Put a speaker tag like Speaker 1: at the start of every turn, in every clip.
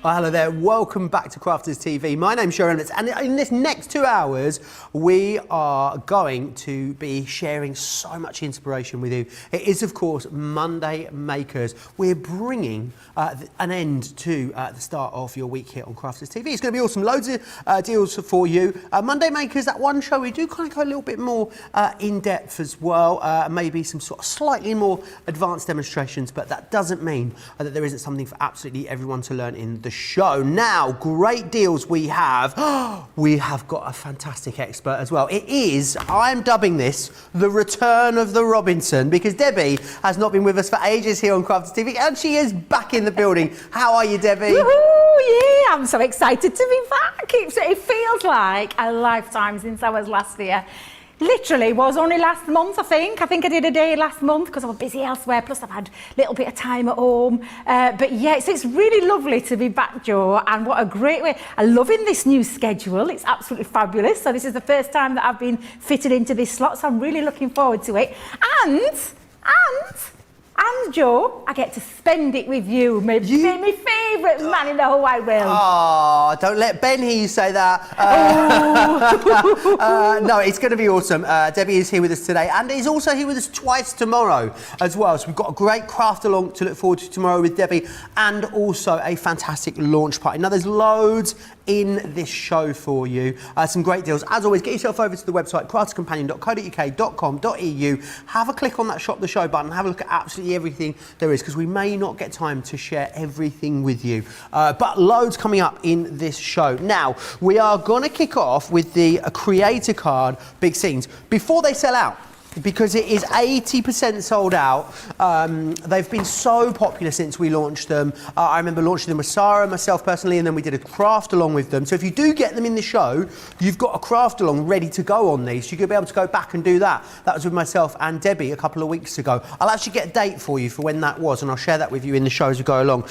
Speaker 1: Hello there, welcome back to Crafters TV. My name's Sharon, and in this next 2 hours, we are going to be sharing so much inspiration with you. It is, of course, Monday Makers. We're bringing an end to the start of your week here on Crafters TV. It's going to be awesome, loads of deals for you. Monday Makers, that one show we do kind of go a little bit more in depth as well, maybe some sort of slightly more advanced demonstrations, but that doesn't mean that there isn't something for absolutely everyone to learn in the show. Now, great deals we have. We have got a fantastic expert as well. It is, I'm dubbing this, the return of the Robinson, because Debbie has not been with us for ages here on Crafters TV, and she is back in the building. How are you, Debbie?
Speaker 2: Woohoo, yeah, I'm so excited to be back. It feels like a lifetime since I was last here. Literally was only last month, I think. I think I did a day last month because I was busy elsewhere, plus I've had a little bit of time at home. But yes, it's really lovely to be back, Joe, and what a great way. I'm loving this new schedule. It's absolutely fabulous. So this is the first time that I've been fitted into this slot, so I'm really looking forward to it. And Joe, I get to spend it with you, my favourite man in the whole wide world.
Speaker 1: Oh, don't let Ben hear you say that. No, it's going to be awesome. Debbie is here with us today, and is also here with us twice tomorrow as well. So we've got a great craft along to look forward to tomorrow with Debbie, and also a fantastic launch party. Now, there's loads in this show for you. Some great deals. As always, get yourself over to the website, crafterscompanion.co.uk.com.eu. Have a click on that Shop the Show button. Have a look at absolutely everything there is, because we may not get time to share everything with you. But loads coming up in this show. Now, we are going to kick off with the creator card big scenes before they sell out, because it is 80% sold out. They've been so popular since we launched them. I remember launching them with Sarah, myself personally, and then we did a craft along with them. So if you do get them in the show, you've got a craft along ready to go on these. You're going to be able to go back and do that. That was with myself and Debbie a couple of weeks ago. I'll actually get a date for you for when that was, and I'll share that with you in the show as we go along.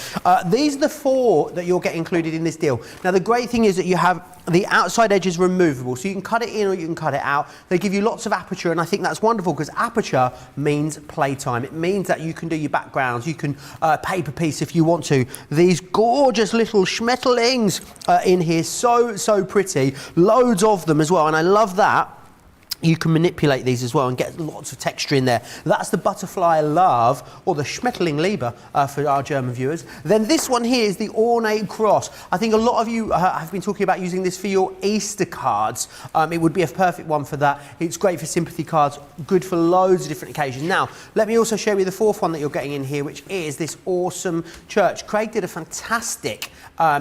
Speaker 1: These are the 4 that you'll get included in this deal. Now, the great thing is that you have the outside edge is removable, so you can cut it in or you can cut it out. They give you lots of aperture, and I think that's wonderful, because aperture means playtime. It means that you can do your backgrounds, you can paper piece if you want to. These gorgeous little schmetterlings in here, so pretty. Loads of them as well, and I love that. You can manipulate these as well and get lots of texture in there. That's the butterfly love, or the Schmetterling Liebe for our German viewers. Then this one here is the Ornate Cross. I think a lot of you have been talking about using this for your Easter cards. It would be a perfect one for that. It's great for sympathy cards, good for loads of different occasions. Now, let me also share with you the 4th one that you're getting in here, which is this awesome church. Craig did a fantastic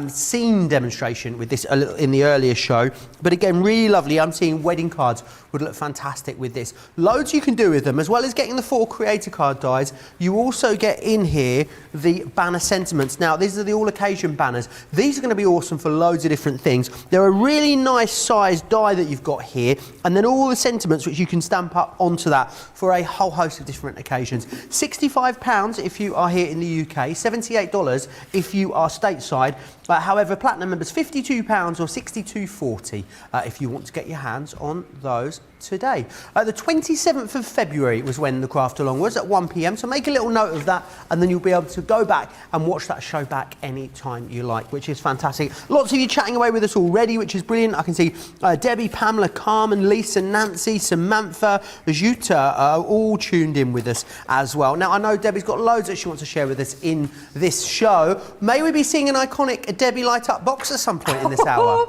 Speaker 1: scene demonstration with this a little in the earlier show, but again, really lovely. I'm seeing wedding cards would look fantastic with this. Loads you can do with them, as well as getting the 4 creator card dies. You also get in here the banner sentiments. Now, these are the all occasion banners. These are going to be awesome for loads of different things. They're a really nice sized die that you've got here, and then all the sentiments which you can stamp up onto that for a whole host of different occasions. £65 if you are here in the UK, $78 if you are stateside. However, platinum members, £52 or $62.40 if you want to get your hands on those today. The 27th of February was when the craft along was at 1 p.m, so make a little note of that, and then you'll be able to go back and watch that show back anytime you like, which is fantastic. Lots of you chatting away with us already, which is brilliant. I can see Debbie, Pamela, Carmen, Lisa, Nancy, Samantha, Jutta are all tuned in with us as well. Now, I know Debbie's got loads that she wants to share with us in this show. May we be seeing an iconic Debbie light up box at some point in this hour?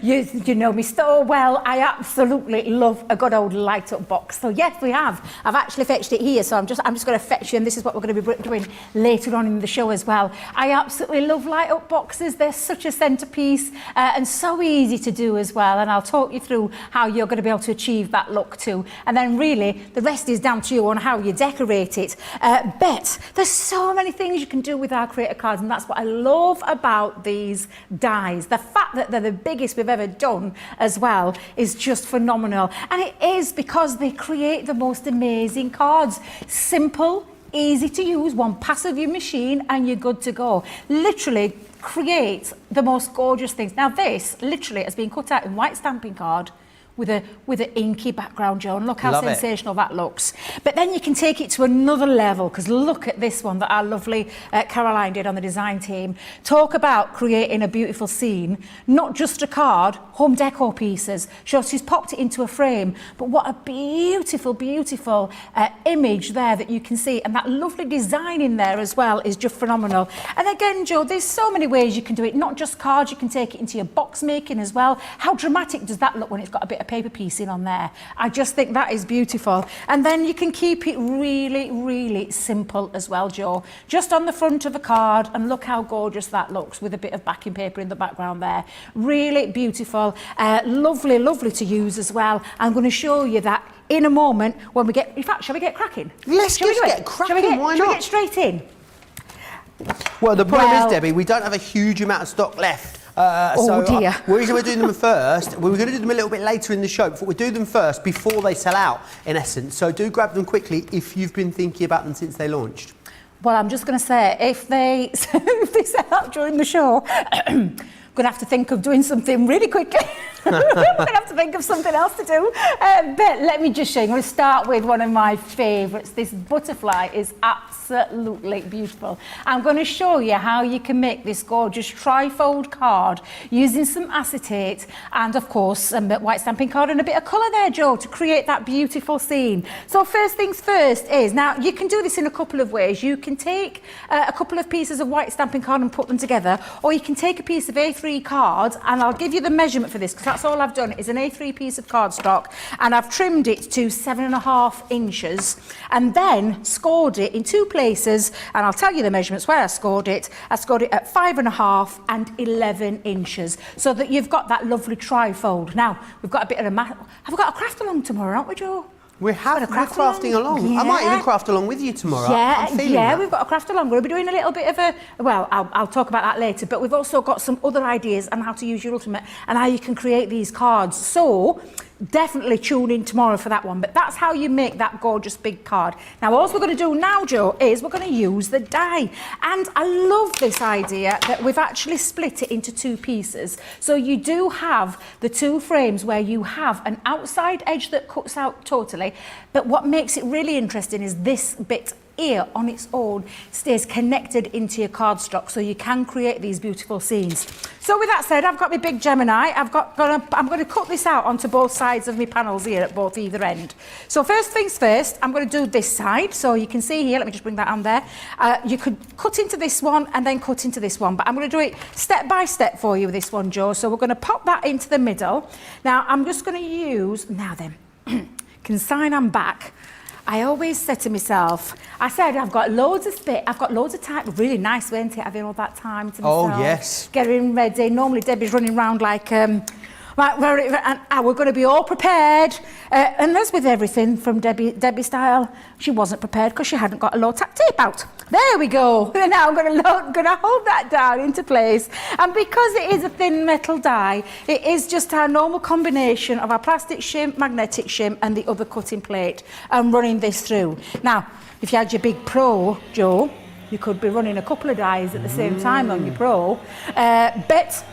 Speaker 2: You know me so well. I absolutely love a good old light up box. So yes, we have. I've actually fetched it here, so I'm just going to fetch you, and this is what we're going to be doing later on in the show as well. I absolutely love light up boxes. They're such a centerpiece and so easy to do as well, and I'll talk you through how you're going to be able to achieve that look too, and then really the rest is down to you on how you decorate it. But there's so many things you can do with our creator cards, and that's what I love about these dies. The fact that they're the biggest we've ever done as well is just phenomenal, and it is because they create the most amazing cards. Simple, easy to use, one pass of your machine and you're good to go. Literally create the most gorgeous things. Now this literally has been cut out in white stamping card with an inky background, Joe, and look how
Speaker 1: Love it.
Speaker 2: sensational that looks. But then you can take it to another level, because look at this one that our lovely Caroline did on the design team. Talk about creating a beautiful scene, not just a card, home decor pieces. She's popped it into a frame, but what a beautiful, beautiful image there that you can see, and that lovely design in there as well is just phenomenal. And again, Joe, there's so many ways you can do it, not just cards, you can take it into your box making as well. How dramatic does that look when it's got a bit of paper piecing on there? I just think that is beautiful. And then you can keep it really, really simple as well, Joe. Just on the front of a card, and look how gorgeous that looks with a bit of backing paper in the background there. Really beautiful, lovely, lovely to use as well. I'm going to show you that in a moment when we get, in fact, shall we get cracking?
Speaker 1: Let's just get cracking, why not?
Speaker 2: Shall we get straight in?
Speaker 1: Well, the problem is, Debbie, we don't have a huge amount of stock left.
Speaker 2: Dear.
Speaker 1: The reason we're doing them first, we were going to do them a little bit later in the show, but we'll do them first before they sell out, in essence. So do grab them quickly if you've been thinking about them since they launched.
Speaker 2: Well, I'm just going to say, if they sell out during the show, I'm going to have to think of doing something really quickly. I'm going to have to think of something else to do. But let me just show you. I'm going to start with one of my favourites. This butterfly is absolutely beautiful. I'm going to show you how you can make this gorgeous trifold card using some acetate and, of course, some white stamping card and a bit of colour there, Joe, to create that beautiful scene. So first things first is, now you can do this in a couple of ways. You can take a couple of pieces of white stamping card and put them together, or you can take a piece of A3 card, and I'll give you the measurement for this, because that's all I've done is an A3 piece of cardstock, and I've trimmed it to 7.5 inches and then scored it in two places, and I'll tell you the measurements where I scored it. I scored it at 5.5 and 11 inches, so that you've got that lovely trifold. Now, we've got a bit of a have we got a craft along tomorrow, haven't we, Joe?
Speaker 1: We're crafting along.
Speaker 2: Yeah.
Speaker 1: I might even craft along with you tomorrow.
Speaker 2: Yeah, we've got a craft along. We'll be doing a little bit of a, well, I'll talk about that later, but we've also got some other ideas on how to use your Ultimate and how you can create these cards. So definitely tune in tomorrow for that one, but that's how you make that gorgeous big card. Now, all we're going to do now, Joe, is we're going to use the die. And I love this idea that we've actually split it into two pieces. So you do have the two frames where you have an outside edge that cuts out totally, but what makes it really interesting is this bit here on its own stays connected into your cardstock, so you can create these beautiful scenes. So with that said, I've got my big Gemini. I'm going to cut this out onto both sides of my panels here at both either end. So first things first, I'm going to do this side. So you can see here, let me just bring that on there. You could cut into this one and then cut into this one, but I'm going to do it step by step for you with this one, Joe. So we're going to pop that into the middle. Now I'm just going to use, now then, consign I'm back. I always said to myself, I said, I've got loads of space, I've got loads of time. Really nice, wasn't it, having all that time to myself.
Speaker 1: Oh, yes.
Speaker 2: Getting ready. Normally, Debbie's running around like, and we're going to be all prepared. And as with everything from Debbie style, she wasn't prepared because she hadn't got a low tack tape out. There we go. And now I'm going to hold that down into place. And because it is a thin metal die, it is just our normal combination of our plastic shim, magnetic shim, and the other cutting plate, and running this through. Now, if you had your big Pro, Joe, you could be running a couple of dies at the same time on your Pro, but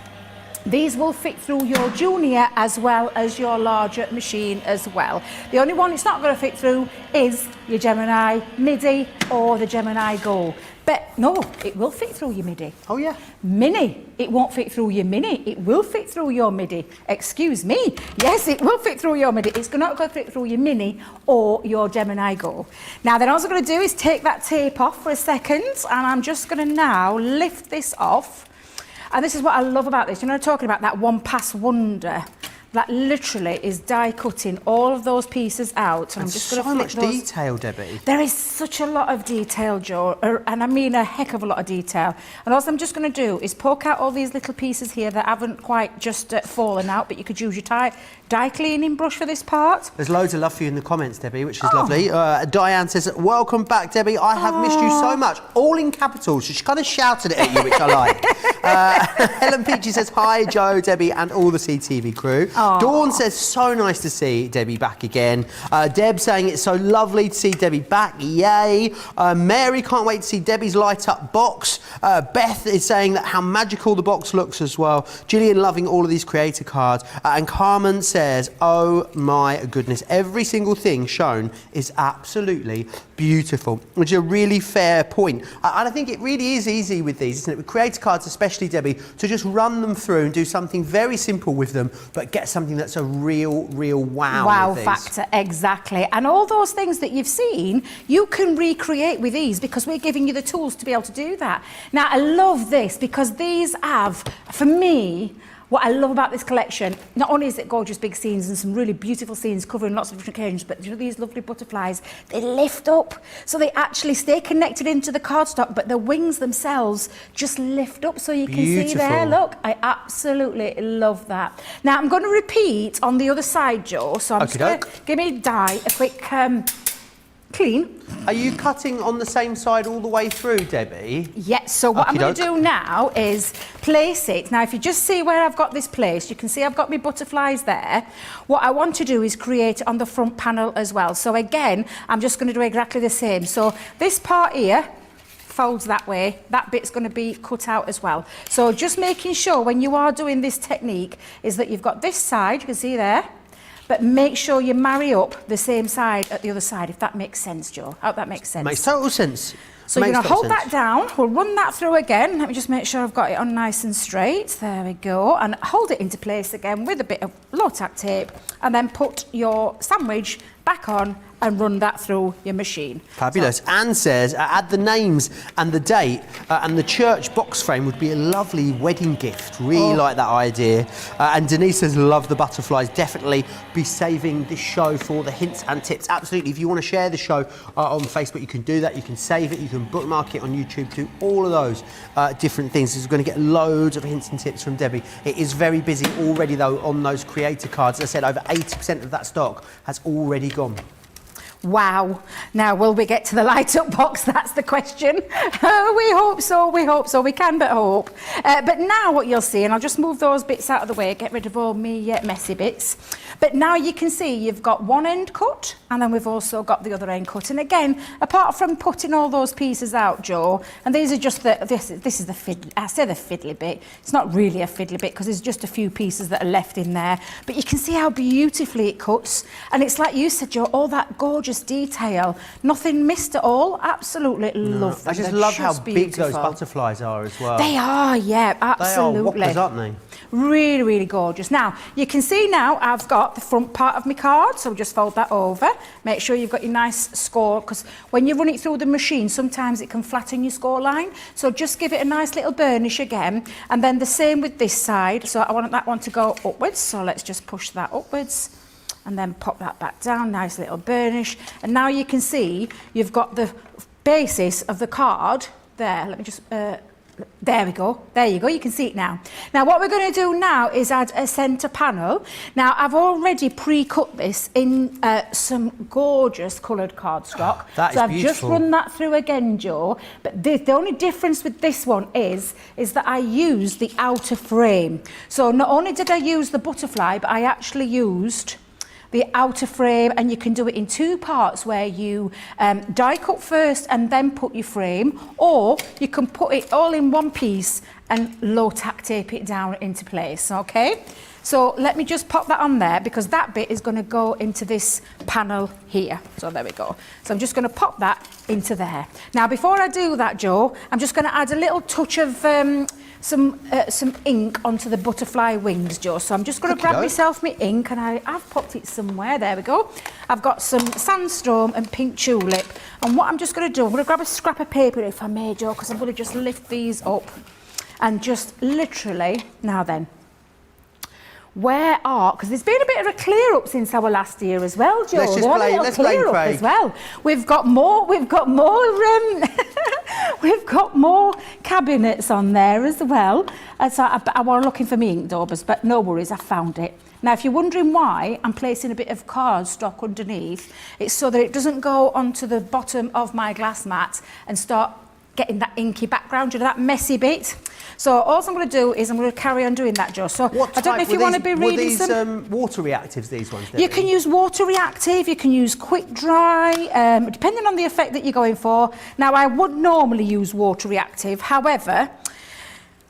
Speaker 2: these will fit through your Junior as well as your larger machine as well. The only one it's not going to fit through is your Gemini Midi or the Gemini Go. But no, it will fit through your Midi.
Speaker 1: Oh yeah.
Speaker 2: Mini, it won't fit through your Mini. It will fit through your Midi. Excuse me. Yes, it will fit through your Midi. It's not going to fit through your Mini or your Gemini Go. Now then, all I'm going to do is take that tape off for a second, and I'm just going to now lift this off. And this is what I love about this. You know, talking about that one pass wonder. That literally is die cutting all of those pieces out.
Speaker 1: And I'm just so much detail, Debbie.
Speaker 2: There is such a lot of detail, Joe, and I mean a heck of a lot of detail. And all I'm just going to do is poke out all these little pieces here that haven't quite just fallen out, but you could use your die cleaning brush for this part.
Speaker 1: There's loads of love for you in the comments, Debbie, which is lovely. Diane says, welcome back, Debbie. I have missed you so much. All in capitals. So she kind of shouted it at you, which I like. Helen Peachy says, hi, Joe, Debbie, and all the CTV crew. Dawn says, so nice to see Debbie back again. Deb saying it's so lovely to see Debbie back. Yay. Mary can't wait to see Debbie's light up box. Beth is saying that how magical the box looks as well. Gillian loving all of these creator cards. And Carmen says, oh my goodness, every single thing shown is absolutely beautiful, which is a really fair point. And I think it really is easy with these, isn't it? With creator cards, especially, Debbie, to just run them through and do something very simple with them, but get something that's a real wow.
Speaker 2: Wow factor, exactly. And all those things that you've seen, you can recreate with these because we're giving you the tools to be able to do that. Now, I love this because these have, for me, what I love about this collection, not only is it gorgeous big scenes and some really beautiful scenes covering lots of different occasions, but you know, these lovely butterflies, they lift up. So they actually stay connected into the cardstock, but the wings themselves just lift up so you can see there. Look, I absolutely love that. Now I'm going to repeat on the other side, Joe. So I'm just going to give me die a quick clean.
Speaker 1: Are you cutting on the same side all the way through, Debbie?
Speaker 2: Yes, so what I'm going to do now is place it. Now, if you just see where I've got this placed, you can see I've got my butterflies there. What I want to do is create on the front panel as well. So again, I'm just going to do exactly the same. So this part here folds that way, that bit's going to be cut out as well. So just making sure when you are doing this technique is that you've got this side, you can see there, but make sure you marry up the same side at the other side, if that makes sense, Joe. I hope that makes sense.
Speaker 1: Makes total sense.
Speaker 2: So you're going to hold that down. We'll run that through again. Let me just make sure I've got it on nice and straight. There we go. And hold it into place again with a bit of low-tack tape. And then put your sandwich back on and run that through your machine.
Speaker 1: Fabulous. So, Anne says, add the names and the date and the church box frame would be a lovely wedding gift. Really like that idea. And Denise says, love the butterflies. Definitely be saving this show for the hints and tips. Absolutely. If you want to share the show on Facebook, you can do that. You can save it. You can bookmark it on YouTube. Do all of those different things. We're going to get loads of hints and tips from Debbie. It is very busy already, though, on those creator cards. As I said, over 80% of that stock has already gone.
Speaker 2: Wow. Now, will we get to the light up box? That's the question. We hope so, we hope so. We can but hope. But now what you'll see, and I'll just move those bits out of the way, get rid of all me messy bits. But now you can see you've got one end cut, and then we've also got the other end cut. And again, apart from putting all those pieces out, Joe, and these are just this is the fiddly, I say the fiddly bit. It's not really a fiddly bit because there's just a few pieces that are left in there. But you can see how beautifully it cuts. And it's like you said, Joe, all that gorgeous detail, nothing missed at all. Absolutely love them.
Speaker 1: I just love how big those butterflies are as well.
Speaker 2: They are, yeah, absolutely.
Speaker 1: They are whoppers, aren't they?
Speaker 2: Really, really gorgeous. Now, you can see now I've got the front part of my card, so just fold that over. Make sure you've got your nice score, because when you run it through the machine, sometimes it can flatten your score line. So just give it a nice little burnish again, and then the same with this side. So I want that one to go upwards, so let's just push that upwards. And then pop that back down, nice little burnish. And now you can see you've got the basis of the card there. Let me just, there we go. There you go, you can see it now. Now what we're going to do now is add a centre panel. Now I've already pre-cut this in some gorgeous coloured cardstock.
Speaker 1: That is
Speaker 2: so I've
Speaker 1: beautiful.
Speaker 2: just run that through again, Joe. But the only difference with this one is that I used the outer frame. So not only did I use the butterfly, but I actually used the outer frame, and you can do it in two parts where you die cut first and then put your frame, or you can put it all in one piece and low tack tape it down into place, okay? So let me just pop that on there because that bit is going to go into this panel here. So there we go. So I'm just going to pop that into there. Now before I do that, Joe, I'm just going to add a little touch of some ink onto the butterfly wings, Joe. So I'm just going to grab myself my ink, and I've popped it somewhere. There we go. I've got some Sandstorm and Pink Tulip. And what I'm just going to do, I'm going to grab a scrap of paper, if I may, Joe, because I'm going to just lift these up and just literally, now then, where are, because there's been a bit of a clear up since our last year as well, Joe.
Speaker 1: Let's blame Craig.
Speaker 2: As well. We've got more we've got more cabinets on there as well. And so I was looking for me ink daubers, but no worries, I found it. Now, if you're wondering why I'm placing a bit of cardstock underneath, it's so that it doesn't go onto the bottom of my glass mat and start getting that inky background, you know, that messy bit. So all I'm going to do is I'm going to carry on doing that, Joe. So I don't know if you want to be reading some...
Speaker 1: water reactives, these ones, Debbie?
Speaker 2: You can use water reactive, you can use quick dry, depending on the effect that you're going for. Now, I would normally use water reactive. However,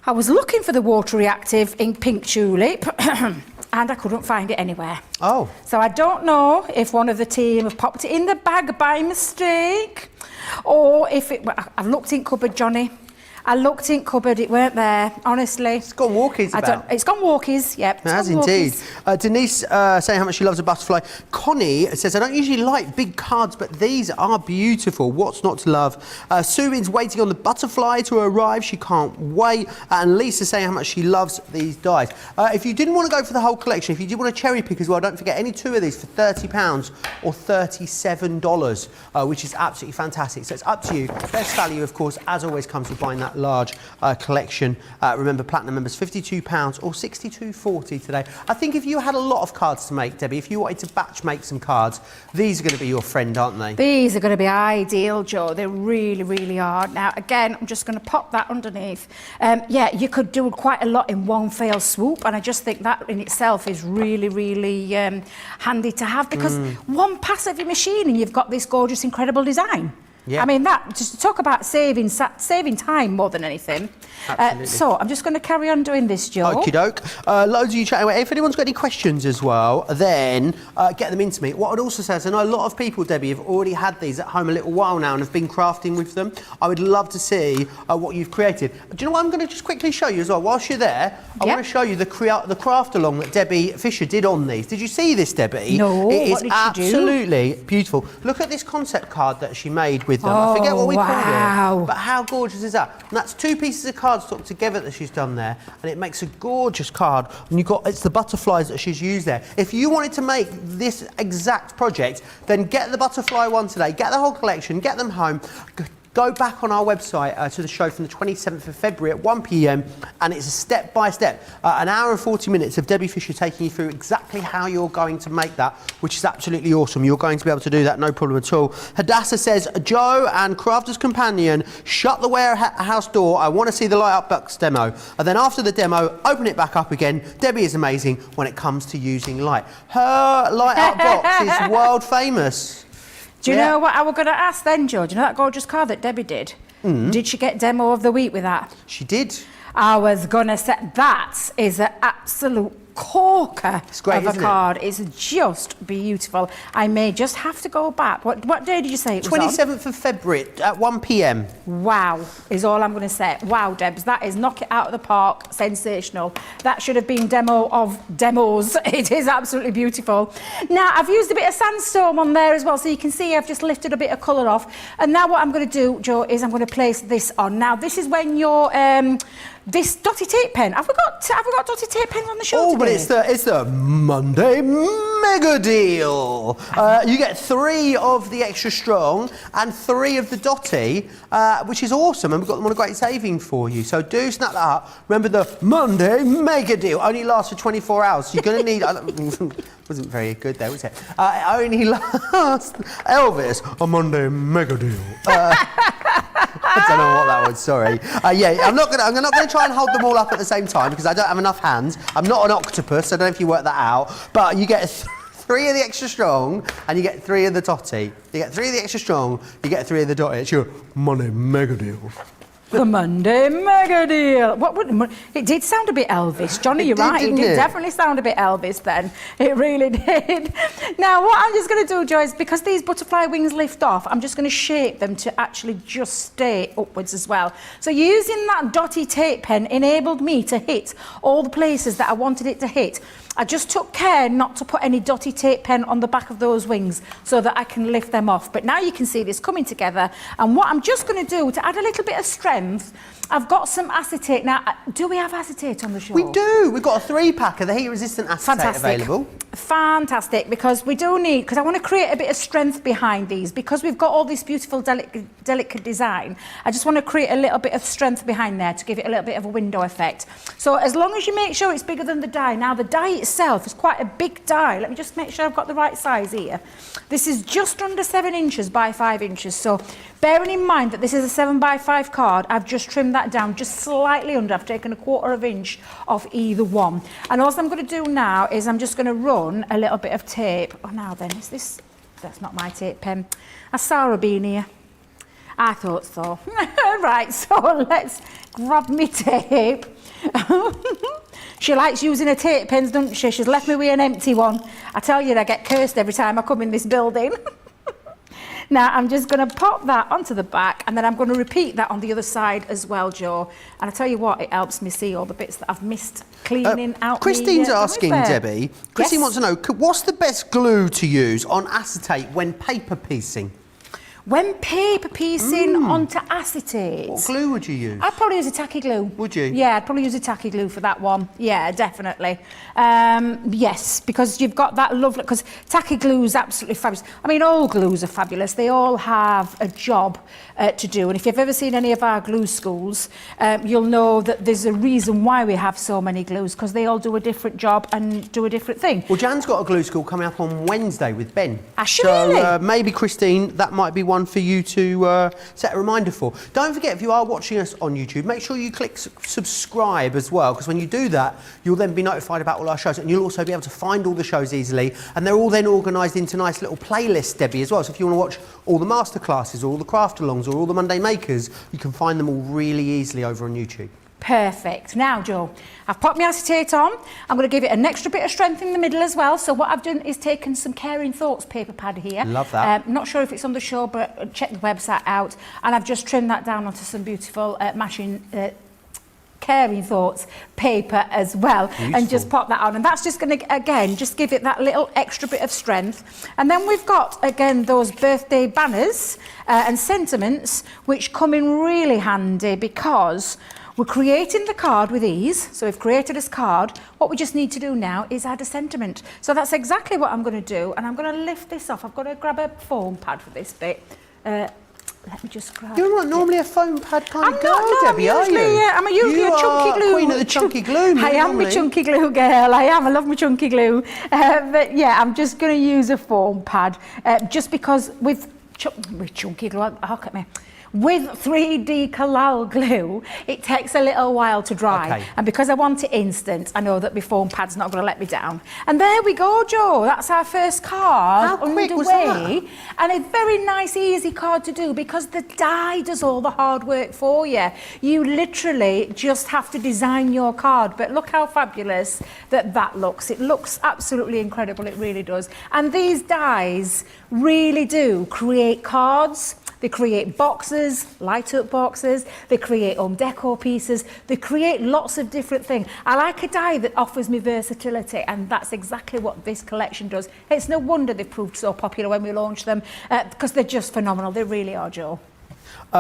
Speaker 2: I was looking for the water reactive in pink tulip and I couldn't find it anywhere.
Speaker 1: Oh.
Speaker 2: So I don't know if one of the team have popped it in the bag by mistake or if it... I've looked in cupboard, Johnny. I looked in cupboard, it weren't there, honestly.
Speaker 1: It's gone walkies about.
Speaker 2: It's gone walkies, yep.
Speaker 1: It has indeed. Denise saying how much she loves a butterfly. Connie says, I don't usually like big cards, but these are beautiful. What's not to love? Surin's waiting on the butterfly to arrive. She can't wait. And Lisa saying how much she loves these dies. If you didn't want to go for the whole collection, if you did want to cherry pick as well, don't forget any two of these for £30 or $37, which is absolutely fantastic. So it's up to you. Best value, of course, as always, comes with buying that large collection. Remember, platinum members, £52 or $62.40 today. I think if you had a lot of cards to make, Debbie, if you wanted to batch make some cards, these are going to be your friend, aren't they?
Speaker 2: These are going to be ideal, Joe. They really, really are. Now, again, I'm just going to pop that underneath. Yeah, you could do quite a lot in one fell swoop, and I just think that in itself is really, really handy to have, because one pass of your machine and you've got this gorgeous, incredible design. Yeah. I mean, that, just to talk about saving time more than anything. So I'm just going to carry on doing this, Joe.
Speaker 1: Okie doke. Loads of you chatting away. If anyone's got any questions as well, then get them into me. What I'd also say is I know a lot of people, Debbie, have already had these at home a little while now and have been crafting with them. I would love to see what you've created. Do you know what I'm going to just quickly show you as well? Whilst you're there, I want to show you the craft along that Debbie Fisher did on these. Did you see this, Debbie?
Speaker 2: No.
Speaker 1: It is
Speaker 2: what did she do?
Speaker 1: Absolutely beautiful. Look at this concept card that she made with them. I forget what we called it, but how gorgeous is that? And that's two pieces of cards stuck together that she's done there, and it makes a gorgeous card. And it's the butterflies that she's used there. If you wanted to make this exact project, then get the butterfly one today, get the whole collection, get them home. Go back on our website to the show from the 27th of February at 1 p.m. and it's a step-by-step, an hour and 40 minutes of Debbie Fisher taking you through exactly how you're going to make that, which is absolutely awesome. You're going to be able to do that, no problem at all. Hadassah says, Joe and Crafter's Companion, shut the warehouse door. I want to see the light-up box demo. And then after the demo, open it back up again. Debbie is amazing when it comes to using light. Her light-up box is world famous.
Speaker 2: Do you know what I was going to ask then, Joe? Do you know that gorgeous card that Debbie did? Did she get demo of the week with that?
Speaker 1: She did.
Speaker 2: I was going to say, that is an absolute corker of a card. It's just beautiful. I may just have to go back. What day did you say it was
Speaker 1: 27th of February at 1 p.m.
Speaker 2: Wow, is all I'm going to say. Wow, Debs, that is knock it out of the park. Sensational. That should have been demo of demos. It is absolutely beautiful. Now, I've used a bit of sandstone on there as well, so you can see I've just lifted a bit of colour off. And now what I'm going to do, Joe, is I'm going to place this on. Now, this is when you're... this dotty tape pen. Have we got dotty tape pens on the show today?
Speaker 1: But it's the Monday mega deal. You get 3 of the extra strong and 3 of the dotty, which is awesome, and we've got them on a great saving for you. So do snap that up. Remember, the Monday mega deal only lasts for 24 hours. So you're going to need. Wasn't very good there, was it? It only lasts Elvis a Monday mega deal. I don't know what that was. Sorry. Yeah, I'm not gonna try and hold them all up at the same time because I don't have enough hands. I'm not an octopus. I don't know if you work that out. But you get 3 of the extra strong and you get 3 of the dotty. You get 3 of the extra strong. You get 3 of the dotty. It's your Monday mega deal.
Speaker 2: The Monday mega deal. It did sound a bit Elvis, Johnny. You're right. It did definitely sound a bit Elvis then. It really did. Now, what I'm just going to do, Joe, is because these butterfly wings lift off, I'm just going to shape them to actually just stay upwards as well. So using that dotty tape pen enabled me to hit all the places that I wanted it to hit. I just took care not to put any dotty tape pen on the back of those wings so that I can lift them off. But now you can see this coming together. And what I'm just going to do to add a little bit of strength, I've got some acetate. Now, do we have acetate on the show?
Speaker 1: We do. We've got a 3-pack of the heat-resistant acetate available.
Speaker 2: fantastic, because we do need, because I want to create a bit of strength behind these, because we've got all this beautiful delicate design. I just want to create a little bit of strength behind there to give it a little bit of a window effect. So as long as you make sure it's bigger than the die. Now the die itself is quite a big die. Let me just make sure I've got the right size here. This is just under 7 inches by 5 inches. So bearing in mind that this is a 7 by 5 card, I've just trimmed that down just slightly under. I've taken a 1/4 inch off either one. And all I'm going to do now is I'm just going to run a little bit of tape. Oh, now then, is this... That's not my tape pen. I saw a bean here. I thought so. Right, so let's grab me tape. She likes using her tape pens, doesn't she? She's left me with an empty one. I tell you, I get cursed every time I come in this building. Now, I'm just going to pop that onto the back, and then I'm going to repeat that on the other side as well, Joe. And I tell you what, it helps me see all the bits that I've missed cleaning out.
Speaker 1: Christine's asking, Debbie. Christine wants to know, what's the best glue to use on acetate when paper piecing?
Speaker 2: When paper piecing onto acetate.
Speaker 1: What glue would you use?
Speaker 2: I'd probably use a tacky glue.
Speaker 1: Would you?
Speaker 2: Yeah, I'd probably use a tacky glue for that one. Yeah, definitely. Yes, because you've got that lovely, because tacky glue is absolutely fabulous. I mean, all glues are fabulous. They all have a job to do. And if you've ever seen any of our glue schools, you'll know that there's a reason why we have so many glues, because they all do a different job and do a different thing.
Speaker 1: Well, Jan's got a glue school coming up on Wednesday with Ben.
Speaker 2: Really?
Speaker 1: So maybe, Christine, that might be one for you to set a reminder for. Don't forget, if you are watching us on YouTube, make sure you click subscribe as well, because when you do that, you'll then be notified about all our shows, and you'll also be able to find all the shows easily, and they're all then organised into nice little playlists, Debbie, as well. So if you want to watch all the masterclasses, or all the craft-alongs, or all the Monday Makers, you can find them all really easily over on YouTube.
Speaker 2: Perfect. Now, Joe, I've popped my acetate on. I'm going to give it an extra bit of strength in the middle as well. So what I've done is taken some Caring Thoughts paper pad here.
Speaker 1: Love that.
Speaker 2: Not sure if it's on the show, but check the website out. And I've just trimmed that down onto some beautiful matching Caring Thoughts paper as well. Beautiful. And just pop that on. And that's just going to, again, just give it that little extra bit of strength. And then we've got, again, those birthday banners and sentiments, which come in really handy because we're creating the card with ease. So we've created this card. What we just need to do now is add a sentiment. So that's exactly what I'm going to do. And I'm going to lift this off. I've got to grab a foam pad for this bit. Let me just grab
Speaker 1: You're not normally a foam pad kind of girl, Debbie, are you?
Speaker 2: I'm usually a chunky glue.
Speaker 1: Queen of the chunky glue.
Speaker 2: I am a chunky glue girl. I am. I love my chunky glue. But yeah, I'm just going to use a foam pad just because with chunky glue, look at me. With 3D Collal glue, it takes a little while to dry. Okay. And because I want it instant, I know that my foam pad's not going to let me down. And there we go, Joe. That's our first card.
Speaker 1: How quick was that?
Speaker 2: And a very nice, easy card to do because the die does all the hard work for you. You literally just have to design your card. But look how fabulous that looks. It looks absolutely incredible. It really does. And these dies really do create cards. They create boxes, light-up boxes, they create home decor pieces, they create lots of different things. I like a die that offers me versatility, and that's exactly what this collection does. It's no wonder they've proved so popular when we launched them, because they're just phenomenal. They really are, Joe.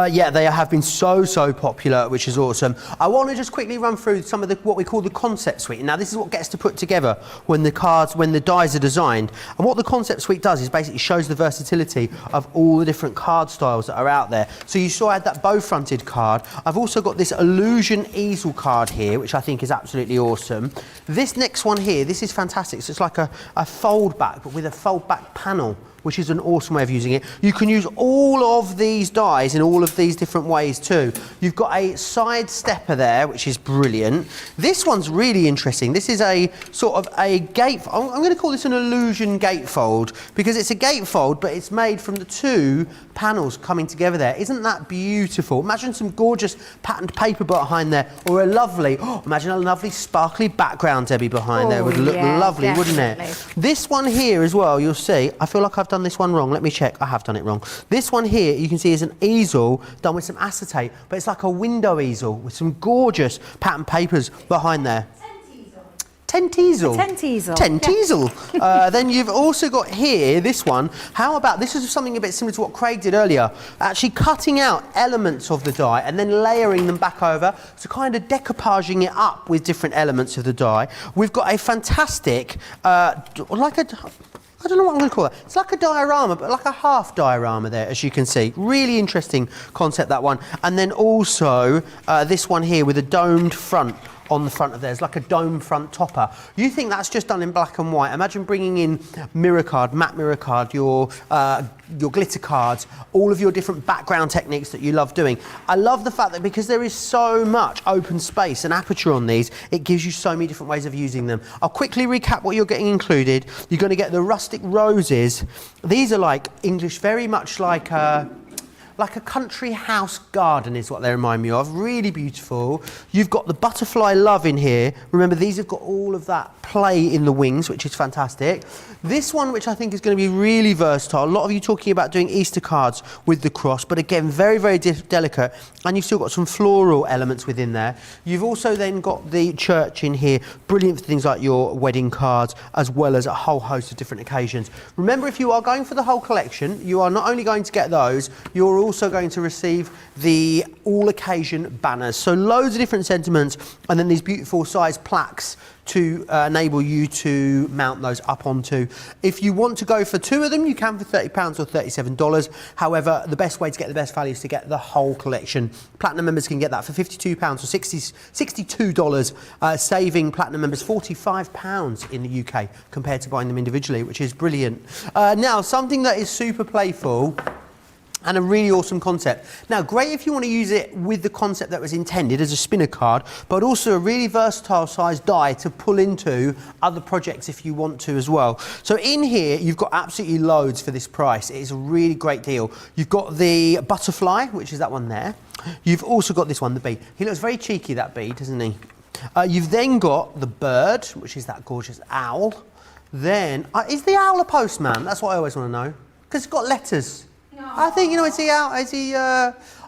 Speaker 1: Yeah, they have been so popular, which is awesome. I want to just quickly run through some of what we call the concept suite. Now, this is what gets to put together when the dies are designed. And what the concept suite does is basically shows the versatility of all the different card styles that are out there. So you saw I had that bow-fronted card. I've also got this illusion easel card here, which I think is absolutely awesome. This next one here, this is fantastic. So it's like a fold back, but with a fold back panel, which is an awesome way of using it. You can use all of these dies in all of these different ways too. You've got a side stepper there, which is brilliant. This one's really interesting. This is a sort of a gate, I'm going to call this an illusion gatefold, because it's a gatefold, but it's made from the two panels coming together there. Isn't that beautiful? Imagine some gorgeous patterned paper behind there, or imagine a lovely sparkly background, Debbie, behind there. It would look lovely, definitely. Wouldn't it? This one here as well, you'll see, I feel like I've done this one wrong. Let me check. I have done it wrong. This one here, you can see, is an easel done with some acetate, but it's like a window easel with some gorgeous pattern papers behind there. Tent easel.
Speaker 2: Tent easel.
Speaker 1: Tent easel. Then you've also got here this one. How about this is something a bit similar to what Craig did earlier. Actually cutting out elements of the die and then layering them back over. So kind of decoupaging it up with different elements of the die. We've got a fantastic, I don't know what I'm going to call it. It's like a diorama, but like a half diorama there, as you can see. Really interesting concept, that one. And then also this one here with a domed front on the front of there. It's like a dome front topper. You think that's just done in black and white. Imagine bringing in mirror card, matte mirror card, your glitter cards, all of your different background techniques that you love doing. I love the fact that because there is so much open space and aperture on these, it gives you so many different ways of using them. I'll quickly recap what you're getting included. You're going to get the rustic roses. These are like English, very much like a country house garden is what they remind me of. Really beautiful. You've got the butterfly love in here. Remember, these have got all of that play in the wings, which is fantastic. This one, which I think is going to be really versatile. A lot of you talking about doing Easter cards with the cross, but again, very, very delicate. And you've still got some floral elements within there. You've also then got the church in here. Brilliant for things like your wedding cards, as well as a whole host of different occasions. Remember, if you are going for the whole collection, you are not only going to get those, you're also going to receive the all occasion banners. So loads of different sentiments, and then these beautiful size plaques to enable you to mount those up onto. If you want to go for two of them, you can for £30 or $37. However, the best way to get the best value is to get the whole collection. Platinum members can get that for £52 or $62, saving Platinum members £45 in the UK compared to buying them individually, which is brilliant. Now, something that is super playful and a really awesome concept. Now, great if you want to use it with the concept that was intended as a spinner card, but also a really versatile size die to pull into other projects if you want to as well. So in here, you've got absolutely loads for this price. It is a really great deal. You've got the butterfly, which is that one there. You've also got this one, the bee. He looks very cheeky, that bee, doesn't he? You've then got the bird, which is that gorgeous owl. Then, is the owl a postman? That's what I always want to know. Because it's got letters. No. I think, you know, is he,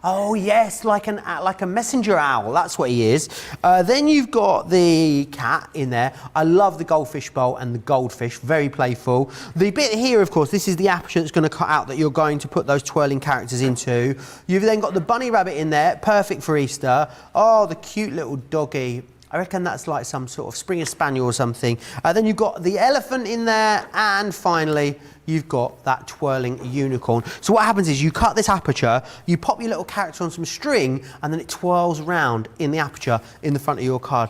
Speaker 1: oh yes, like a messenger owl, that's what he is. Then you've got the cat in there. I love the goldfish bowl and the goldfish, very playful. The bit here, of course, this is the aperture that's going to cut out that you're going to put those twirling characters into. You've then got the bunny rabbit in there, perfect for Easter. Oh, the cute little doggy. I reckon that's like some sort of Springer Spaniel or something. Then you've got the elephant in there, and finally, you've got that twirling unicorn. So what happens is you cut this aperture, you pop your little character on some string, and then it twirls round in the aperture in the front of your card.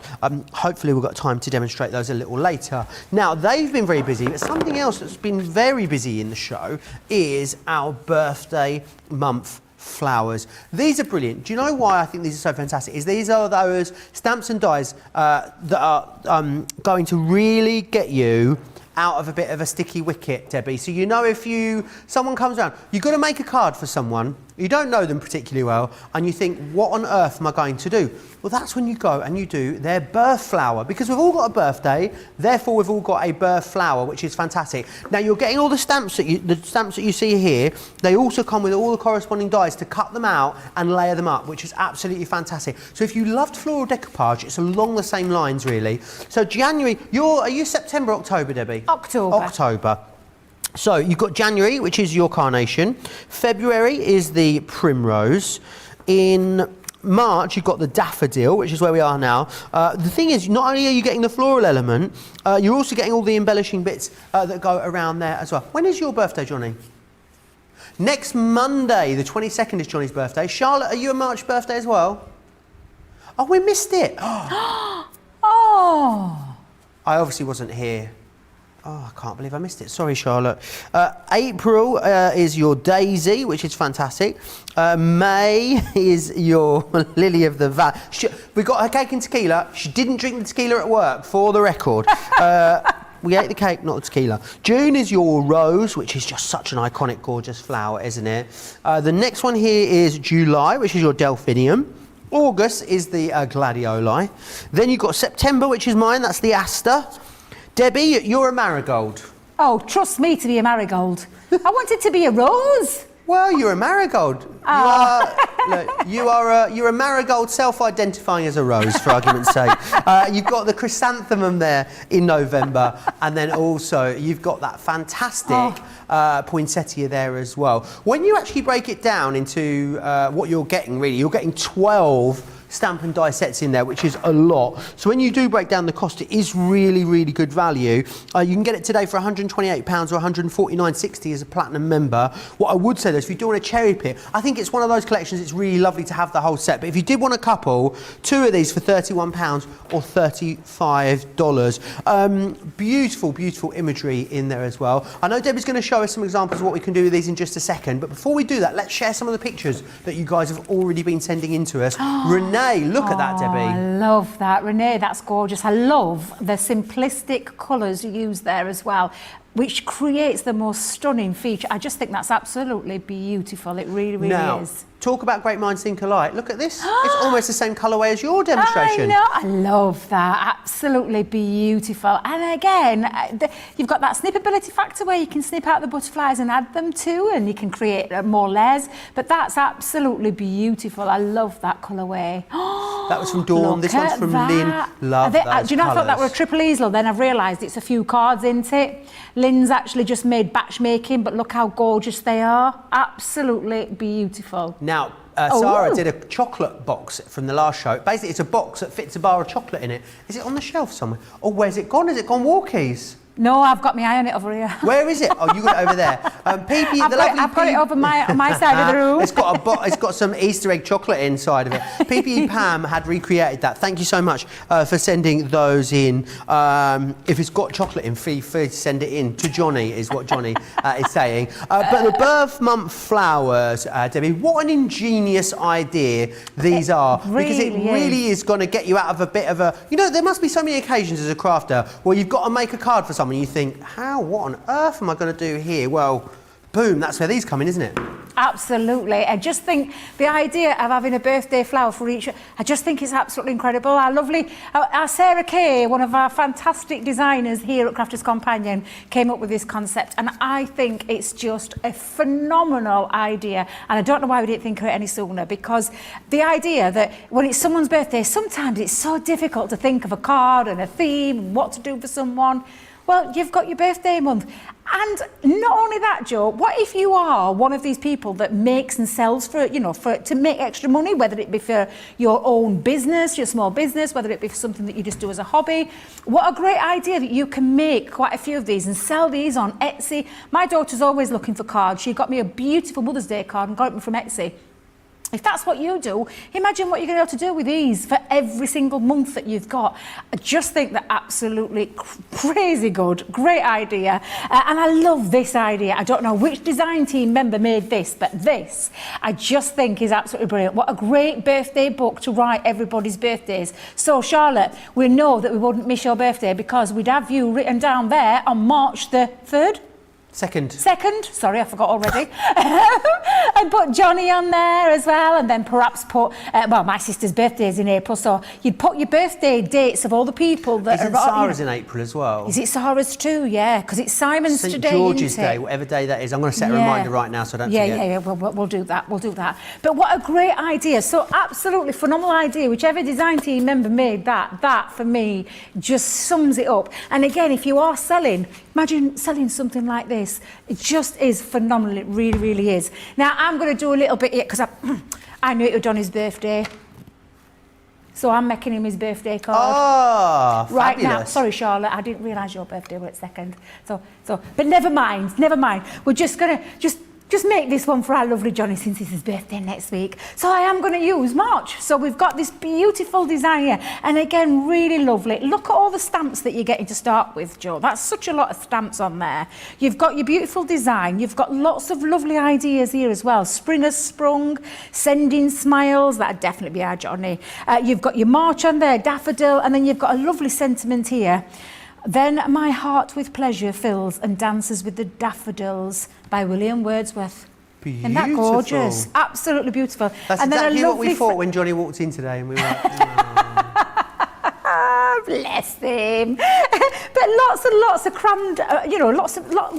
Speaker 1: Hopefully we've got time to demonstrate those a little later. Now, they've been very busy, but something else that's been very busy in the show is our birthday month flowers. These are brilliant. Do you know why I think these are so fantastic? Is these are those stamps and dies that are going to really get you out of a bit of a sticky wicket, Debbie. So you know, if someone comes around, you've got to make a card for someone, you don't know them particularly well, and you think, what on earth am I going to do? Well, that's when you go and you do their birth flower, because we've all got a birthday, therefore we've all got a birth flower, which is fantastic. Now, you're getting all the stamps that you see here. They also come with all the corresponding dies to cut them out and layer them up, which is absolutely fantastic. So if you loved floral decoupage, it's along the same lines, really. So January, are you September, October, Debbie?
Speaker 2: October.
Speaker 1: October. So you've got January, which is your carnation. February is the primrose. In March, you've got the daffodil, which is where we are now. The thing is, not only are you getting the floral element, you're also getting all the embellishing bits that go around there as well. When is your birthday, Johnny? Next Monday, the 22nd, is Johnny's birthday. Charlotte, are you a March birthday as well? Oh, we missed it.
Speaker 2: Oh.
Speaker 1: I obviously wasn't here. Oh, I can't believe I missed it. Sorry, Charlotte. April is your daisy, which is fantastic. May is your lily of the valley. We got her cake and tequila. She didn't drink the tequila at work, for the record. We ate the cake, not the tequila. June is your rose, which is just such an iconic, gorgeous flower, isn't it? The next one here is July, which is your delphinium. August is the gladioli. Then you've got September, which is mine. That's the aster. Debbie, you're a marigold.
Speaker 2: Oh, trust me to be a marigold. I wanted to be a rose.
Speaker 1: Well, you're a marigold. Look, you're a marigold self-identifying as a rose, for argument's sake. You've got the chrysanthemum there in November, and then also you've got that fantastic poinsettia there as well. When you actually break it down into what you're getting, really, you're getting 12 stamp and die sets in there, which is a lot. So when you do break down the cost, it is really, really good value. You can get it today for £128 or £149.60 as a platinum member. What I would say though is if you do want to cherry pick, I think it's one of those collections, it's really lovely to have the whole set. But if you did want a couple, 2 of these for £31 or $35. Beautiful, beautiful imagery in there as well. I know Debbie's going to show us some examples of what we can do with these in just a second. But before we do that, let's share some of the pictures that you guys have already been sending in to us. Renee, look at that, Debbie.
Speaker 2: I love that. Renee, that's gorgeous. I love the simplistic colours you use there as well, which creates the most stunning feature. I just think that's absolutely beautiful. It really, really is.
Speaker 1: Talk about great minds think alike. Look at this. It's almost the same colourway as your demonstration.
Speaker 2: I know. I love that. Absolutely beautiful. And again, you've got that snippability factor where you can snip out the butterflies and add them to, and you can create more layers. But that's absolutely beautiful. I love that colourway.
Speaker 1: That was from Dawn. This one's from Lynn. Love those
Speaker 2: Do you know, I thought that
Speaker 1: colours.
Speaker 2: were a triple easel. Then I've realised it's a few cards, isn't it? Lynn's actually just made batch making, but look how gorgeous they are. Absolutely beautiful.
Speaker 1: Now, Sarah did a chocolate box from the last show. Basically, it's a box that fits a bar of chocolate in it. Is it on the shelf somewhere? Or where's it gone? Has it gone walkies?
Speaker 2: No, I've got my eye on it over here.
Speaker 1: Where is it? Oh, you got it over there.
Speaker 2: I've got it over my side of the room.
Speaker 1: It's got some Easter egg chocolate inside of it. PPE Pam had recreated that. Thank you so much for sending those in. If it's got chocolate in, feel free to send it in to Johnny, is what Johnny is saying. But the birth month flowers, Debbie, what an ingenious idea these are. Because it really is going to get you out of a bit of a... You know, there must be so many occasions as a crafter where you've got to make a card for someone and you think, what on earth am I going to do here? Well, boom, that's where these come in, isn't it?
Speaker 2: Absolutely. I just think the idea of having a birthday flower for each, I just think it's absolutely incredible. Our lovely, our Sarah Kay, one of our fantastic designers here at Crafters Companion, came up with this concept, and I think it's just a phenomenal idea. And I don't know why we didn't think of it any sooner, because the idea that when it's someone's birthday, sometimes it's so difficult to think of a card and a theme and what to do for someone. Well, you've got your birthday month. And not only that, Joe, what if you are one of these people that makes and sells to make extra money, whether it be for your own business, your small business, whether it be for something that you just do as a hobby. What a great idea that you can make quite a few of these and sell these on Etsy. My daughter's always looking for cards. She got me a beautiful Mother's Day card and got it from Etsy. If that's what you do, imagine what you're going to be able to do with these for every single month that you've got. I just think they're absolutely crazy good. Great idea. And I love this idea. I don't know which design team member made this, but this I just think is absolutely brilliant. What a great birthday book to write everybody's birthdays. So, Charlotte, we know that we wouldn't miss your birthday because we'd have you written down there on March the 3rd.
Speaker 1: Second.
Speaker 2: Sorry, I forgot already. And put Johnny on there as well, and then perhaps put, my sister's birthday is in April, so you'd put your birthday dates of all the people that
Speaker 1: Isn't Sarah's in April as well?
Speaker 2: Is it Sarah's too? Yeah, because it's Simon's
Speaker 1: St.
Speaker 2: today,
Speaker 1: George's
Speaker 2: isn't
Speaker 1: Day,
Speaker 2: it?
Speaker 1: whatever day that is. I'm going to set a reminder right now so I don't forget.
Speaker 2: Yeah, we'll do that. We'll do that. But what a great idea. So absolutely phenomenal idea. Whichever design team member made that for me just sums it up. And again, if you are selling, imagine selling something like this. It just is phenomenal. It really, really is. Now, I'm going to do a little bit here because I knew it was on his birthday. So I'm making him his birthday card.
Speaker 1: Oh,
Speaker 2: right
Speaker 1: fabulous.
Speaker 2: now. Sorry, Charlotte, I didn't realise your birthday was second. But never mind. We're just going to just make this one for our lovely Johnny since it's his birthday next week. So I am going to use March. So we've got this beautiful design here. And again, really lovely. Look at all the stamps that you're getting to start with, Joe. That's such a lot of stamps on there. You've got your beautiful design. You've got lots of lovely ideas here as well. Spring has sprung, sending smiles. That'd definitely be our Johnny. You've got your March on there, daffodil. And then you've got a lovely sentiment here. Then my heart with pleasure fills and dances with the daffodils by William Wordsworth.
Speaker 1: Beautiful.
Speaker 2: Isn't that gorgeous? Absolutely beautiful.
Speaker 1: That's
Speaker 2: and
Speaker 1: exactly
Speaker 2: then
Speaker 1: what we thought when Johnny walked in today and we were like,
Speaker 2: bless him. But lots and lots of crammed,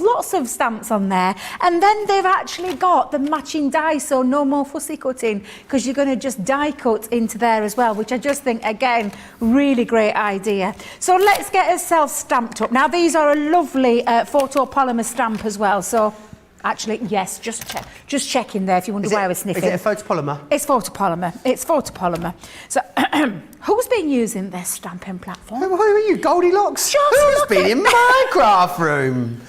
Speaker 2: lots of stamps on there. And then they've actually got the matching die, so no more fussy cutting, because you're going to just die cut into there as well, which I just think, again, really great idea. So let's get ourselves stamped up. Now, these are a lovely photopolymer stamp as well, so actually, yes, just checking there if you wonder why I was sniffing.
Speaker 1: Is it a photopolymer?
Speaker 2: It's photopolymer. It's photopolymer. So, who's been using this stamping platform?
Speaker 1: Who are you, Goldilocks?
Speaker 2: Just
Speaker 1: Who's
Speaker 2: look
Speaker 1: been
Speaker 2: at-
Speaker 1: in my craft room?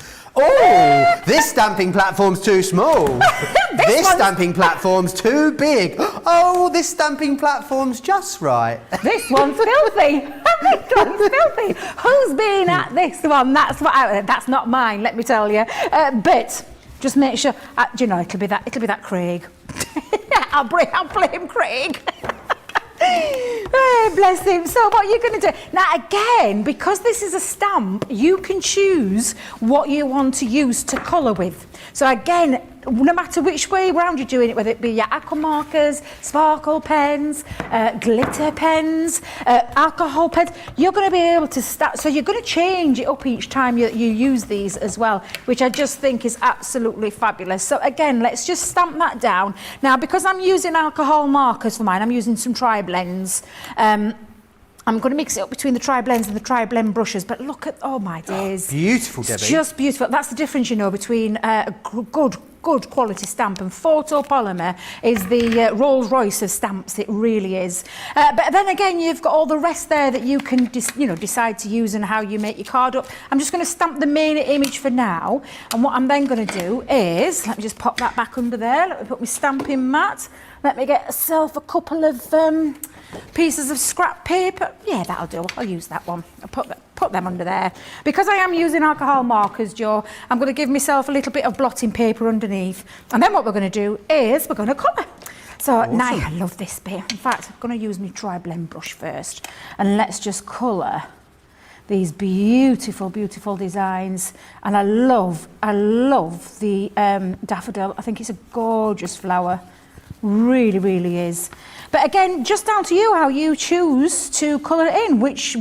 Speaker 1: Oh, this stamping platform's too small. This stamping platform's too big. Oh, this stamping platform's just right.
Speaker 2: This one's filthy. This one's filthy. Who's been at this one? That's not mine, let me tell you. But just make sure, it'll be that Craig. I'll blame Craig. Oh, bless him. So what you're going to do now, again, because this is a stamp, you can choose what you want to use to colour with. So again, no matter which way round you're doing it, whether it be your aqua markers, sparkle pens, glitter pens, alcohol pens, you're going to be able to start. So you're going to change it up each time you use these as well, which I just think is absolutely fabulous. So again, let's just stamp that down. Now, because I'm using alcohol markers for mine, I'm using some tri-blends. I'm going to mix it up between the tri-blends and the tri-blend brushes, but look at, oh my days.
Speaker 1: Beautiful, Debbie.
Speaker 2: It's just beautiful. That's the difference, between a good quality stamp, and photopolymer is the Rolls Royce of stamps. It really is. But then again, you've got all the rest there that you can decide to use and how you make your card up. I'm just going to stamp the main image for now, and what I'm then going to do is, let me just pop that back under there. Let me put my stamping mat. Let me get myself a couple of pieces of scrap paper. Yeah, that'll do. I'll use that one. I'll put them under there. Because I am using alcohol markers, Joe, I'm going to give myself a little bit of blotting paper underneath. And then what we're going to do is we're going to colour. So now I love this bit. In fact, I'm going to use my tri-blend brush first. And let's just colour these beautiful, beautiful designs. And I love the daffodil. I think it's a gorgeous flower. Really, really is. But again, just down to you how you choose to colour it in. Which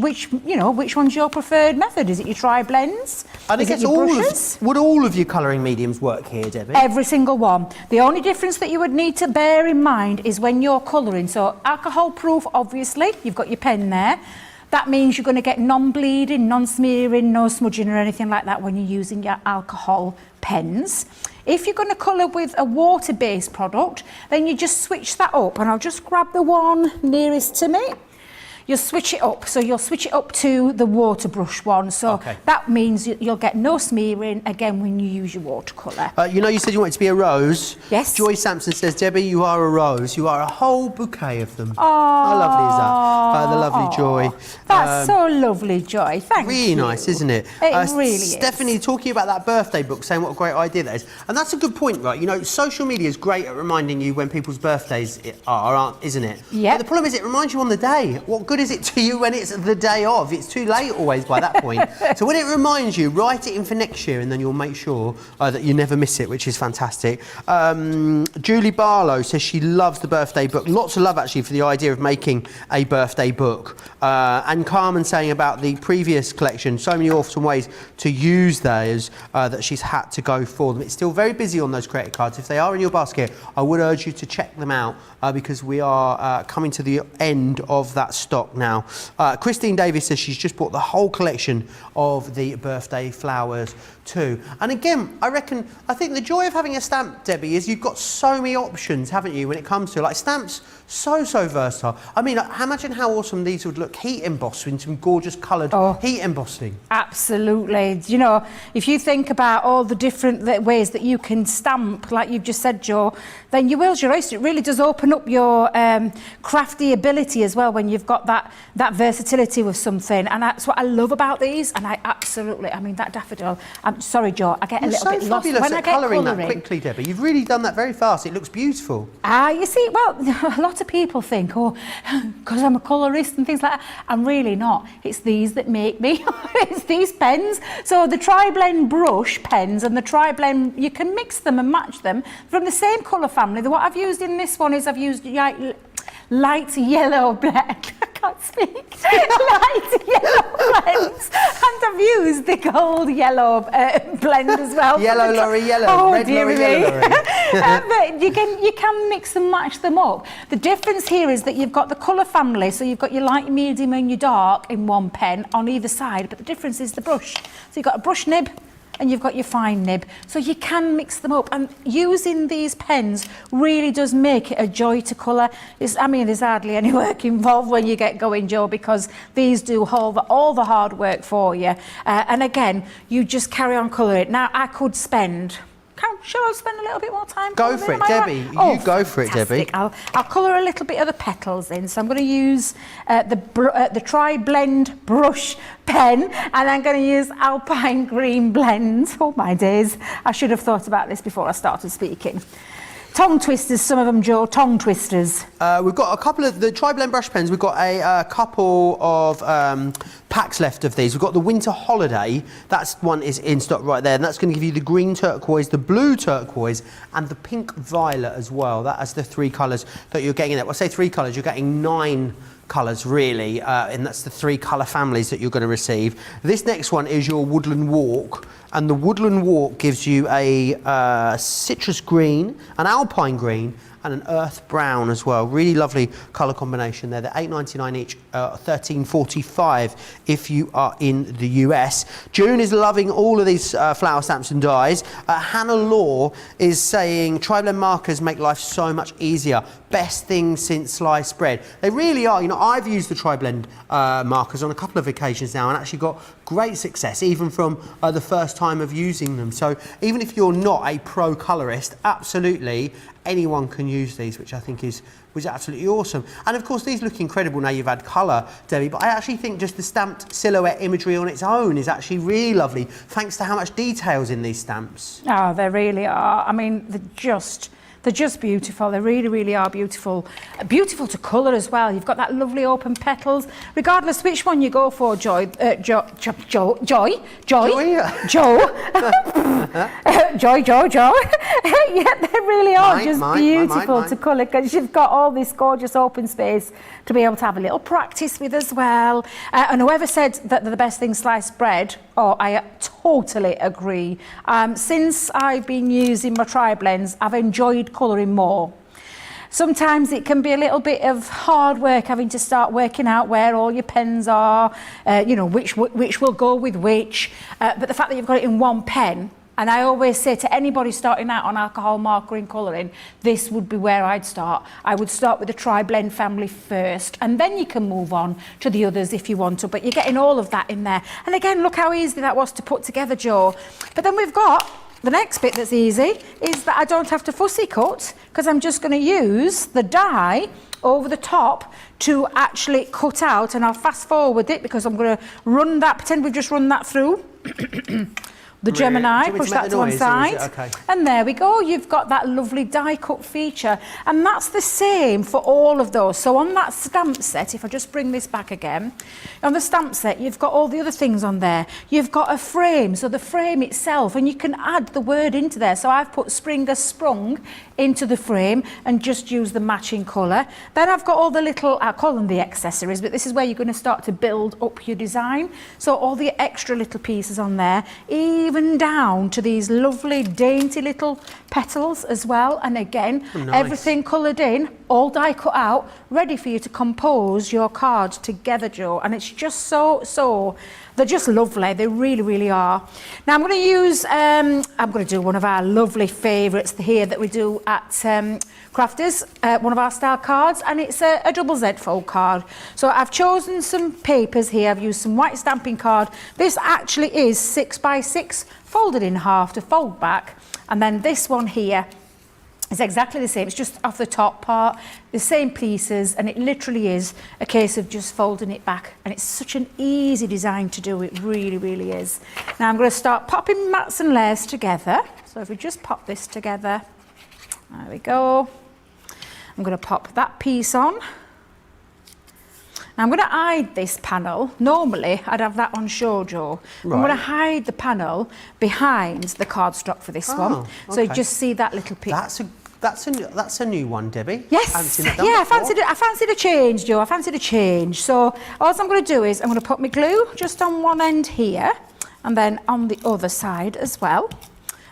Speaker 2: one's your preferred method? Is it your tri-blends?
Speaker 1: I think it's would all of your colouring mediums work here, Debbie?
Speaker 2: Every single one. The only difference that you would need to bear in mind is when you're colouring. So alcohol proof, obviously, you've got your pen there. That means you're going to get non-bleeding, non-smearing, no smudging or anything like that when you're using your alcohol pens. If you're going to colour with a water-based product, then you just switch that up, and I'll just grab the one nearest to me. You'll switch it up, so you'll switch it up to the water brush one. So that means you'll get no smearing again when you use your watercolour.
Speaker 1: You said you wanted to be a rose.
Speaker 2: Yes.
Speaker 1: Joy Sampson says, Debbie, you are a rose. You are a whole bouquet of them.
Speaker 2: Oh,
Speaker 1: how lovely is that? The lovely Joy.
Speaker 2: That's so lovely, Joy. Thank you.
Speaker 1: Really nice, isn't it?
Speaker 2: It really is.
Speaker 1: Stephanie talking about that birthday book, saying what a great idea that is. And that's a good point, right? Social media is great at reminding you when people's birthdays aren't, isn't it?
Speaker 2: Yeah.
Speaker 1: But the problem is it reminds you on the day. What good is it to you when it's the day of? It's too late always by that point. So when it reminds you, write it in for next year, and then you'll make sure that you never miss it, which is fantastic. Julie Barlow says she loves the birthday book. Lots of love actually for the idea of making a birthday book. And Carmen saying about the previous collection, so many awesome ways to use those that she's had to go for them. It's still very busy on those credit cards. If they are in your basket, I would urge you to check them out because we are coming to the end of that stock now. Christine Davis says she's just bought the whole collection of the birthday flowers too. And again, I think the joy of having a stamp, Debbie, is you've got so many options, haven't you, when it comes to stamps, so versatile. I mean, imagine how awesome these would look heat embossed in some gorgeous coloured heat embossing.
Speaker 2: Absolutely. If you think about all the different ways that you can stamp, like you've just said, Joe, then your world's your oyster. It really does open up your crafty ability as well when you've got that versatility with something. And that's what I love about these. And that daffodil, I'm sorry, Joe, I get a little bit lost when I get colouring.
Speaker 1: That quickly, Debbie. You've really done that very fast. It looks beautiful.
Speaker 2: You see, well, a lot of people think, because I'm a colourist and things like that. I'm really not. It's these that make me. It's these pens. So the tri-blend brush pens and the tri-blend, you can mix them and match them from the same colour family. What I've used in this one is I've used light yellow, black. I can't speak. Light yellow blends. And I've used the gold yellow blend as well.
Speaker 1: Yellow lorry yellow,
Speaker 2: oh,
Speaker 1: red lorry yellow lorry.
Speaker 2: But you can mix and match them up. The difference here is that you've got the colour family, so you've got your light, medium and your dark in one pen on either side, but the difference is the brush. So you've got a brush nib and you've got your fine nib, so you can mix them up, and using these pens really does make it a joy to colour. I mean, there's hardly any work involved when you get going, Joe, because these do all the hard work for you, and again, you just carry on colouring. Now, I could spend... Shall I spend a little bit more time?
Speaker 1: Go for it, Debbie. You go for it, Debbie.
Speaker 2: I'll colour a little bit of the petals in. So I'm going to use the Tri-Blend brush pen, and I'm going to use Alpine Green blend. Oh my days! I should have thought about this before I started speaking. Tongue twisters, some of them, Joe, tongue twisters.
Speaker 1: We've got a couple of the Tri-Blend brush pens. We've got a couple of packs left of these. We've got the Winter Holiday. That's one is in stock right there, and that's going to give you the green turquoise, the blue turquoise, and the pink violet as well. That's the three colours that you're getting in there. Well, I say three colours, you're getting 9 colours really, and that's the 3 colour families that you're going to receive. This next one is your Woodland Walk, and the Woodland Walk gives you a citrus green, an alpine green, and an earth brown as well. Really lovely colour combination there. They're $8.99 each, $13.45 if you are in the US. June is loving all of these flower stamps and dies. Hannah Law is saying Tri-Blend markers make life so much easier. Best thing since sliced bread. They really are. You know, I've used the Tri-Blend markers on a couple of occasions now and actually got great success, even from the first time of using them. So even if you're not a pro colorist, absolutely anyone can use these, which I think was absolutely awesome. And of course, these look incredible now you've had colour, Debbie, but I actually think just the stamped silhouette imagery on its own is actually really lovely, thanks to how much detail's in these stamps.
Speaker 2: Oh, they really are. I mean, they're just beautiful. They really, really are beautiful. Beautiful to colour as well. You've got that lovely open petals. Regardless which one you go for, Joy. Joy. Yeah, they really are beautiful to colour, because you've got all this gorgeous open space to be able to have a little practice with as well. And whoever said that they're the best thing sliced bread, I totally agree. Since I've been using my Tri-Blends, I've enjoyed colouring more. Sometimes it can be a little bit of hard work having to start working out where all your pens are, you know, which will go with which. But the fact that you've got it in one pen, and I always say to anybody starting out on alcohol markering colouring, this would be where I'd start. I would start with the Tri-Blend family first, and then you can move on to the others if you want to, but you're getting all of that in there. And again, look how easy that was to put together, Joe. But then we've got the next bit that's easy, is that I don't have to fussy cut, because I'm just going to use the die over the top to actually cut out, and I'll fast forward it because I'm going to run that, pretend we've just run that through. The Gemini, push that to one side, okay. And there we go, you've got that lovely die cut feature, and that's the same for all of those. So on that stamp set, if I just bring this back again, on the stamp set you've got all the other things on there. You've got a frame, so the frame itself, and you can add the word into there. So I've put Springer Sprung into the frame and just use the matching colour. Then I've got all the little, I call them the accessories, but this is where you're going to start to build up your design. So all the extra little pieces on there, even down to these lovely dainty little petals as well. And again, nice. Everything coloured in, all die cut out, ready for you to compose your card together, Joe. And it's just so, they're just lovely. They really, really are. Now I'm going to use, I'm going to do one of our lovely favourites here that we do at Crafters, one of our style cards, and it's a double Z fold card. So I've chosen some papers here. I've used some white stamping card. This actually is 6x6 folded in half to fold back, and then this one here is exactly the same. It's just off the top part, the same pieces, and it literally is a case of just folding it back, and it's such an easy design to do. It really, really is. Now I'm going to start popping mats and layers together. So if we just pop this together, there we go. I'm going to pop that piece on. Now I'm going to hide this panel. Normally I'd have that on show, Joe. Right. I'm going to hide the panel behind the cardstock for this one. So you just see that little piece.
Speaker 1: That's a new one, Debbie.
Speaker 2: Yes, I fancied a change, Joe. I fancied a change. So all I'm going to do is I'm going to put my glue just on one end here and then on the other side as well.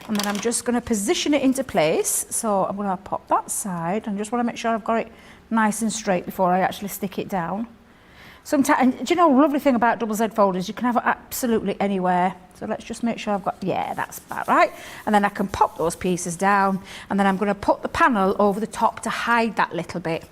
Speaker 2: And then I'm just going to position it into place. So I'm going to pop that side and just want to make sure I've got it nice and straight before I actually stick it down. Sometimes, do you know, the lovely thing about double Z folders, you can have it absolutely anywhere. So let's just make sure I've got, yeah, that's about right. And then I can pop those pieces down and then I'm going to put the panel over the top to hide that little bit.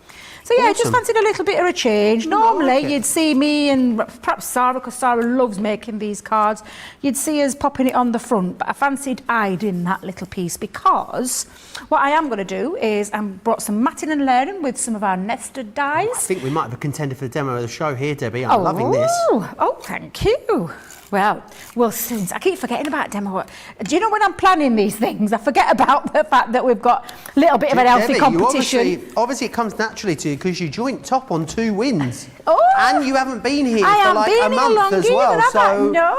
Speaker 2: So yeah, I just fancied a little bit of a change. Normally you'd see me and perhaps Sarah, because Sarah loves making these cards, you'd see us popping it on the front, but I fancied hiding that little piece because what I am going to do is I brought some matting and layering with some of our nested dies.
Speaker 1: I think we might have a contender for the demo of the show here, Debbie. I'm loving this.
Speaker 2: Oh, thank you. Well, since I keep forgetting about demo. Do you know when I'm planning these things, I forget about the fact that we've got a little bit of an healthy competition.
Speaker 1: Obviously it comes naturally to you because you joint top on 2 wins.
Speaker 2: Oh,
Speaker 1: and you haven't been here for like a month as well. So
Speaker 2: no.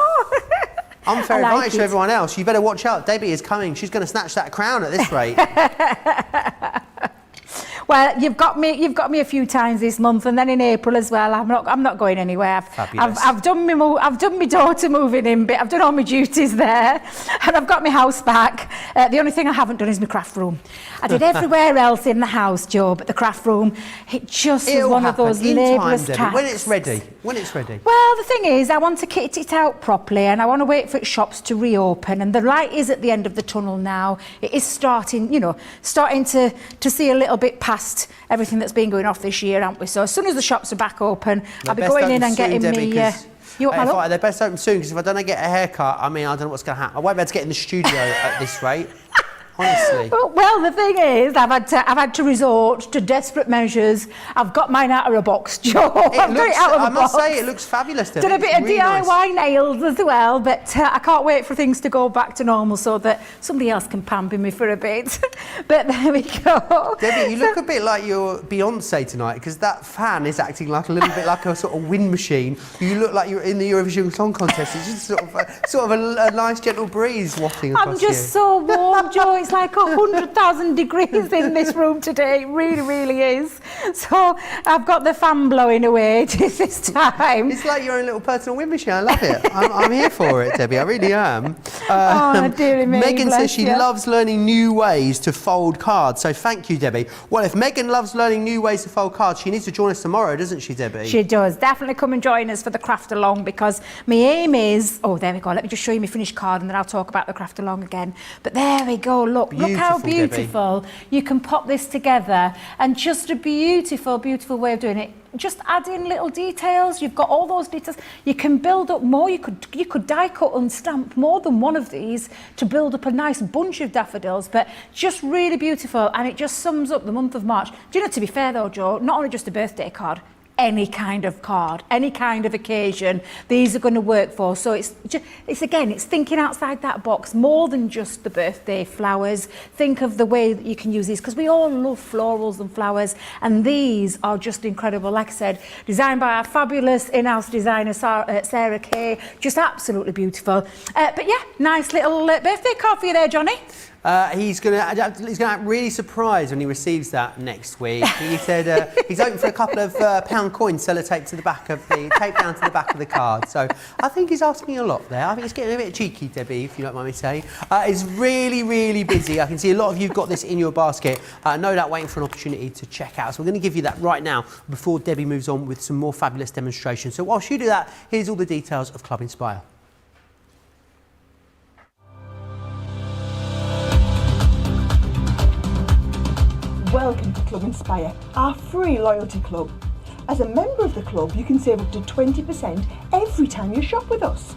Speaker 1: Unfair advice to everyone else. You better watch out. Debbie is coming. She's going to snatch that crown at this rate.
Speaker 2: Well, you've got me a few times this month, and then in April as well. I'm not going anywhere. I've done my daughter moving in bit. I've done all my duties there, and I've got my house back. The only thing I haven't done is my craft room. I did everywhere else in the house, Joe, but the craft room, it just was one of those laborious tasks.
Speaker 1: When it's ready. When it's ready.
Speaker 2: Well, the thing is, I want to kit it out properly, and I want to wait for its shops to reopen. And the light is at the end of the tunnel now. It is starting to see a little bit past everything that's been going off this year, aren't we? So as soon as the shops are back open, I'll be going in and getting me.
Speaker 1: They're best open soon, because if I don't get a haircut, I don't know what's going to happen. I won't be able to get in the studio at this rate. Honestly.
Speaker 2: Well, the thing is, I've had to resort to desperate measures. I've got mine out of a box, Joe. I must say,
Speaker 1: it looks fabulous.
Speaker 2: Done a bit of DIY nails as well, but I can't wait for things to go back to normal so that somebody else can pamper me for a bit. But there we go.
Speaker 1: Debbie, you look a bit like you're Beyonce tonight, because that fan is acting like a little bit like a sort of wind machine. You look like you're in the Eurovision Song Contest. It's just sort of a nice gentle breeze wafting across you.
Speaker 2: I'm just so warm, Joe. It's like 100,000 degrees in this room today. It really, really is. So I've got the fan blowing away this time.
Speaker 1: It's like your own little personal wind machine. I love it. I'm here for it, Debbie. I really am.
Speaker 2: Oh, dearie me.
Speaker 1: Megan says she loves learning new ways to fold cards. So thank you, Debbie. Well, if Megan loves learning new ways to fold cards, she needs to join us tomorrow, doesn't she, Debbie?
Speaker 2: She does. Definitely come and join us for the craft along, because my aim is... Oh, there we go. Let me just show you my finished card and then I'll talk about the craft along again. But there we go. Look how beautiful. Debbie. You can pop this together, and just a beautiful, beautiful way of doing it. Just add in little details. You've got all those details. You can build up more. You could die cut and stamp more than one of these to build up a nice bunch of daffodils, but just really beautiful, and it just sums up the month of March. Do you know, to be fair though, Joe, not only just a birthday card, any kind of card, any kind of occasion, these are going to work for. So it's thinking outside that box, more than just the birthday flowers. Think of the way that you can use these, because we all love florals and flowers, and these are just incredible. Like I said, designed by our fabulous in-house designer Sarah Kay, just absolutely beautiful. But yeah, nice little birthday card for you there, Johnny.
Speaker 1: He's going to act really surprised when he receives that next week. He said he's hoping for a couple of pound coins sellotaped to the back of taped down to the back of the card. So I think he's asking a lot there. I think it's getting a bit cheeky, Debbie, if you don't mind me saying. It's really, really busy. I can see a lot of you've got this in your basket. No doubt waiting for an opportunity to check out. So we're going to give you that right now before Debbie moves on with some more fabulous demonstrations. So whilst you do that, here's all the details of Club Inspire.
Speaker 3: Welcome to Club Inspire, our free loyalty club. As a member of the club, you can save up to 20% every time you shop with us.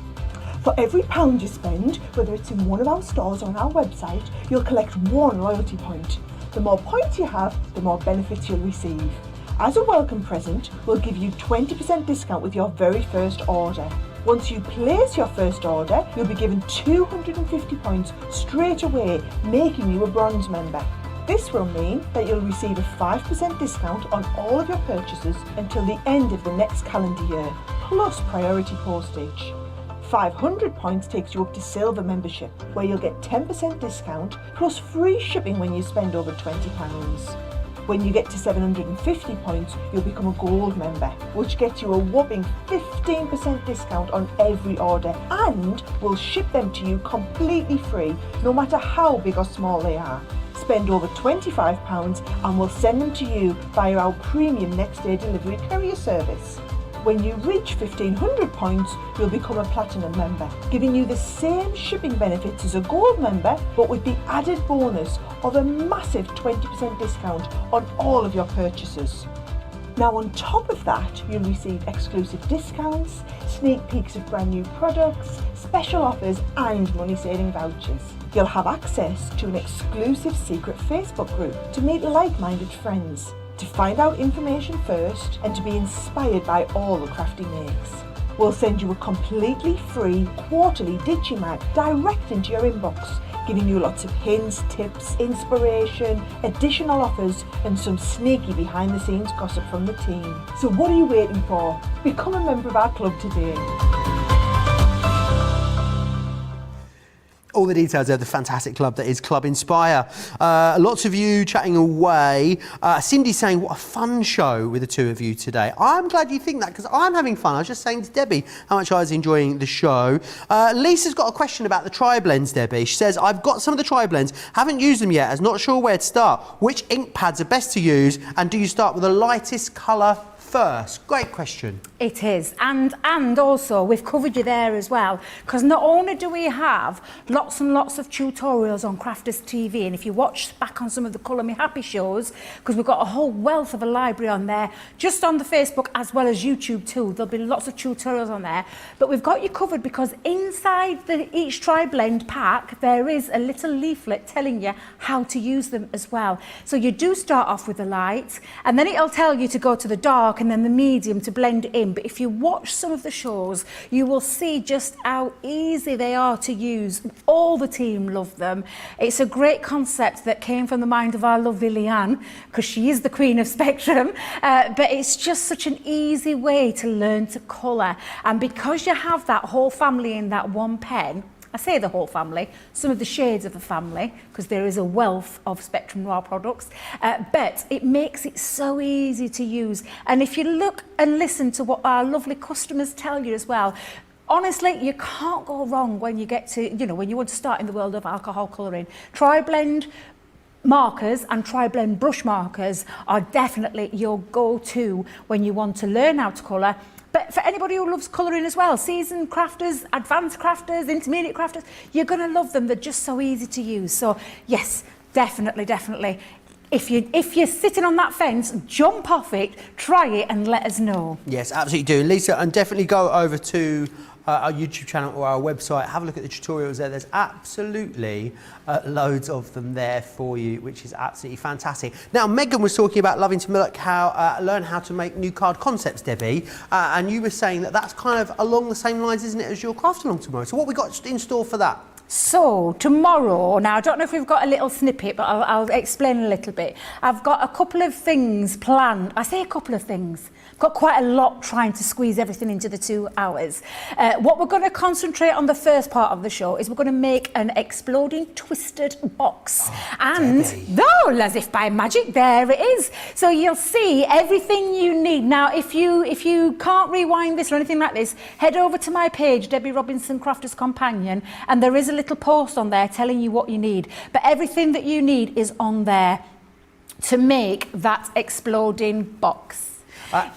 Speaker 3: For every £1 you spend, whether it's in one of our stores or on our website, you'll collect 1 loyalty point. The more points you have, the more benefits you'll receive. As a welcome present, we'll give you 20% discount with your very first order. Once you place your first order, you'll be given 250 points straight away, making you a bronze member. This will mean that you'll receive a 5% discount on all of your purchases until the end of the next calendar year, plus priority postage. 500 points takes you up to silver membership, where you'll get 10% discount plus free shipping when you spend over £20. When you get to 750 points, you'll become a gold member, which gets you a whopping 15% discount on every order, and we'll ship them to you completely free, no matter how big or small they are. Spend over £25 and we'll send them to you via our premium next day delivery courier service. When you reach 1500 points, you'll become a platinum member, giving you the same shipping benefits as a gold member, but with the added bonus of a massive 20% discount on all of your purchases. Now on top of that, you'll receive exclusive discounts, sneak peeks of brand new products, special offers and money-saving vouchers. You'll have access to an exclusive secret Facebook group to meet like-minded friends, to find out information first and to be inspired by all the crafty makes. We'll send you a completely free quarterly Digimag direct into your inbox, giving you lots of hints, tips, inspiration, additional offers and some sneaky behind the scenes gossip from the team. So what are you waiting for? Become a member of our club today.
Speaker 1: All the details of the fantastic club that is Club Inspire. Lots of you chatting away. Cindy saying, what a fun show with the two of you today. I'm glad you think that because I'm having fun. I was just saying to Debbie how much I was enjoying the show. Lisa's got a question about the tri-blends, Debbie. She says, I've got some of the tri-blends, haven't used them yet, I'm not sure where to start. Which ink pads are best to use and do you start with the lightest colour first? Great question.
Speaker 2: It is, and also we've covered you there as well, because not only do we have lots and lots of tutorials on Crafters TV, and if you watch back on some of the Colour Me Happy shows, because we've got a whole wealth of a library on there, just on the Facebook as well as YouTube too, there'll be lots of tutorials on there, but we've got you covered because inside each tri-blend pack there is a little leaflet telling you how to use them as well. So you do start off with the light, and then it'll tell you to go to the dark and then the medium to blend in. But if you watch some of the shows, you will see just how easy they are to use. All the team love them. It's a great concept that came from the mind of our lovely Leanne, because she is the queen of Spectrum, but it's just such an easy way to learn to colour. And because you have that whole family in that one pen, I say the whole family, some of the shades of the family, because there is a wealth of Spectrum Noir products, but it makes it so easy to use. And if you look and listen to what our lovely customers tell you as well, honestly, you can't go wrong when you get to, when you want to start in the world of alcohol colouring. Tri-blend markers and tri-blend brush markers are definitely your go-to when you want to learn how to colour. But for anybody who loves colouring as well, seasoned crafters, advanced crafters, intermediate crafters, you're going to love them. They're just so easy to use. So yes, definitely. If you're sitting on that fence, jump off it, try it and let us know.
Speaker 1: Yes, absolutely do. Lisa, and definitely go over to our YouTube channel or our website, have a look at the tutorials there. There's absolutely loads of them there for you, which is absolutely fantastic. Now, Megan was talking about loving to learn how to make new card concepts, Debbie, and you were saying that that's kind of along the same lines, isn't it, as your craft along tomorrow? So what we got in store for that?
Speaker 2: So tomorrow, now I don't know if we've got a little snippet, but I'll explain a little bit. I've got a couple of things planned. I say a couple of things. I've got quite a lot trying to squeeze everything into the 2 hours. What we're going to concentrate on the first part of the show is we're going to make an exploding twisted box. As if by magic, there it is. So you'll see everything you need. Now, if you can't rewind this or anything like this, head over to my page, Debbie Robinson Crafters Companion, and there is a little post on there telling you what you need. But everything that you need is on there to make that exploding box.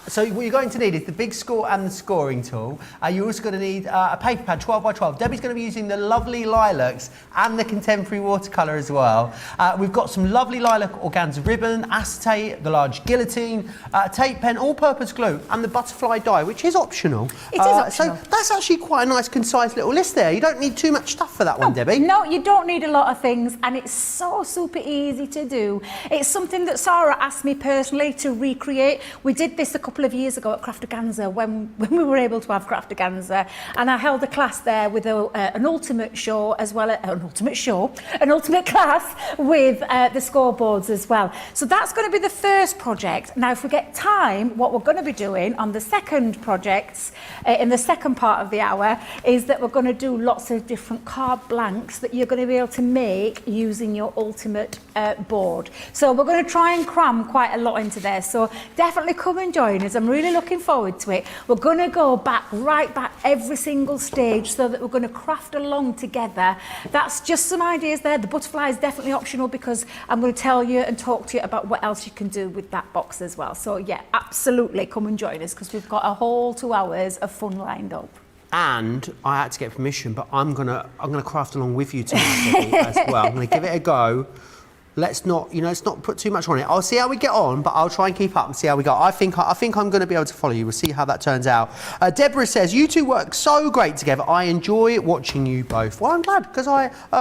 Speaker 1: So what you're going to need is the big score and the scoring tool. You're also going to need a paper pad, 12 by 12. Debbie's going to be using the lovely lilacs and the contemporary watercolour as well. We've got some lovely lilac organza ribbon, acetate, the large guillotine, tape pen, all-purpose glue, and the butterfly die, which is optional.
Speaker 2: It is optional.
Speaker 1: So that's actually quite a nice, concise little list there. You don't need too much stuff for that one, Debbie.
Speaker 2: No, you don't need a lot of things, and it's so super easy to do. It's something that Sarah asked me personally to recreate. We did did this a couple of years ago at Craftaganza when we were able to have Craftaganza, and I held a class there with an ultimate show as well, an ultimate class with the scoreboards as well. So that's going to be the first project. Now, if we get time, what we're going to be doing on the second projects in the second part of the hour is that we're going to do lots of different card blanks that you're going to be able to make using your ultimate board. So we're going to try and cram quite a lot into there. So definitely come and join us. I'm really looking forward to it. We're going to go right back every single stage so that we're going to craft along together. That's just some ideas there. The butterfly is definitely optional because I'm going to tell you and talk to you about what else you can do with that box as well. So yeah, absolutely come and join us because we've got a whole 2 hours of fun lined up.
Speaker 1: And I had to get permission, but I'm gonna craft along with you tonight as well. I'm gonna give it a go. Let's not put too much on it. I'll see how we get on, but I'll try and keep up and see how we go. I think I'm going to be able to follow you. We'll see how that turns out. Deborah says, you two work so great together. I enjoy watching you both. Well, I'm glad, because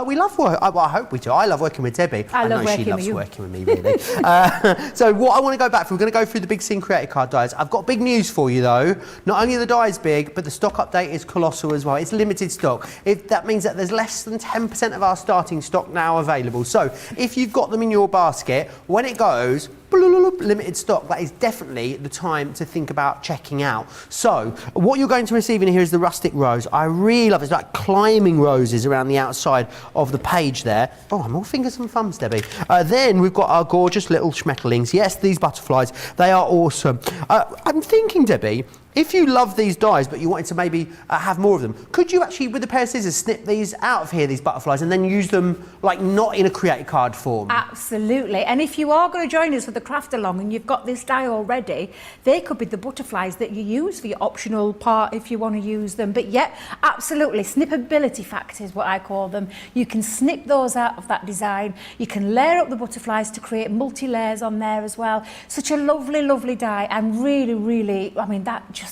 Speaker 1: we love work. Well, I hope we do. I love working with Debbie.
Speaker 2: I know
Speaker 1: she loves working with me, really. So what I want to go back for, we're going to go through the Big Scene Creator Card dies. I've got big news for you, though. Not only are the dies big, but the stock update is colossal as well. It's limited stock. That means that there's less than 10% of our starting stock now available. So if you've got them in your basket, when it goes limited stock, that is definitely the time to think about checking out. So what you're going to receive in here is the rustic rose. I really love it. It's like climbing roses around the outside of the page there. Oh, I'm all fingers and thumbs, Debbie. Then we've got our gorgeous little schmetterlings. Yes, these butterflies, they are awesome. I'm thinking, Debbie, if you love these dies but you wanted to maybe have more of them, could you actually, with a pair of scissors, snip these out of here, these butterflies, and then use them like not in a create card form?
Speaker 2: Absolutely. And if you are going to join us for the craft along and you've got this die already, they could be the butterflies that you use for your optional part if you want to use them. But yeah, absolutely. Snippability factor is what I call them. You can snip those out of that design. You can layer up the butterflies to create multi-layers on there as well. Such a lovely, lovely die. And really, really,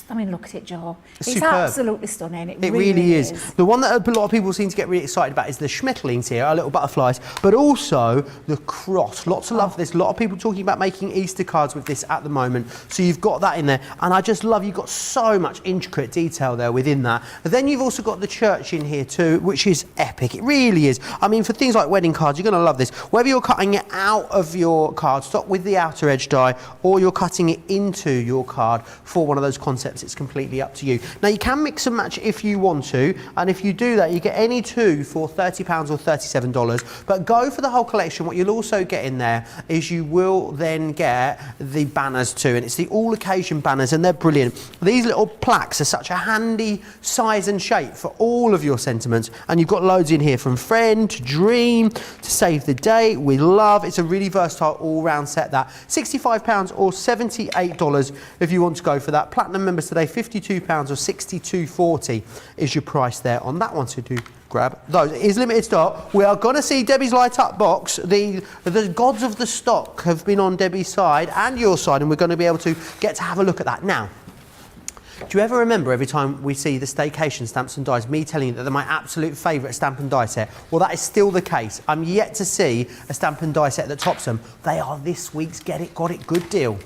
Speaker 2: look at it, Joe. It's
Speaker 1: superb.
Speaker 2: Absolutely stunning.
Speaker 1: It really is. The one that a lot of people seem to get really excited about is the schmetterlings here, our little butterflies, but also the cross. Lots of love for this. A lot of people talking about making Easter cards with this at the moment. So you've got that in there. And I just love, you've got so much intricate detail there within that. But then you've also got the church in here too, which is epic. It really is. I mean, for things like wedding cards, you're going to love this. Whether you're cutting it out of your cardstock with the outer edge die, or you're cutting it into your card for one of those concepts, it's completely up to you. Now, you can mix and match if you want to, and if you do that, you get any two for £30 or $37. But go for the whole collection. What you'll also get in there is you will then get the banners too, and it's the all occasion banners, and they're brilliant. These little plaques are such a handy size and shape for all of your sentiments, and you've got loads in here, from friend to dream to save the date, we love. It's a really versatile all-round set. That £65 or $78 if you want to go for that. Platinum members today, £52 or $62.40 is your price there on that one, so do grab those. It is limited stock. We are going to see Debbie's light up box. The gods of the stock have been on Debbie's side and your side, and we're going to be able to get to have a look at that. Now, do you ever remember every time we see the staycation stamps and dies, me telling you that they're my absolute favourite stamp and die set? Well, that is still the case. I'm yet to see a stamp and die set that tops them. They are this week's Get It, Got It good deal.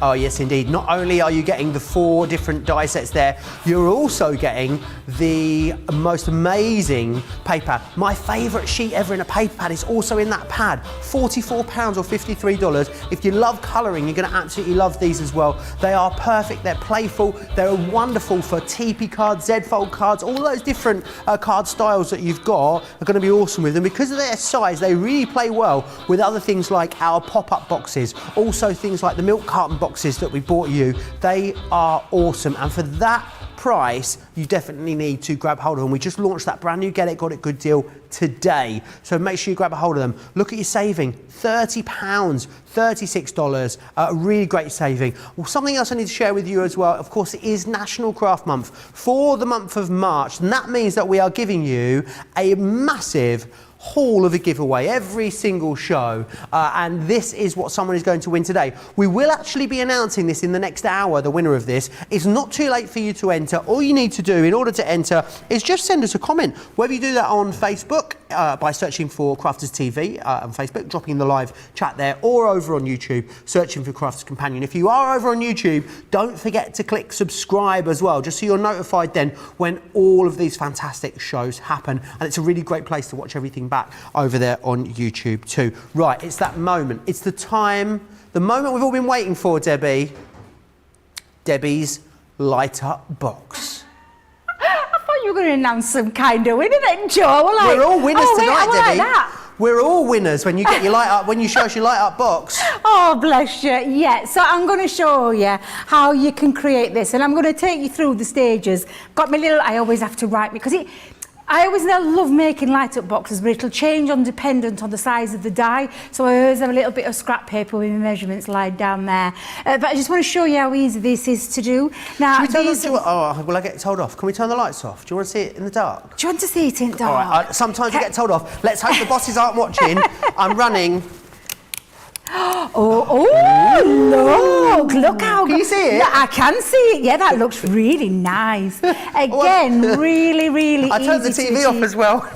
Speaker 1: Oh yes, indeed. Not only are you getting the 4 different die sets there, you're also getting the most amazing paper pad. My favourite sheet ever in a paper pad is also in that pad. £44 or $53. If you love colouring, you're going to absolutely love these as well. They are perfect, they're playful, they're wonderful for TP cards, Z-fold cards, all those different card styles that you've got are going to be awesome with them. Because of their size, they really play well with other things like our pop-up boxes, also things like the milk carton boxes that we bought you. They are awesome, and for that price you definitely need to grab hold of them. We just launched that brand new Get It, Got It good deal today, so make sure you grab a hold of them. Look at your saving, £30, $36, a really great saving. Well, something else I need to share with you as well, of course, it is National Craft Month for the month of March, and that means that we are giving you a massive haul of a giveaway every single show, and this is what someone is going to win today. We will actually be announcing this in the next hour, the winner of this. It's not too late for you to enter. All you need to do in order to enter is just send us a comment, whether you do that on Facebook by searching for Crafters TV on Facebook, dropping the live chat there, or over on YouTube searching for Crafters Companion. If you are over on YouTube, don't forget to click subscribe as well, just so you're notified then when all of these fantastic shows happen, and it's a really great place to watch everything back over there on YouTube too. Right, it's that moment. It's the time, the moment we've all been waiting for, Debbie. Debbie's light up box.
Speaker 2: I thought you were going to announce some kind of winner then, Joe.
Speaker 1: We're all winners tonight, Debbie.
Speaker 2: Like that.
Speaker 1: We're all winners when you get your light up, when you show us your light up box.
Speaker 2: Oh, bless you. Yeah, so I'm going to show you how you can create this, and I'm going to take you through the stages. Got my little, I always have to write, because I always love making light-up boxes, but it'll change dependent on the size of the die. So I always have a little bit of scrap paper with my measurements laid down there. But I just want to show you how easy this is to do. Now,
Speaker 1: will I get told off? Can we turn the lights off? Do you want to see it in the dark?
Speaker 2: Do you want to see it in the dark?
Speaker 1: All right, sometimes you get told off. Let's hope the bosses aren't watching. I'm running.
Speaker 2: Look how...
Speaker 1: Can you see it?
Speaker 2: Yeah, I can see it. Yeah, that looks really nice. Again, really, really
Speaker 1: I turned the
Speaker 2: easy
Speaker 1: TV off as well.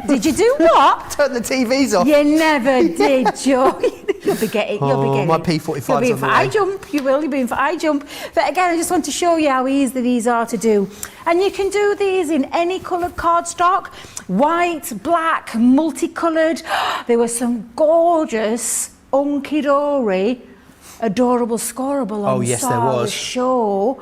Speaker 2: Did you do what?
Speaker 1: Turn the TVs off.
Speaker 2: You never did, Joe. You'll be getting.
Speaker 1: My P45's
Speaker 2: You'll be in
Speaker 1: on
Speaker 2: for
Speaker 1: the
Speaker 2: high
Speaker 1: way.
Speaker 2: jump. You will. You'll be in for high jump. But again, I just want to show you how easy these are to do. And you can do these in any coloured cardstock. White, black, multicoloured. There were some gorgeous hunky-dory, adorable scoreable on the show.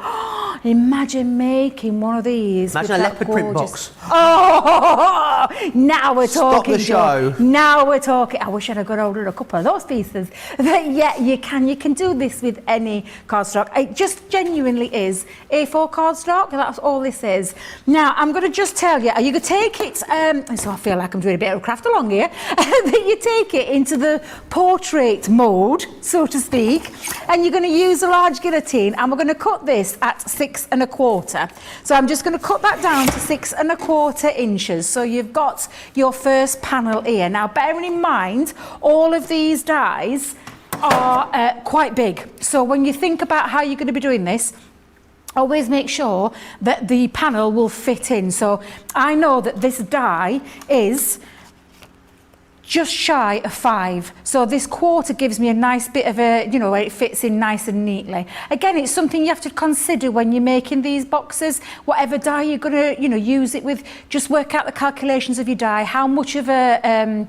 Speaker 2: Imagine making one of these.
Speaker 1: Imagine a leopard print box.
Speaker 2: Oh, now we're talking.
Speaker 1: Stop the show.
Speaker 2: Now we're talking. I wish I'd have got hold of a couple of those pieces. But yeah, you can do this with any cardstock. It just genuinely is A4 cardstock. That's all this is. Now I'm going to just tell you. You could take it. So I feel like I'm doing a bit of craft along here. That you take it into the portrait mode, so to speak, and you're going to use a large guillotine, and we're going to cut this at 6 1/4. So I'm just going to cut that down to 6 1/4 inches. So you've got your first panel here. Now, bearing in mind, all of these dies are quite big. So when you think about how you're going to be doing this, always make sure that the panel will fit in. So I know that this die is just shy of 5. So this quarter gives me a nice bit of a, where it fits in nice and neatly. Again, it's something you have to consider when you're making these boxes. Whatever die you're going to, use it with, just work out the calculations of your die, how much of a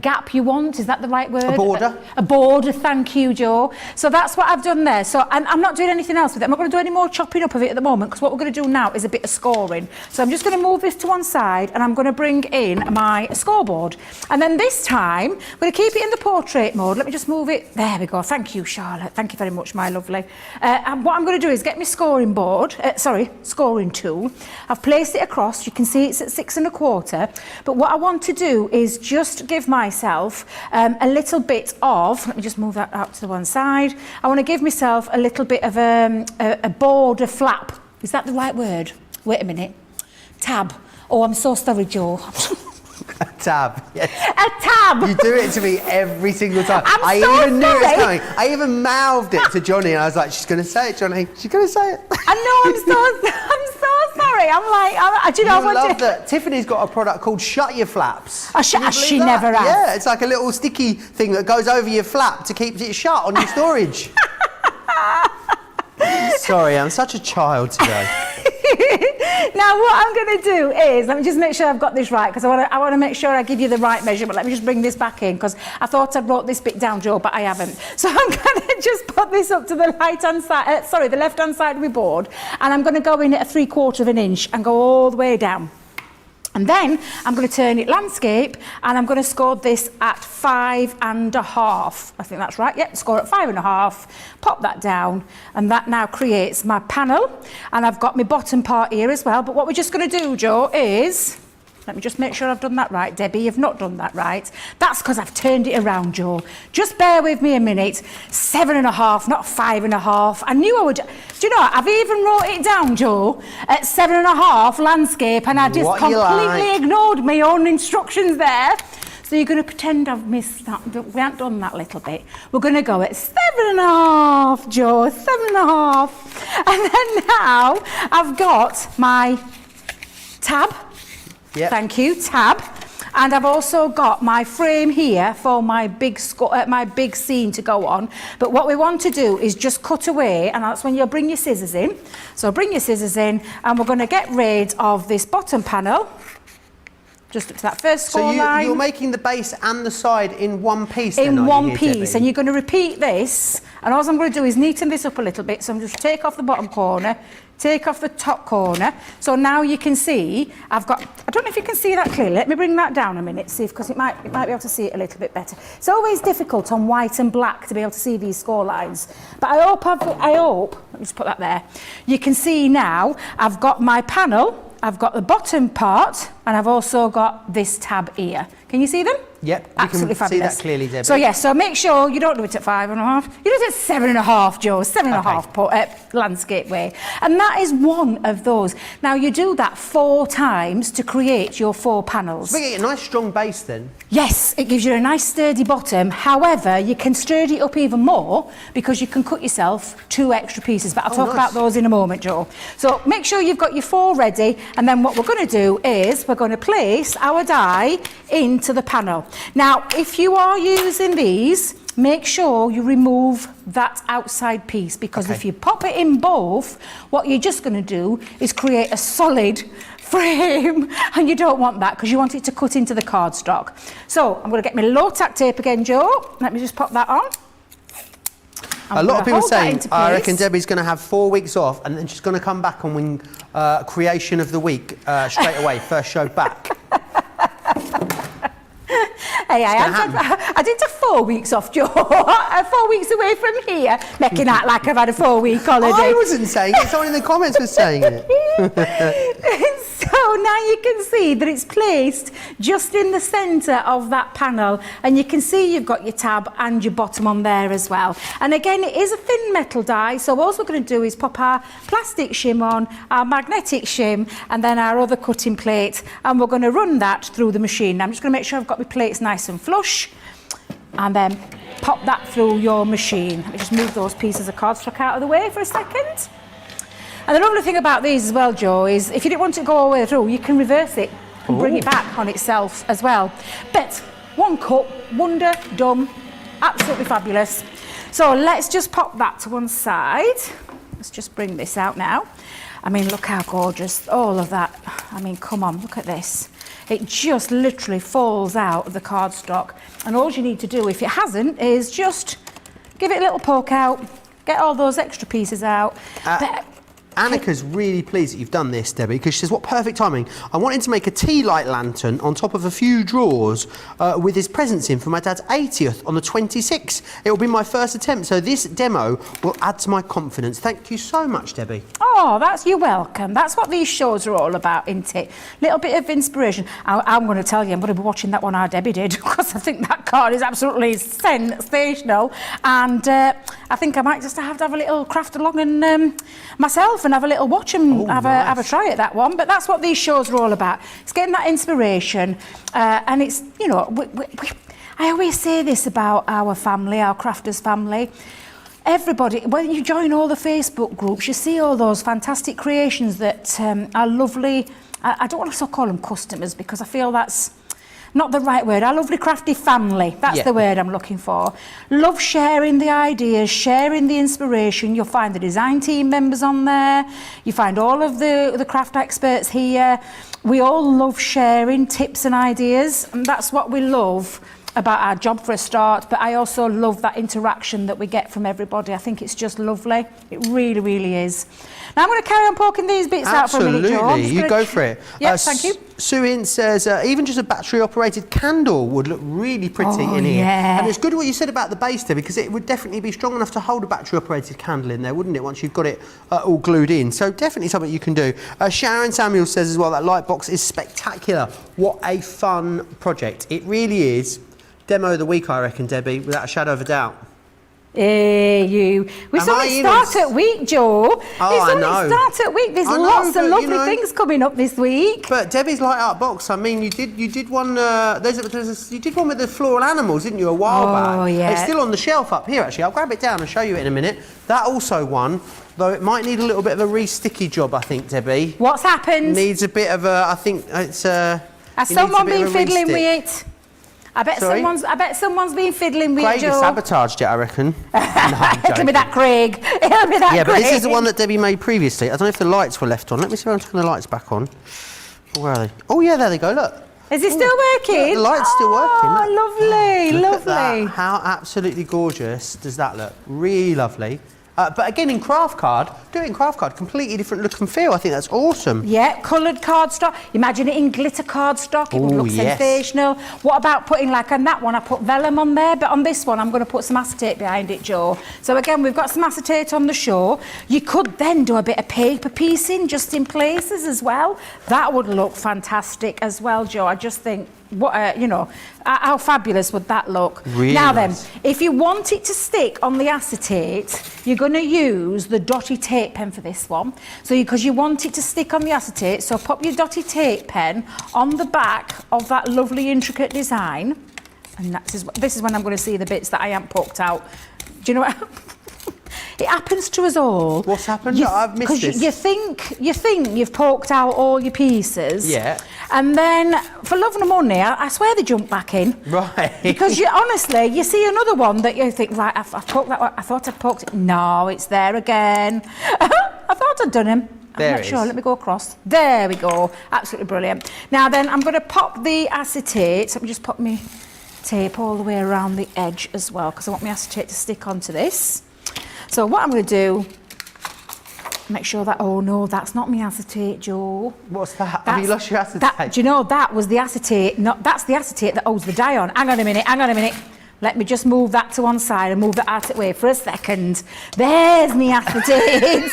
Speaker 2: gap you want. Is that the right word?
Speaker 1: A border.
Speaker 2: A border, thank you, Joe. So that's what I've done there. So and I'm not doing anything else with it. I'm not going to do any more chopping up of it at the moment, because what we're going to do now is a bit of scoring. So I'm just going to move this to one side, and I'm going to bring in my scoreboard. And then this time, I'm going to keep it in the portrait mode. Let me just move it. There we go. Thank you, Charlotte. Thank you very much, my lovely. And what I'm going to do is get my scoring tool. I've placed it across. You can see it's at 6 1/4. But what I want to do is just give myself a little bit of, let me just move that out to the one side. I want to give myself a little bit of a border flap. Is that the right word? Wait a minute. Tab. Oh, I'm so sorry, Joe.
Speaker 1: A tab, yes.
Speaker 2: A tab!
Speaker 1: You do it to me every single time.
Speaker 2: I
Speaker 1: even knew it was coming. I even mouthed it to Johnny, and I was like, she's going to say it, Johnny. She's going to say it.
Speaker 2: I know, I'm so sorry. I'm like, do you know what?
Speaker 1: Love that. Tiffany's got a product called Shut Your Flaps.
Speaker 2: She never has.
Speaker 1: Yeah, it's like a little sticky thing that goes over your flap to keep it shut on your storage. Sorry, I'm such a child today.
Speaker 2: Now what I'm going to do is, let me just make sure I've got this right, because I want to make sure I give you the right measurement. Let me just bring this back in, because I thought I wrote this bit down, Joe, but I haven't. So I'm going to just put this up to the right-hand side, the left-hand side of my board, and I'm going to go in at a 3/4 inch and go all the way down. And then I'm going to turn it landscape, and I'm going to score this at 5 1/2. I think that's right. Yep, score at 5 1/2. Pop that down, and that now creates my panel. And I've got my bottom part here as well. But what we're just going to do, Joe, is Let me just make sure I've done that right. Debbie, you've not done that right. That's because I've turned it around, Joe. Just bear with me a minute. 7.5, not 5.5. I knew I would. Do you know, I've even wrote it down, Joe, at 7.5 landscape, and I just completely ignored my own instructions there. So you're going to pretend I've missed that. We haven't done that little bit. We're going to go at 7.5, Joe, 7.5. And then now I've got my tab. Yep. Thank you, tab. And I've also got my frame here for my big scene to go on. But what we want to do is just cut away, and that's when you'll bring your scissors in. So bring your scissors in, and we're going to get rid of this bottom panel. Just up to that first score line.
Speaker 1: So you're making the base and the side in one piece then,
Speaker 2: in one piece,
Speaker 1: Debbie?
Speaker 2: And you're going to repeat this, and all I'm going to do is neaten this up a little bit. So I'm just take off the bottom corner, take off the top corner. So now you can see I've got, I don't know if you can see that clearly. Let me bring that down a minute, see, because it might be able to see it a little bit better. It's always difficult on white and black to be able to see these score lines. But I hope, let me just put that there. You can see now I've got my panel, I've got the bottom part, and I've also got this tab here. Can you see them?
Speaker 1: Yep,
Speaker 2: absolutely fabulous.
Speaker 1: See that clearly, Debbie.
Speaker 2: So yes, so make sure you don't do it at 5.5. You do it at 7.5, Joe. 7.5 landscape way, and that is one of those. Now you do that 4 times to create your 4 panels.
Speaker 1: So we get a nice strong base then.
Speaker 2: Yes, it gives you a nice sturdy bottom. However, you can sturdy it up even more because you can cut yourself 2 extra pieces. But I'll talk about those in a moment, Joe. So make sure you've got your 4 ready, and then what we're going to do is we're going to place our die into the panel. Now, if you are using these, make sure you remove that outside piece, because if you pop it in both, what you're just going to do is create a solid frame, and you don't want that because you want it to cut into the cardstock. So I'm going to get my low tack tape again, Joe. Let me just pop that on.
Speaker 1: A lot of people saying, I reckon Debbie's going to have 4 weeks off, and then she's going to come back and win Creation of the Week straight away, first show back.
Speaker 2: Hey, I did have 4 weeks off, Joe. 4 weeks away from here, making out like I've had a 4-week holiday.
Speaker 1: I wasn't saying it, someone in the comments was saying it.
Speaker 2: So now you can see that it's placed just in the centre of that panel, and you can see you've got your tab and your bottom on there as well. And again, it is a thin metal die, so all we're going to do is pop our plastic shim on, our magnetic shim, and then our other cutting plate, and we're going to run that through the machine. Now I'm just going to make sure I've got my plates nice and flush, and then pop that through your machine. Let me just move those pieces of cardstock out of the way for a second. And the lovely thing about these as well, Joe, is if you didn't want it to go all the way through, you can reverse it and bring it back on itself as well. But one cut, wonder, done, absolutely fabulous. So let's just pop that to one side. Let's just bring this out now. I mean, look how gorgeous, all of that. I mean, come on, look at this. It just literally falls out of the cardstock. And all you need to do, if it hasn't, is just give it a little poke out, get all those extra pieces out.
Speaker 1: Annika's really pleased that you've done this, Debbie, because she says, what perfect timing. I wanted to make a tea light lantern on top of a few drawers with his presents in for my dad's 80th on the 26th. It will be my first attempt, so this demo will add to my confidence. Thank you so much, Debbie.
Speaker 2: Oh, you're welcome. That's what these shows are all about, isn't it? Little bit of inspiration. I'm going to tell you, I'm going to be watching that one our Debbie did, because I think that card is absolutely sensational. And I think I might just have to have a little craft along and myself, and have a little watch and have a try at that one. But that's what these shows are all about. It's getting that inspiration, and it's, you know, I always say this about our family, our crafters family. Everybody, when you join all the Facebook groups, you see all those fantastic creations that are lovely. I don't want to call them customers, because I feel that's not the right word. Our lovely crafty family, that's the word I'm looking for. Love sharing the ideas, sharing the inspiration. You'll find the design team members on there. You find all of the craft experts here. We all love sharing tips and ideas, and that's what we love about our job for a start. But I also love that interaction that we get from everybody. I think it's just lovely. It really, really is. Now I'm going to carry on poking these bits out for a minute, Joe.
Speaker 1: Absolutely, you go for it.
Speaker 2: Yes, thank you.
Speaker 1: Suin says, even just a battery-operated candle would look really pretty in here.
Speaker 2: Yeah.
Speaker 1: And it's good what you said about the base there, because it would definitely be strong enough to hold a battery-operated candle in there, wouldn't it, once you've got it all glued in. So definitely something you can do. Sharon Samuel says as well, that light box is spectacular. What a fun project. It really is. Demo of the week, I reckon, Debbie, without a shadow of a doubt.
Speaker 2: Hey, you. We saw it start at week, Joe.
Speaker 1: I know.
Speaker 2: Start at week. There's lots of lovely things coming up this week.
Speaker 1: But Debbie's light art box. I mean, you did one. You did one with the floral animals, didn't you, a while back?
Speaker 2: Oh yeah.
Speaker 1: It's still on the shelf up here. Actually, I'll grab it down and show you it in a minute. That also won, though it might need a little bit of a re-sticky job, I think, Debbie.
Speaker 2: What's happened?
Speaker 1: Needs a bit of a. I think it's.
Speaker 2: Has someone been fiddling with it? I bet
Speaker 1: Sorry?
Speaker 2: someone's been fiddling with
Speaker 1: Craig
Speaker 2: it,
Speaker 1: has
Speaker 2: Joe.
Speaker 1: sabotaged it, I reckon. No, I'm
Speaker 2: It'll be that Craig. It'll be that
Speaker 1: Yeah,
Speaker 2: Craig.
Speaker 1: but this is the one that Debbie made previously. I don't know if the lights were left on. Let me see if I can turn the lights back on. Where are they? Oh yeah, there they go. Look.
Speaker 2: Is it still working?
Speaker 1: Look, the light's still working. Look.
Speaker 2: Oh, lovely,
Speaker 1: Look at
Speaker 2: lovely.
Speaker 1: that. How absolutely gorgeous does that look? Really lovely. But again, in craft card, do it in craft card, completely different look and feel. I think that's awesome.
Speaker 2: Yeah, coloured cardstock. Imagine it in glitter cardstock. It would look sensational. What about putting, like on that one, I put vellum on there, but on this one, I'm going to put some acetate behind it, Joe. So again, we've got some acetate on the show. You could then do a bit of paper piecing just in places as well. That would look fantastic as well, Joe. I just think, what you know, how fabulous would that look?
Speaker 1: Really
Speaker 2: now
Speaker 1: nice.
Speaker 2: then, if you want it to stick on the acetate, you're going to use the dotty tape pen for this one. So because you want it to stick on the acetate, so pop your dotty tape pen on the back of that lovely intricate design, and this is when I'm going to see the bits that I haven't poked out. Do you know what? It happens to us all.
Speaker 1: What's happened? I've missed this.
Speaker 2: You think you've poked out all your pieces.
Speaker 1: Yeah.
Speaker 2: And then, for love and money, I swear they jump back in.
Speaker 1: Right.
Speaker 2: Because honestly, you see another one that you think, right, I've poked that one. I thought I'd poked it. No, it's there again. I thought I'd done him. I'm not sure. Let me go across. There we go. Absolutely brilliant. Now then, I'm going to pop the acetate. So let me just pop my tape all the way around the edge as well, because I want my acetate to stick onto this. So what I'm going to do, make sure that, oh no, that's not my acetate, Joe.
Speaker 1: What's that? Have you lost your acetate?
Speaker 2: Do you know, that was the acetate, that's the acetate that holds the dye on. Hang on a minute. Let me just move that to one side and move that out of the way for a second. There's me acetate.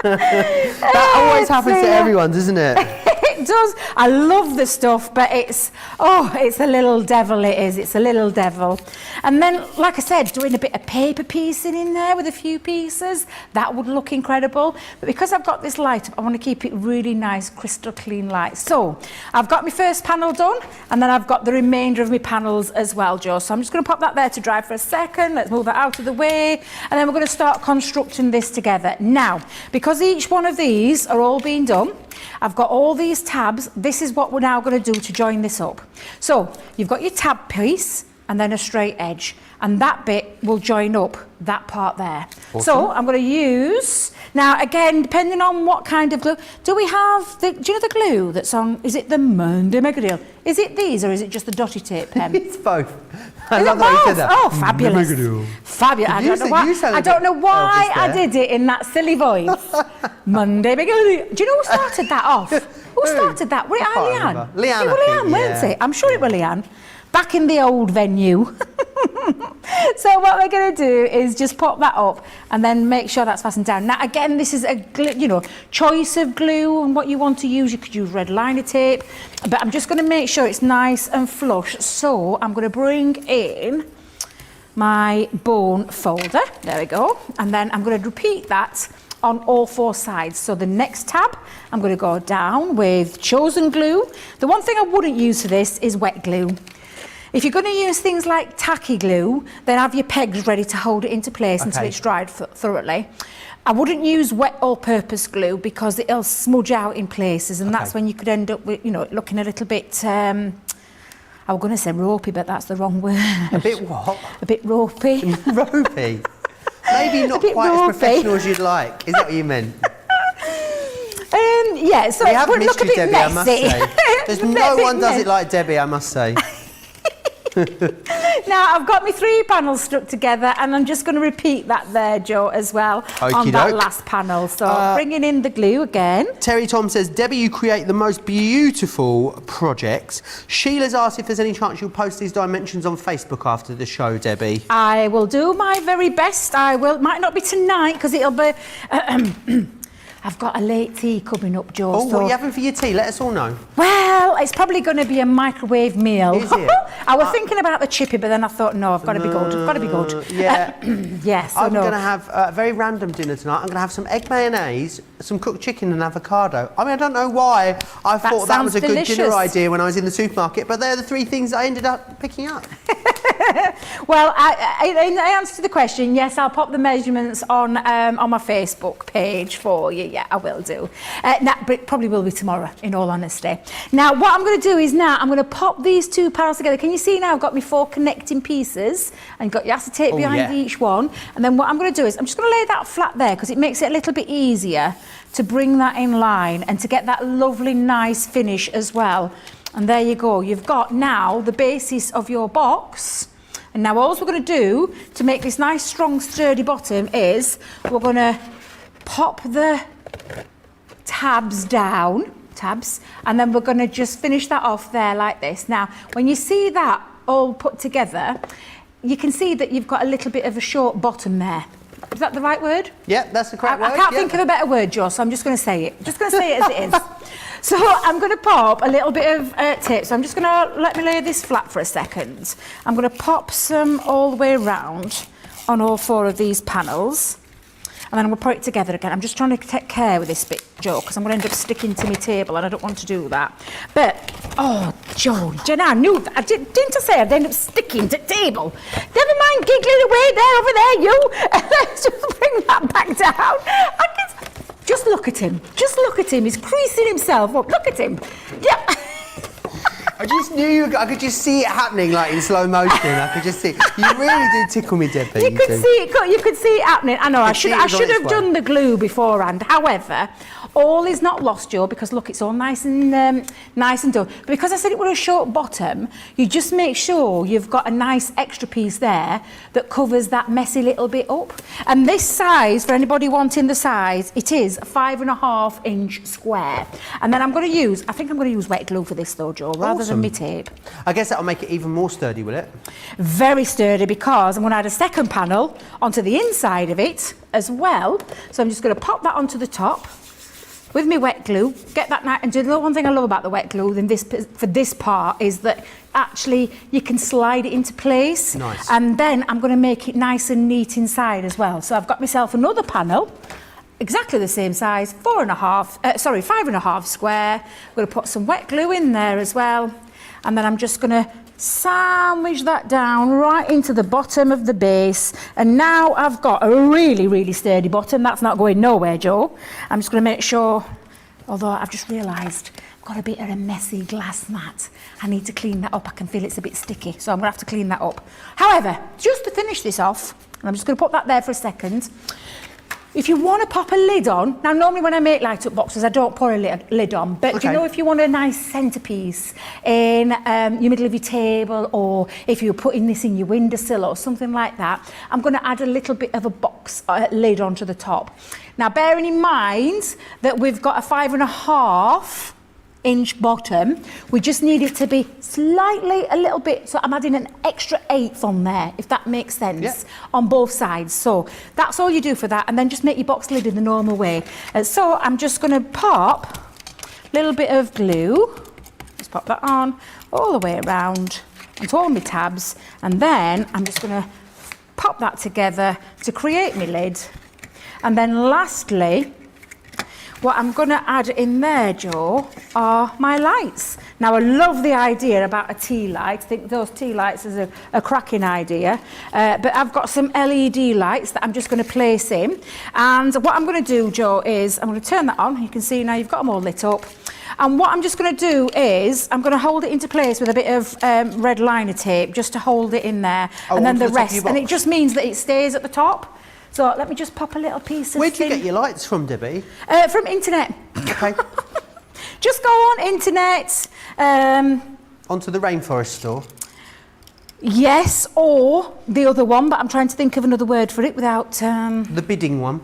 Speaker 1: That always happens to everyone, doesn't it?
Speaker 2: It does. I love the stuff, but it's a little devil, it is. It's a little devil. And then, like I said, doing a bit of paper piecing in there with a few pieces, that would look incredible. But because I've got this light up, I want to keep it really nice, crystal clean light. So I've got my first panel done, and then I've got the remainder of my panels as well, Joe. So I'm just going to pop that there to dry for a second. Let's move that out of the way. And then we're going to start constructing this together. Now, because each one of these are all being done, I've got all these tabs. This is what we're now going to do to join this up. So you've got your tab piece and then a straight edge, and that bit will join up that part there. Awesome. So I'm going to use, now again, depending on what kind of glue, do you know the glue that's on, is it the Monday Megadale? Is it these or is it just the dotty tape pen?
Speaker 1: It's both. I love that you said that.
Speaker 2: Oh, fabulous. Fabulous. I don't know why I did it in that silly voice. Monday Megadale. Do you know who started that off? Who started that? Was it Leanne?
Speaker 1: Leanne,
Speaker 2: it was Leanne, wasn't it? I'm sure it was Leanne. Back in the old venue. So what we're going to do is just pop that up and then make sure that's fastened down. Now again, this is a choice of glue and what you want to use. You could use red liner tape, but I'm just going to make sure it's nice and flush. So I'm going to bring in my bone folder. There we go. And then I'm going to repeat that on all four sides. So the next tab, I'm going to go down with chosen glue. The one thing I wouldn't use for this is wet glue. If you're going to use things like tacky glue, then have your pegs ready to hold it into place until it's dried thoroughly. I wouldn't use wet all-purpose glue because it'll smudge out in places, and that's when you could end up with, looking a little bit, I was going to say ropey, but that's the wrong word.
Speaker 1: A bit what?
Speaker 2: A bit ropey.
Speaker 1: Ropey? Maybe not quite as professional as you'd like. Is that what you meant?
Speaker 2: Yeah, so
Speaker 1: we have missed
Speaker 2: look a
Speaker 1: you,
Speaker 2: bit
Speaker 1: Debbie,
Speaker 2: messy.
Speaker 1: I must say. No one does it like Debbie, I must say.
Speaker 2: Now, I've got my 3 panels stuck together, and I'm just going to repeat that there, Joe, as well, on that last panel. So, bringing in the glue again.
Speaker 1: Terry Tom says, Debbie, you create the most beautiful projects. Sheila's asked if there's any chance you'll post these dimensions on Facebook after the show, Debbie.
Speaker 2: I will do my very best. I will. Might not be tonight, because it'll be... I've got a late tea coming up, Joe.
Speaker 1: Oh, what are you having for your tea? Let us all know.
Speaker 2: Well, it's probably going to be a microwave meal.
Speaker 1: Is it?
Speaker 2: I was thinking about the chippy, but then I thought, no, I've got to be good. I've got to be good.
Speaker 1: Yeah.
Speaker 2: Yes,
Speaker 1: I'm going to have a very random dinner tonight. I'm going to have some egg mayonnaise, some cooked chicken and avocado. I mean, I don't know why I thought that was a good dinner idea when I was in the supermarket, but they're the 3 things I ended up picking up.
Speaker 2: Well, in answer to the question, yes, I'll pop the measurements on my Facebook page for you. Yeah, I will do. But it probably will be tomorrow, in all honesty. Now, what I'm going to do is I'm going to pop these 2 panels together. Can you see now I've got my 4 connecting pieces and got the acetate behind each one. And then what I'm going to do is I'm just going to lay that flat there because it makes it a little bit easier to bring that in line and to get that lovely, nice finish as well. And there you go. You've got now the basis of your box. And now all we're going to do to make this nice, strong, sturdy bottom is we're going to pop the tabs down, and then we're going to just finish that off there like this. Now, when you see that all put together, you can see that you've got a little bit of a short bottom there. Is that the right word?
Speaker 1: Yeah, that's the correct word.
Speaker 2: I can't think of a better word, Joe, so I'm just going to say it. Just going to say it as it is. So I'm going to pop a little bit of tape. So I'm just going to let me lay this flat for a second. I'm going to pop some all the way around on all 4 of these panels. And then I'm going to put it together again. I'm just trying to take care with this bit, Joe, because I'm going to end up sticking to my table and I don't want to do that. But, oh, Joe, Jenna, I knew that. Didn't I say I'd end up sticking to the table? Never mind giggling away there, over there, you. Let's just bring that back down. Just look at him. Just look at him. He's creasing himself up. Look at him. Yeah.
Speaker 1: I just knew I could just see it happening, like in slow motion. I could just see. You really did tickle me, Debbie.
Speaker 2: You could see it happening. I know. I should have done the glue beforehand. However, all is not lost, Joe, because look, it's all nice and done. But because I said it was a short bottom, you just make sure you've got a nice extra piece there that covers that messy little bit up. And this size, for anybody wanting the size, it is a 5.5 inch square. And then I think I'm going to use wet glue for this though, Joe, rather than me tape.
Speaker 1: I guess that'll make it even more sturdy, will it?
Speaker 2: Very sturdy, because I'm going to add a second panel onto the inside of it as well. So I'm just going to pop that onto the top with my wet glue, get that nice. And the one thing I love about the wet glue for this part is that actually you can slide it into place.
Speaker 1: Nice.
Speaker 2: And then I'm going to make it nice and neat inside as well. So I've got myself another panel, exactly the same size, 5.5 square. I'm going to put some wet glue in there as well. And then I'm just going to sandwich that down right into the bottom of the base. And now I've got a really, really sturdy bottom. That's not going nowhere, Joe. I'm just going to make sure, although I've just realised I've got a bit of a messy glass mat. I need to clean that up. I can feel it's a bit sticky, so I'm going to have to clean that up. However, just to finish this off, and I'm just going to put that there for a second. If you want to pop a lid on, now normally when I make light up boxes I don't put a lid on, but you know, if you want a nice centrepiece in your middle of your table, or if you're putting this in your windowsill or something like that, I'm going to add a little bit of a box lid onto the top. Now bearing in mind that we've got a 5.5 inch bottom, we just need it to be slightly a little bit, so I'm adding an extra 1/8 on there, if that makes sense, on both sides. So that's all you do for that, and then just make your box lid in the normal way. So I'm just going to pop a little bit of glue, just pop that on all the way around onto all my tabs, and then I'm just going to pop that together to create my lid. And then lastly, what I'm going to add in there, Joe, are my lights. Now, I love the idea about a tea light. I think those tea lights is a cracking idea. But I've got some LED lights that I'm just going to place in. And what I'm going to do, Joe, is I'm going to turn that on. You can see now you've got them all lit up. And what I'm just going to do is I'm going to hold it into place with a bit of red liner tape just to hold it in there. And then the rest. And it just means that it stays at the top. So let me just pop a little piece of
Speaker 1: Where'd you get your lights from, Debbie?
Speaker 2: From internet.
Speaker 1: Okay.
Speaker 2: Just go on internet.
Speaker 1: Onto the Rainforest store.
Speaker 2: Yes, or the other one, but I'm trying to think of another word for it without...
Speaker 1: The bidding one.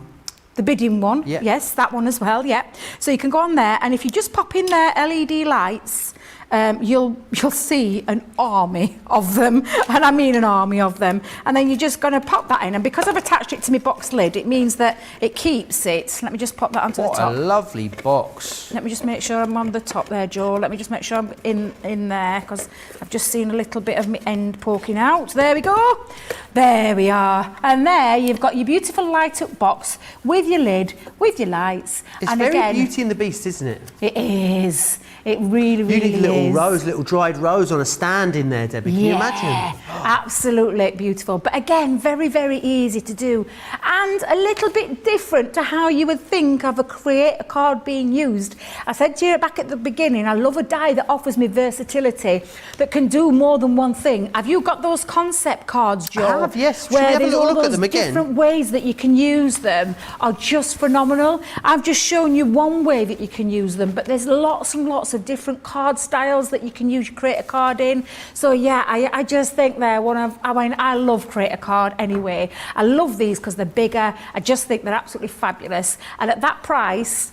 Speaker 2: The bidding one,
Speaker 1: Yeah.
Speaker 2: yes, that one as well, yeah. So you can go on there, and if you just pop in their LED lights, you'll see an army of them, and I mean an army of them. And then you're just going to pop that in, and because I've attached it to my box lid, it means that it keeps it. Let me just pop that onto the top.
Speaker 1: What a lovely box.
Speaker 2: Let me just make sure I'm on the top there, Joe. Let me just make sure I'm in there, because I've just seen a little bit of my end poking out. There we go. There we are. And there you've got your beautiful light up box with your lid, with your lights.
Speaker 1: It's
Speaker 2: and
Speaker 1: very
Speaker 2: again,
Speaker 1: Beauty and the Beast, isn't it?
Speaker 2: it is. It really, really
Speaker 1: You need little
Speaker 2: is.
Speaker 1: rose, little dried rose on a stand in there, Debbie. Can you imagine?
Speaker 2: Absolutely beautiful. But again, very, very easy to do. And a little bit different to how you would think of a create a card being used. I said to you back at the beginning, I love a die that offers me versatility, that can do more than one thing. Have you got those concept cards, Joe?
Speaker 1: I have, yes. Should we
Speaker 2: Where
Speaker 1: have a
Speaker 2: there's
Speaker 1: little
Speaker 2: all
Speaker 1: look at
Speaker 2: those
Speaker 1: them again?
Speaker 2: different ways that you can use them are just phenomenal. I've just shown you one way that you can use them, but there's lots and lots of different card styles that you can use your create a card in. So yeah, I just think they're I love create a card anyway. I love these because they're bigger. I just think they're absolutely fabulous. And at that price,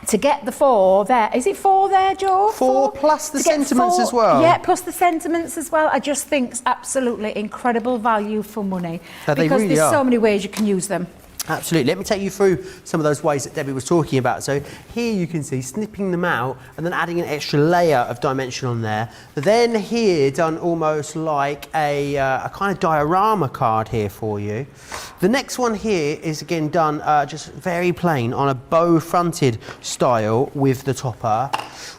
Speaker 2: to get the 4 there, is it 4 there, Joe?
Speaker 1: 4 plus the
Speaker 2: To get
Speaker 1: sentiments
Speaker 2: 4
Speaker 1: as well.
Speaker 2: Yeah, plus the sentiments as well. I just think it's absolutely incredible value for money.
Speaker 1: Yeah, they
Speaker 2: because
Speaker 1: really
Speaker 2: there's
Speaker 1: are.
Speaker 2: so many ways you can use them.
Speaker 1: Absolutely. Let me take you through some of those ways that Debbie was talking about. So here you can see snipping them out and then adding an extra layer of dimension on there. Then here done almost like a kind of diorama card here for you. The next one here is again done just very plain on a bow fronted style with the topper.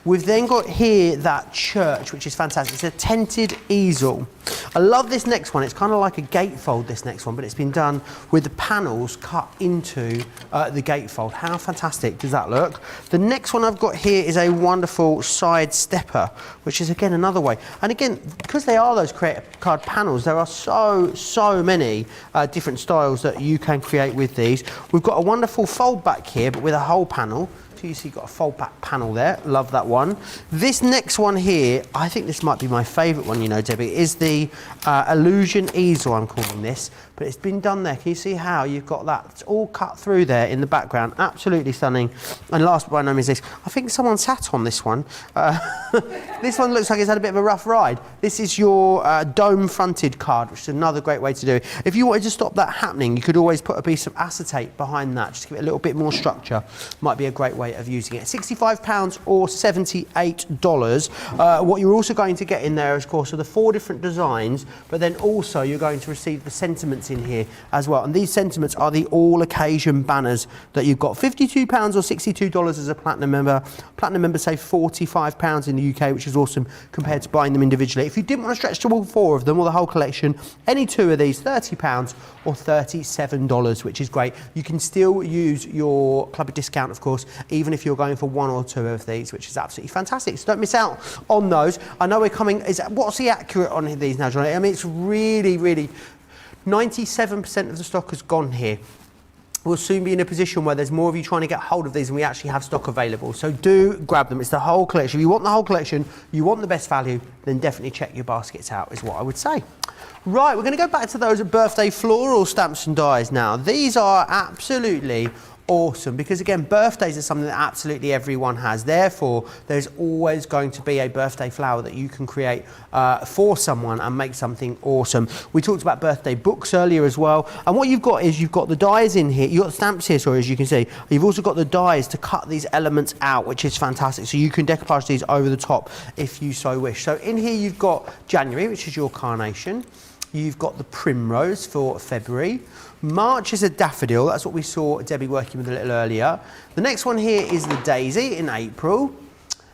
Speaker 1: We've then got here that church, which is fantastic. It's a tented easel. I love this next one. It's kind of like a gatefold, this next one, but it's been done with the panels cut into the gatefold. How fantastic does that look? The next one I've got here is a wonderful side stepper, which is again another way. And again, because they are those create card panels, there are so many different styles that you can create with these. We've got a wonderful fold back here, but with a whole panel. So you see you've got a fold back panel there. Love that one. This next one here, I think this might be my favourite one, you know, Debbie, is the illusion easel, I'm calling this. But it's been done there. Can you see how you've got that? It's all cut through there in the background. Absolutely stunning. And last but by no means least, I think someone sat on this one. This one looks like it's had a bit of a rough ride. This is your dome-fronted card, which is another great way to do it. If you wanted to stop that happening, you could always put a piece of acetate behind that, just to give it a little bit more structure. Might be a great way of using it. £65 or $78. What you're also going to get in there, of course, are the 4 different designs, but then also you're going to receive the sentiments in here as well. And these sentiments are the all occasion banners that you've got. £52 or $62 as a platinum member. Platinum members save £45 in the UK, which is awesome compared to buying them individually. If you didn't want to stretch to all 4 of them or the whole collection, any 2 of these, £30 or $37, which is great. You can still use your club discount, of course, even if you're going for 1 or 2 of these, which is absolutely fantastic. So don't miss out on those. I know we're coming, what's the accurate on these now, Johnny? I mean, it's really 97% of the stock has gone here. We'll soon be in a position where there's more of you trying to get hold of these and we actually have stock available. So do grab them. It's the whole collection. If you want the whole collection, you want the best value, then definitely check your baskets out, is what I would say. Right, we're going to go back to those birthday floral stamps and dies now. These are absolutely awesome because, again, birthdays are something that absolutely everyone has. Therefore, there's always going to be a birthday flower that you can create for someone and make something awesome. We talked about birthday books earlier as well. And what you've got is you've got the dies in here. You've got the stamps here, sorry, as you can see. You've also got the dies to cut these elements out, which is fantastic. So you can decoupage these over the top if you so wish. So in here you've got January, which is your carnation. You've got the primrose for February. March is a daffodil. That's what we saw Debbie working with a little earlier. The next one here is the daisy in April.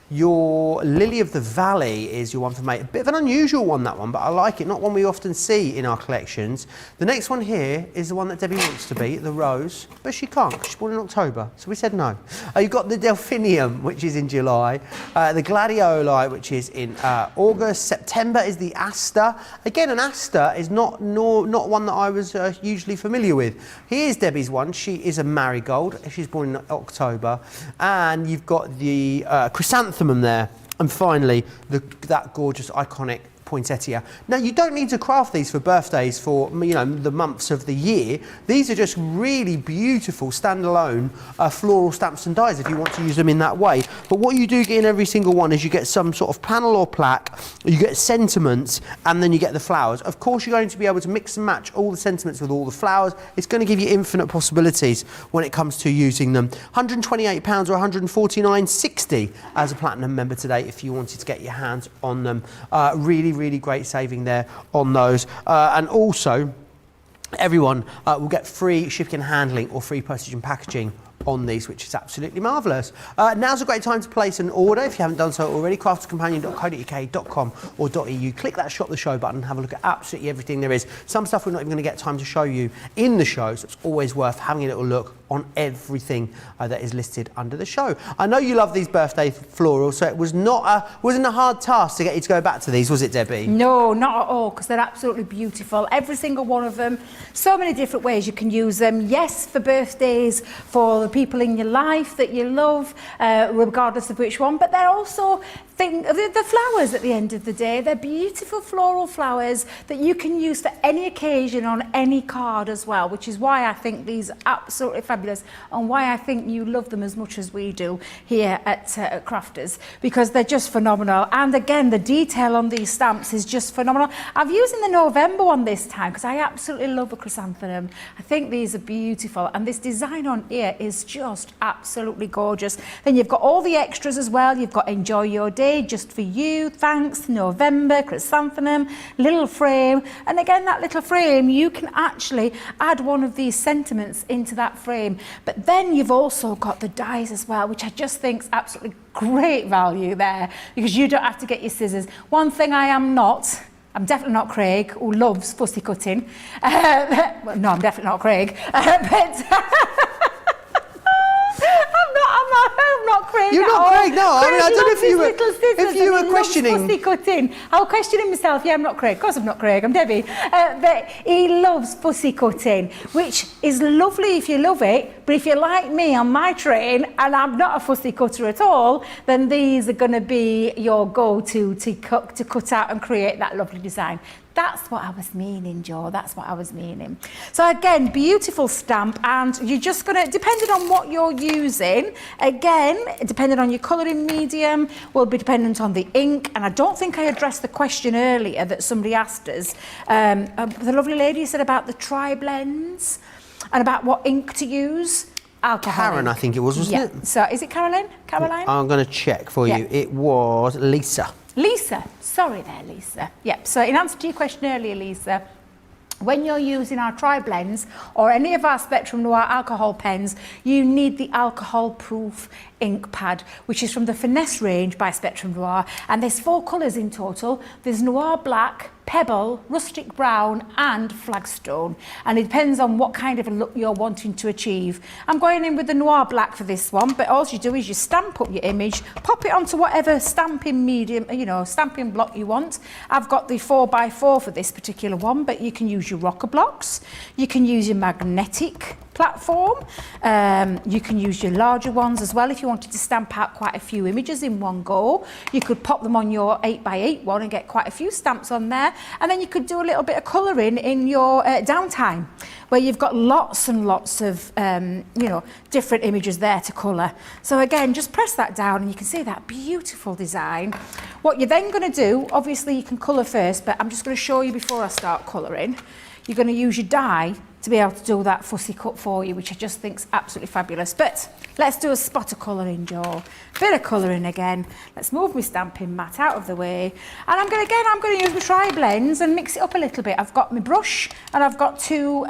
Speaker 1: Your lily of the valley is your one for May. A bit of an unusual one, that one, but I like it. Not one we often see in our collections. The next one here is the one that Debbie wants to be, the rose, but she can't because she's born in October, so we said no. You've got the delphinium, which is in July. The gladioli, which is in August. September is the aster. Again, an aster is not one that I was hugely familiar with. Here's Debbie's one. She is a marigold. She's born in October. And you've got the chrysanthemum there, and finally that gorgeous iconic poinsettia. Now, you don't need to craft these for birthdays for, you know, the months of the year. These are just really beautiful standalone floral stamps and dies if you want to use them in that way. But what you do get in every single one is you get some sort of panel or plaque, you get sentiments, and then you get the flowers. Of course, you're going to be able to mix and match all the sentiments with all the flowers. It's going to give you infinite possibilities when it comes to using them. £128 or £149.60 as a Platinum member today if you wanted to get your hands on them. Really great saving there on those. And also, everyone will get free shipping and handling or free postage and packaging on these, which is absolutely marvellous. Now's a great time to place an order if you haven't done so already. crafterscompanion.co.uk.com or .eu. Click that shop the show button and have a look at absolutely everything there is. Some stuff we're not even going to get time to show you in the show, so it's always worth having a little look on everything that is listed under the show. I know you love these birthday florals, so it wasn't a hard task to get you to go back to these, was it, Debbie?
Speaker 2: No, not at all, because they're absolutely beautiful. Every single one of them. So many different ways you can use them. Yes, for birthdays, for the people in your life that you love, regardless of which one, but they're also the flowers at the end of the day. They're beautiful floral flowers that you can use for any occasion on any card as well, which is why I think these are absolutely fabulous and why I think you love them as much as we do here at Crafters, because they're just phenomenal. And again, the detail on these stamps is just phenomenal. I've used in the November one this time because I absolutely love a chrysanthemum. I think these are beautiful, and this design on here is just absolutely gorgeous. Then you've got all the extras as well. You've got Enjoy Your Day, just for you, thanks, November, chrysanthemum, little frame. And again, that little frame, you can actually add one of these sentiments into that frame. But then you've also got the dies as well, which I just think is absolutely great value there, because you don't have to get your scissors. One thing I'm definitely not Craig, who loves fussy cutting. Well, no, I'm definitely not Craig. I'm not Craig.
Speaker 1: You're not Craig, no.
Speaker 2: Craig,
Speaker 1: I don't know if you were
Speaker 2: he
Speaker 1: questioning.
Speaker 2: Fussy cutting. I was questioning myself. Yeah, I'm not Craig. Of course I'm not Craig. I'm Debbie. But he loves fussy cutting, which is lovely if you love it. But if you're like me on my train and I'm not a fussy cutter at all, then these are going to be your go-to to cut out and create that lovely design. That's what I was meaning, Joe. That's what I was meaning. So again, beautiful stamp, and you're just going to, depending on what you're using, again, depending on your colouring medium, will be dependent on the ink. And I don't think I addressed the question earlier that somebody asked us. The lovely lady said about the tri-blends and about what ink to use. Alcohol
Speaker 1: Karen,
Speaker 2: ink.
Speaker 1: I think it was, wasn't it?
Speaker 2: So is it Caroline?
Speaker 1: I'm going to check for you. It was Lisa.
Speaker 2: Lisa, sorry there, Lisa. Yep, so in answer to your question earlier, Lisa, when you're using our tri-blends or any of our Spectrum Noir alcohol pens, you need the alcohol-proof ink pad, which is from the Finesse range by Spectrum Noir. And there's 4 colours in total. There's Noir Black, Pebble, Rustic Brown and Flagstone. And it depends on what kind of a look you're wanting to achieve. I'm going in with the Noir Black for this one, but all you do is you stamp up your image, pop it onto whatever stamping medium, stamping block you want. I've got the 4x4 for this particular one, but you can use your rocker blocks, you can use your magnetic platform, you can use your larger ones as well if you wanted to stamp out quite a few images in one go. You could pop them on your 8x8 one and get quite a few stamps on there, and then you could do a little bit of colouring in your downtime, where you've got lots and lots of different images there to colour. So again, just press that down and you can see that beautiful design. What you're then going to do, obviously you can colour first, but I'm just going to show you before I start colouring. You're going to use your die to be able to do that fussy cut for you, which I just think is absolutely fabulous. But let's do a spot of colouring, Joe. Bit of colouring again. Let's move my stamping mat out of the way. And I'm going to use my tri-blends and mix it up a little bit. I've got my brush and I've got two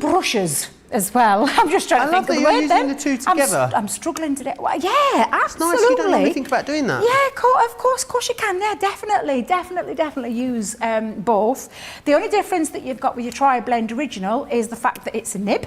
Speaker 2: brushes as well. I'm just trying to think of the word then.
Speaker 1: I love that you're using the two together.
Speaker 2: I'm struggling today. Well, yeah, absolutely.
Speaker 1: It's nice you don't normally think about doing that.
Speaker 2: Yeah, of course you can. Yeah, definitely use both. The only difference that you've got with your Tri-Blend Original is the fact that it's a nib.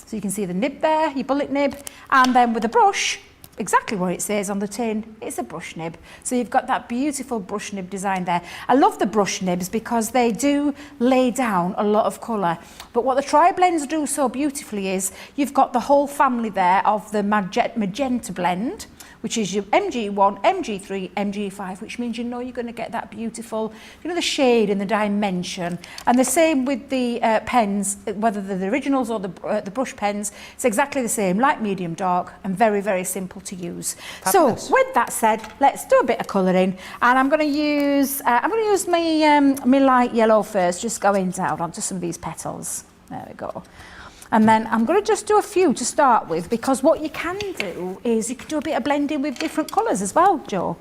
Speaker 2: So you can see the nib there, your bullet nib, and then with a brush, exactly what it says on the tin, it's a brush nib. So you've got that beautiful brush nib design there. I love the brush nibs because they do lay down a lot of colour. But what the Tri-Blends do so beautifully is you've got the whole family there of the magenta blend, which is your MG1, MG3, MG5, which means you know you're going to get that beautiful, you know, the shade and the dimension. And the same with the pens, whether they're the originals or the brush pens, it's exactly the same, light, medium, dark, and very, very simple to use.
Speaker 1: Fabulous.
Speaker 2: So with that said, let's do a bit of colouring, and I'm going to use my light yellow first, just going down onto some of these petals. There we go. And then I'm going to just do a few to start with, because what you can do is you can do a bit of blending with different colours as well, Joe.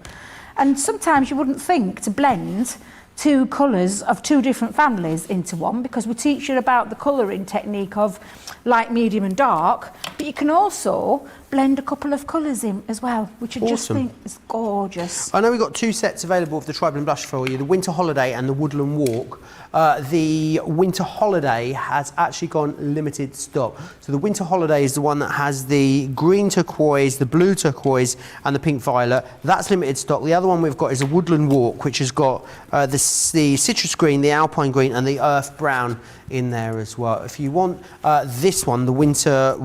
Speaker 2: And sometimes you wouldn't think to blend two colours of two different families into one, because we teach you about the colouring technique of light, medium and dark, but you can also blend a couple of colours in as well, which I just think is gorgeous.
Speaker 1: I know we've got two sets available of the Tri-Blend Blush for you, the Winter Holiday and the Woodland Walk. The Winter Holiday has actually gone limited stock. So the Winter Holiday is the one that has the green turquoise, the blue turquoise and the pink violet. That's limited stock. The other one we've got is the Woodland Walk, which has got the citrus green, the alpine green and the earth brown in there as well. If you want this one, the Winter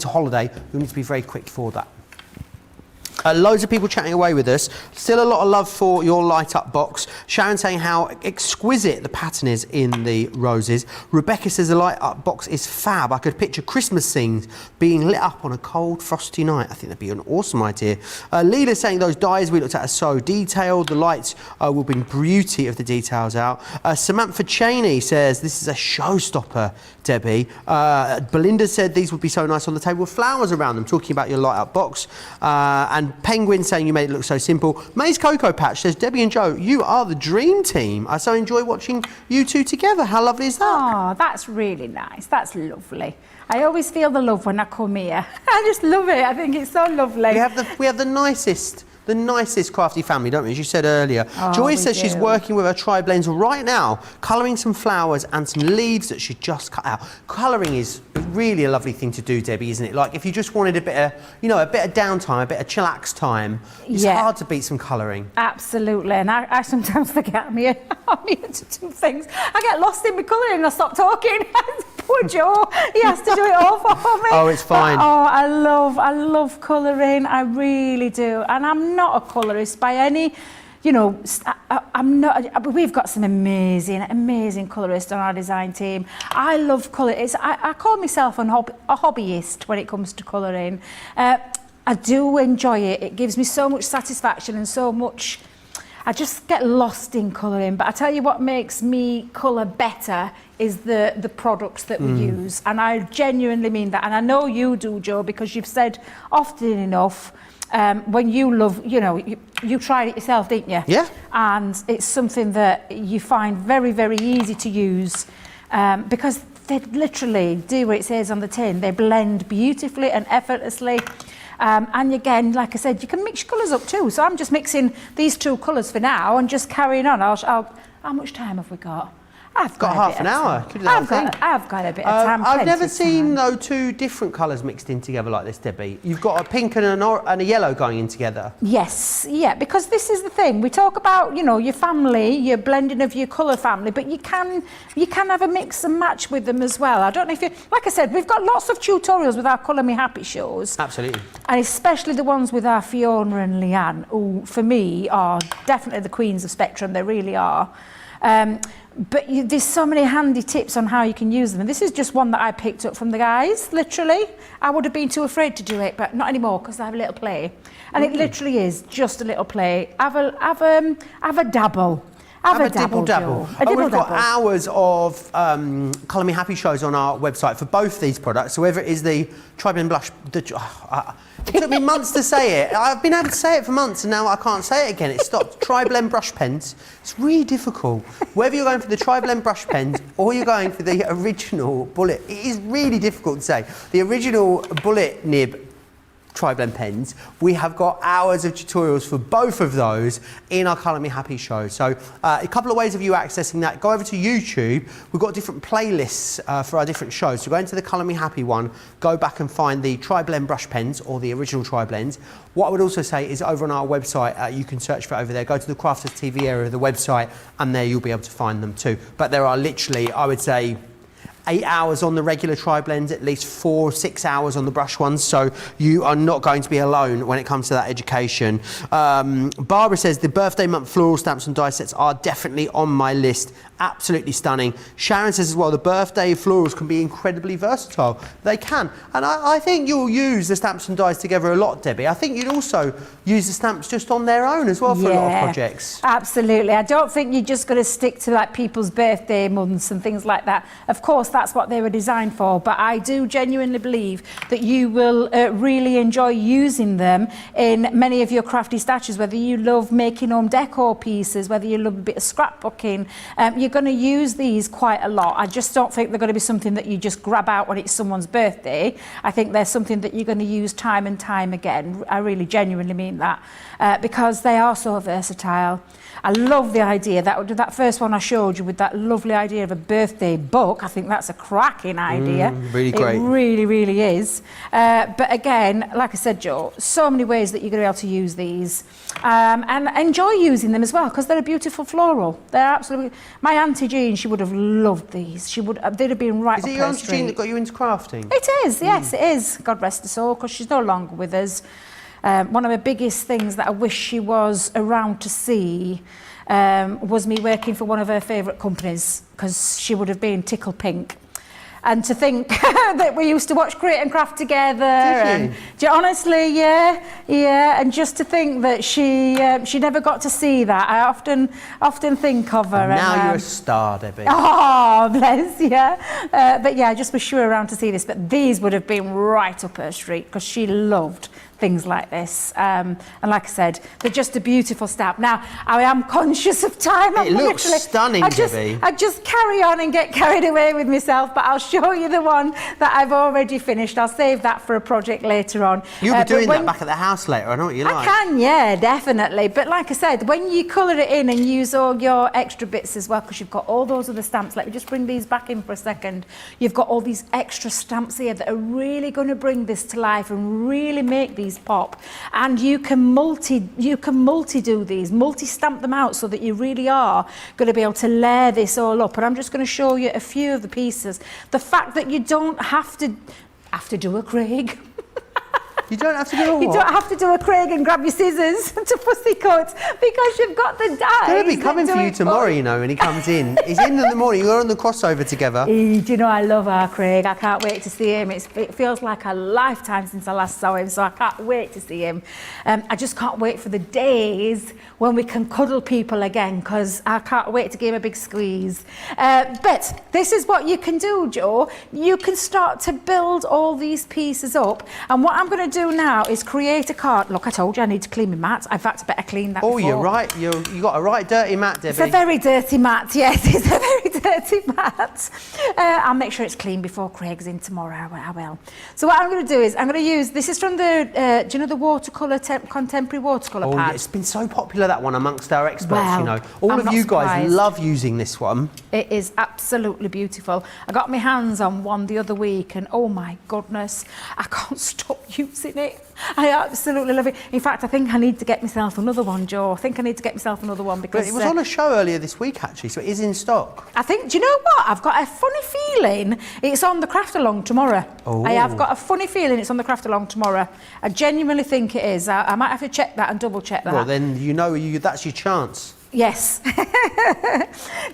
Speaker 1: Holiday, you'll need to be very quick for that. Loads of people chatting away with us. Still a lot of love for your light up box. Sharon saying how exquisite the pattern is in the roses. Rebecca says the light up box is fab. I could picture Christmas scenes being lit up on a cold frosty night. I think that'd be an awesome idea. Leela saying those dies we looked at are so detailed. The lights will bring beauty of the details out. Samantha Cheney says this is a showstopper, Debbie. Belinda said these would be so nice on the table with flowers around them, talking about your light up box. And Penguin saying you made it look so simple. May's Cocoa Patch says, Debbie and Joe, you are the dream team. I so enjoy watching you two together. How lovely is that?
Speaker 2: Oh, that's really nice. That's lovely. I always feel the love when I come here. I just love it. I think it's so lovely.
Speaker 1: We have the nicest crafty family, don't we? As you said earlier.
Speaker 2: Oh,
Speaker 1: Joy says she's working with her tri-blends right now, colouring some flowers and some leaves that she just cut out. Colouring is really a lovely thing to do, Debbie, isn't it? Like if you just wanted a bit of downtime, a bit of chillax time, it's hard to beat some colouring.
Speaker 2: Absolutely, and I sometimes forget I'm here to do things. I get lost in my colouring and I stop talking. Poor Joe, he has to do it all for me.
Speaker 1: Oh, it's fine.
Speaker 2: But, I love colouring, I really do. And I'm not a colourist by any, I'm not, we've got some amazing colourists on our design team. I love colour. I call myself a hobbyist when it comes to colouring. I do enjoy it. It gives me so much satisfaction and so much, I just get lost in colouring. But I tell you what makes me colour better is the products that we use. And I genuinely mean that. And I know you do, Joe, because you've said often enough, when you love, you tried it yourself, didn't you?
Speaker 1: Yeah.
Speaker 2: And it's something that you find very, very easy to use because they literally do what it says on the tin. They blend beautifully and effortlessly. And again, like I said, you can mix your colours up too. So I'm just mixing these two colours for now and just carrying on. How much time have we got? I've got
Speaker 1: half an hour.
Speaker 2: I've got a bit of time.
Speaker 1: I've never seen though two different colours mixed in together like this, Debbie. You've got a pink and a yellow going in together.
Speaker 2: Yes, yeah, because this is the thing. We talk about, your family, your blending of your colour family, but you can have a mix and match with them as well. I don't know if like I said, we've got lots of tutorials with our Colour Me Happy shows.
Speaker 1: Absolutely.
Speaker 2: And especially the ones with our Fiona and Leanne, who for me are definitely the queens of Spectrum. They really are. But there's so many handy tips on how you can use them. And this is just one that I picked up from the guys, literally. I would have been too afraid to do it, but not anymore because I have a little play. And it literally is just a little play. Have a dabble. Have a dibble dabble.
Speaker 1: We've got hours of Colour Me Happy shows on our website for both these products. So whether it is the Tri-Blend Blush, it took me months to say it. I've been able to say it for months and now I can't say it again. It stopped. Tri-Blend Brush Pens. It's really difficult. Whether you're going for the Tri-Blend Brush Pens or you're going for the original bullet, it is really difficult to say. The original bullet nib Tri-Blend pens, we have got hours of tutorials for both of those in our Colour Me Happy show. So a couple of ways of you accessing that. Go over to YouTube. We've got different playlists for our different shows. So go into the Colour Me Happy one, go back and find the Tri-Blend brush pens or the original Tri-Blends. What I would also say is over on our website, you can search for it over there. Go to the Crafters TV area of the website and there you'll be able to find them too. But there are literally, I would say, 8 hours on the regular tri-blends, at least 4 or 6 hours on the brush ones, so you are not going to be alone when it comes to that education. Barbara says the birthday month floral stamps and die sets are definitely on my list. Absolutely stunning. Sharon says as well, the birthday florals can be incredibly versatile. They can. And I think you'll use the stamps and dies together a lot, Debbie. I think you'd also use the stamps just on their own as well for a lot of projects.
Speaker 2: Absolutely. I don't think you're just going to stick to like people's birthday months and things like that. Of course, that's what they were designed for, but I do genuinely believe that you will really enjoy using them in many of your crafty stashes, whether you love making home decor pieces, whether you love a bit of scrapbooking. You're going to use these quite a lot. I just don't think they're going to be something that you just grab out when it's someone's birthday. I think they're something that you're going to use time and time again. I really genuinely mean that, because they are so versatile. I love the idea, that first one I showed you with that lovely idea of a birthday book. I think that's a cracking idea.
Speaker 1: Really great.
Speaker 2: It really, really is. But again, like I said, Joe, so many ways that you're going to be able to use these. And enjoy using them as well, because they're a beautiful floral. They're absolutely... My Auntie Jean, she would have loved these. They'd have been right up her street.
Speaker 1: Is it your Auntie Jean that got you into crafting?
Speaker 2: It is, yes, it is. God rest her soul, because she's no longer with us. One of the biggest things that I wish she was around to see was me working for one of her favourite companies, because she would have been tickle pink. And to think that we used to watch Create and Craft together. And honestly, yeah. And just to think that she never got to see that. I often think of her.
Speaker 1: And now you're a star, Debbie.
Speaker 2: Oh, bless you. But yeah, I just wish you were around to see this. But these would have been right up her street, because she loved things like this. And like I said, they're just a beautiful stamp. Now, I am conscious of time.
Speaker 1: It looks stunning, Debbie.
Speaker 2: I just carry on and get carried away with myself, but I'll show you the one that I've already finished. I'll save that for a project later on.
Speaker 1: You'll be doing that back at the house later, I know what you like.
Speaker 2: I can, yeah, definitely. But like I said, when you colour it in and use all your extra bits as well, because you've got all those other stamps, let me just bring these back in for a second. You've got all these extra stamps here that are really going to bring this to life and really make these pop. And you can multi-do these, multi-stamp them out so that you really are going to be able to layer this all up. And I'm just going to show you a few of the pieces. The fact that you don't have to do a Craig.
Speaker 1: You don't have to do a what?
Speaker 2: You don't have to do a Craig and grab your scissors to fussy cut, because you've got the dies.
Speaker 1: He'll be coming for you tomorrow, you know, when he comes in. He's in the morning, you're on the crossover together.
Speaker 2: Do you know, I love our Craig. I can't wait to see him. It feels like a lifetime since I last saw him, so I can't wait to see him. I just can't wait for the days when we can cuddle people again, because I can't wait to give him a big squeeze. But this is what you can do, Joe. You can start to build all these pieces up, and what I'm going to do now is create a card. Look, I told you I need to clean my mat. In fact, I better clean that.
Speaker 1: Oh,
Speaker 2: before.
Speaker 1: You're right. You got a right dirty mat, Debbie.
Speaker 2: It's a very dirty mat. Yes, it's a very dirty mat. I'll make sure it's clean before Craig's in tomorrow. I will. So what I'm going to do is I'm going to use. This is from the. Do you know the watercolor contemporary watercolor pad?
Speaker 1: Yeah, it's been so popular, that one, amongst our experts.
Speaker 2: Well,
Speaker 1: you know, all
Speaker 2: I'm
Speaker 1: of
Speaker 2: not
Speaker 1: you guys
Speaker 2: surprised.
Speaker 1: love using this one.
Speaker 2: It is absolutely beautiful. I got my hands on one the other week, and oh my goodness, I can't stop using it. I absolutely love it. In fact, I think I need to get myself another one, Joe. I think I need to get myself another one, because
Speaker 1: But it was on a show earlier this week, actually, so it is in stock.
Speaker 2: I think, do you know what? I've got a funny feeling it's on the craft along tomorrow.
Speaker 1: Oh.
Speaker 2: I have got a funny feeling it's on the craft along tomorrow. I genuinely think it is. I might have to check that and double check that.
Speaker 1: Well, then you know that's your chance.
Speaker 2: Yes.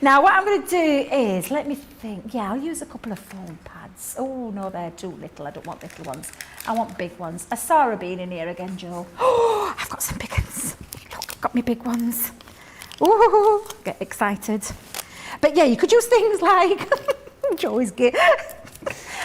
Speaker 2: Now, what I'm going to do is, let me think. Yeah, I'll use a couple of foam pads. Oh, no, they're too little. I don't want little ones. I want big ones. I saw her being in here again, Joe. Oh, I've got some big ones. Look, I've got me big ones. Ooh, get excited. But yeah, you could use things like... Joe is gay.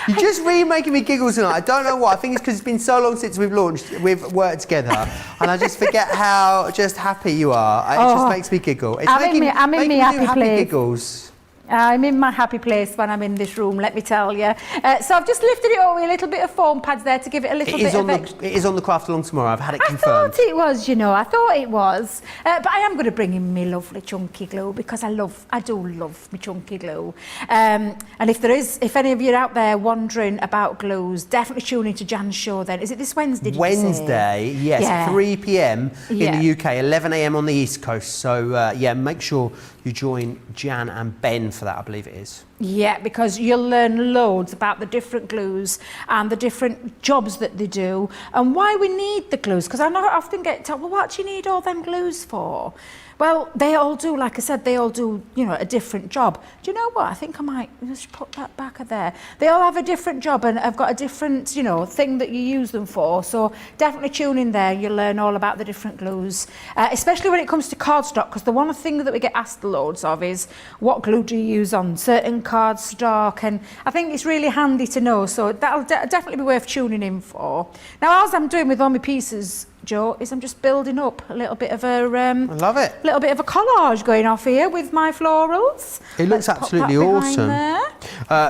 Speaker 1: You're just really making me giggle tonight. I don't know why. I think it's because it's been so long since we've worked together, and I just forget how just happy you are. It just makes me giggle. It's
Speaker 2: I'm in my happy place.
Speaker 1: Giggles.
Speaker 2: I'm in my happy place when I'm in this room, let me tell you. So I've just lifted it over with a little bit of foam pads there to give it a little bit of extra.
Speaker 1: It is on the craft along tomorrow. I've had it confirmed.
Speaker 2: I thought it was, you know. I thought it was. But I am going to bring in my lovely chunky glue, because I do love my chunky glue. And if any of you are out there wondering about glues, definitely tune into Jan's show then. Is it this Wednesday, did you say?
Speaker 1: Wednesday, yes,
Speaker 2: Yeah.
Speaker 1: 3 p.m. in
Speaker 2: Yeah.
Speaker 1: the UK, 11 a.m. on the East Coast. So, yeah, make sure you join Jan and Ben for that, I believe it is.
Speaker 2: Yeah, because you'll learn loads about the different glues and the different jobs that they do and why we need the glues. Because I often get told, well, what do you need all them glues for? Well, they all do, like I said, they all do, you know, a different job. Do you know what? I think I might just put that back there. They all have a different job and have got a different, you know, thing that you use them for. So definitely tune in there. You'll learn all about the different glues, especially when it comes to cardstock, because the one thing that we get asked loads of is what glue do you use on certain cardstock? And I think it's really handy to know. So that'll definitely be worth tuning in for. Now, as I'm doing with all my pieces, Joe, is I'm just building up a little bit of a
Speaker 1: I love it.
Speaker 2: little bit of a collage going off here with my florals.
Speaker 1: It looks absolutely awesome.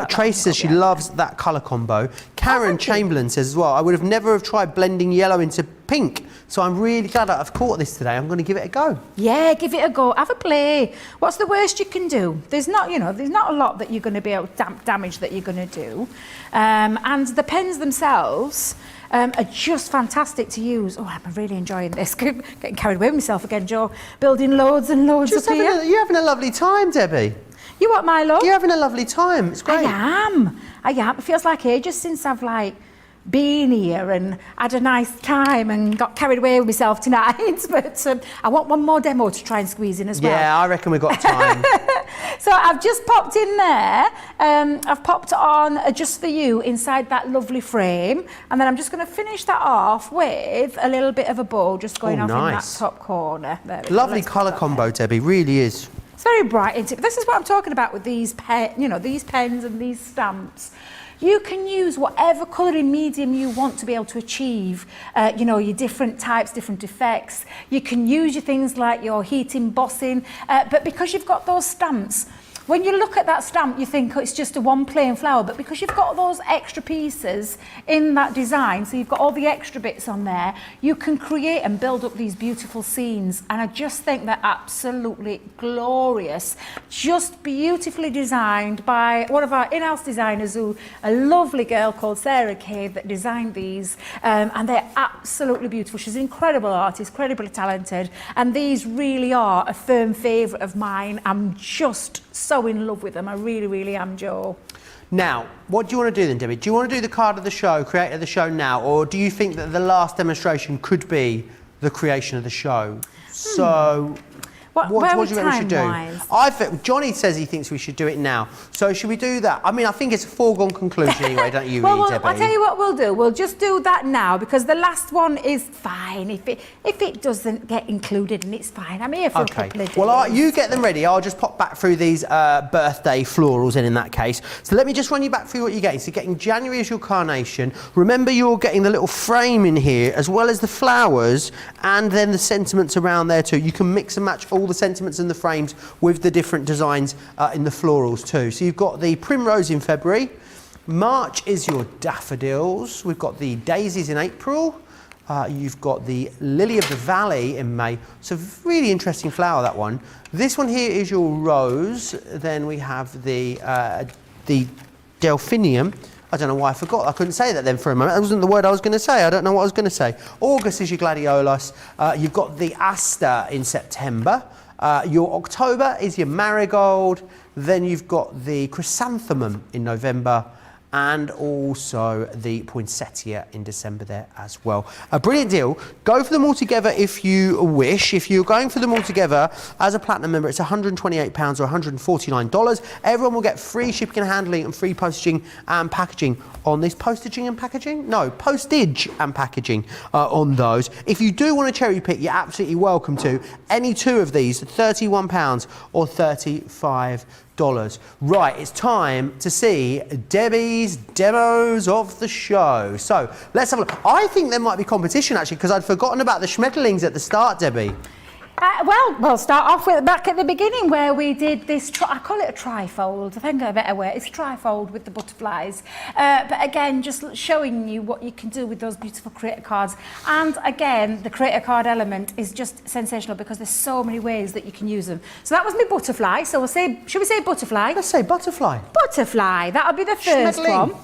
Speaker 1: Trace says she loves that colour combo. Karen Chamberlain says as well, I would have never have tried blending yellow into pink, so I'm really glad that I've caught this today. I'm going to give it a go. Yeah, give it a go. Have a play. What's the worst you can do? There's not, you know, there's not a lot that you're going to be able to damage that you're going to do. And the pens themselves are just fantastic to use. Oh, I'm really enjoying this. Getting carried away with myself again, Joe. Building loads and loads just
Speaker 2: up here.
Speaker 1: You're having a lovely time, Debbie.
Speaker 2: You what, Milo?
Speaker 1: You're having a lovely time. It's great.
Speaker 2: I am. It feels like ages since I've been here and had a nice time and got carried away with myself tonight. But I want one more demo to try and squeeze in as well.
Speaker 1: Yeah, I reckon we've got time.
Speaker 2: So I've just popped in there. I've popped on Just For You inside that lovely frame. And then I'm just going to finish that off with a little bit of a bow just going off in that top corner. There we go.
Speaker 1: Lovely colour combo, Debbie, really is.
Speaker 2: It's very bright, isn't it? This is what I'm talking about with these these pens and these stamps. You can use whatever colouring medium you want to be able to achieve, your different types, different effects. You can use your things like your heat embossing, but because you've got those stamps, when you look at that stamp, you think, oh, it's just a one plain flower, but because you've got those extra pieces in that design, so you've got all the extra bits on there, you can create and build up these beautiful scenes. And I just think they're absolutely glorious. Just beautifully designed by one of our in-house designers, a lovely girl called Sarah Kay that designed these, and they're absolutely beautiful. She's an incredible artist, incredibly talented, and these really are a firm favourite of mine. I'm just so in love with them. I really, really am, Joe.
Speaker 1: Now, what do you want to do then, Debbie? Do you want to do the card of the show, creator of the show now, or do you think that the last demonstration could be the creation of the show? So, what do you think we should do? I think Johnny says he thinks we should do it now. So should we do that? I mean, I think it's a foregone conclusion anyway, don't you, Debbie?
Speaker 2: I'll tell you what we'll do. We'll just do that now because the last one is fine. If it doesn't get included, and it's fine. I'm here for a couple of days.
Speaker 1: Well, you get them ready. I'll just pop back through these birthday florals in that case. So let me just run you back through what you're getting. So you're getting January as your carnation. Remember, you're getting the little frame in here as well as the flowers and then the sentiments around there too. You can mix and match all the sentiments and the frames with the different designs in the florals too. So you've got the primrose in February. March is your daffodils. We've got the daisies in April. You've got the lily of the valley in May. So really interesting flower, that one. This one here is your rose. Then we have the delphinium. I don't know why I forgot. I couldn't say that then for a moment. That wasn't the word I was going to say. I don't know what I was going to say. August is your gladiolus. You've got the aster in September. Your October is your marigold. Then you've got the chrysanthemum in November. And also the poinsettia in December there as well. A brilliant deal. Go for them all together if you wish. If you're going for them all together as a platinum member, it's £128 or $149. Everyone will get free shipping and handling and free postage and packaging on this. Postage and packaging on those. If you do want to cherry pick, you're absolutely welcome to. Any two of these, £31 or $35. Right, it's time to see Debbie's demos of the show. So let's have a look. I think there might be competition actually because I'd forgotten about the Schmetterlings at the start, Debbie.
Speaker 2: We'll start off with back at the beginning where we did this, I call it a trifold, I think a better way, it's trifold with the butterflies. But again, just showing you what you can do with those beautiful creator cards. And again, the creator card element is just sensational because there's so many ways that you can use them. So that was my butterfly, so should we say butterfly?
Speaker 1: Let's say butterfly.
Speaker 2: Butterfly, that'll be the first one.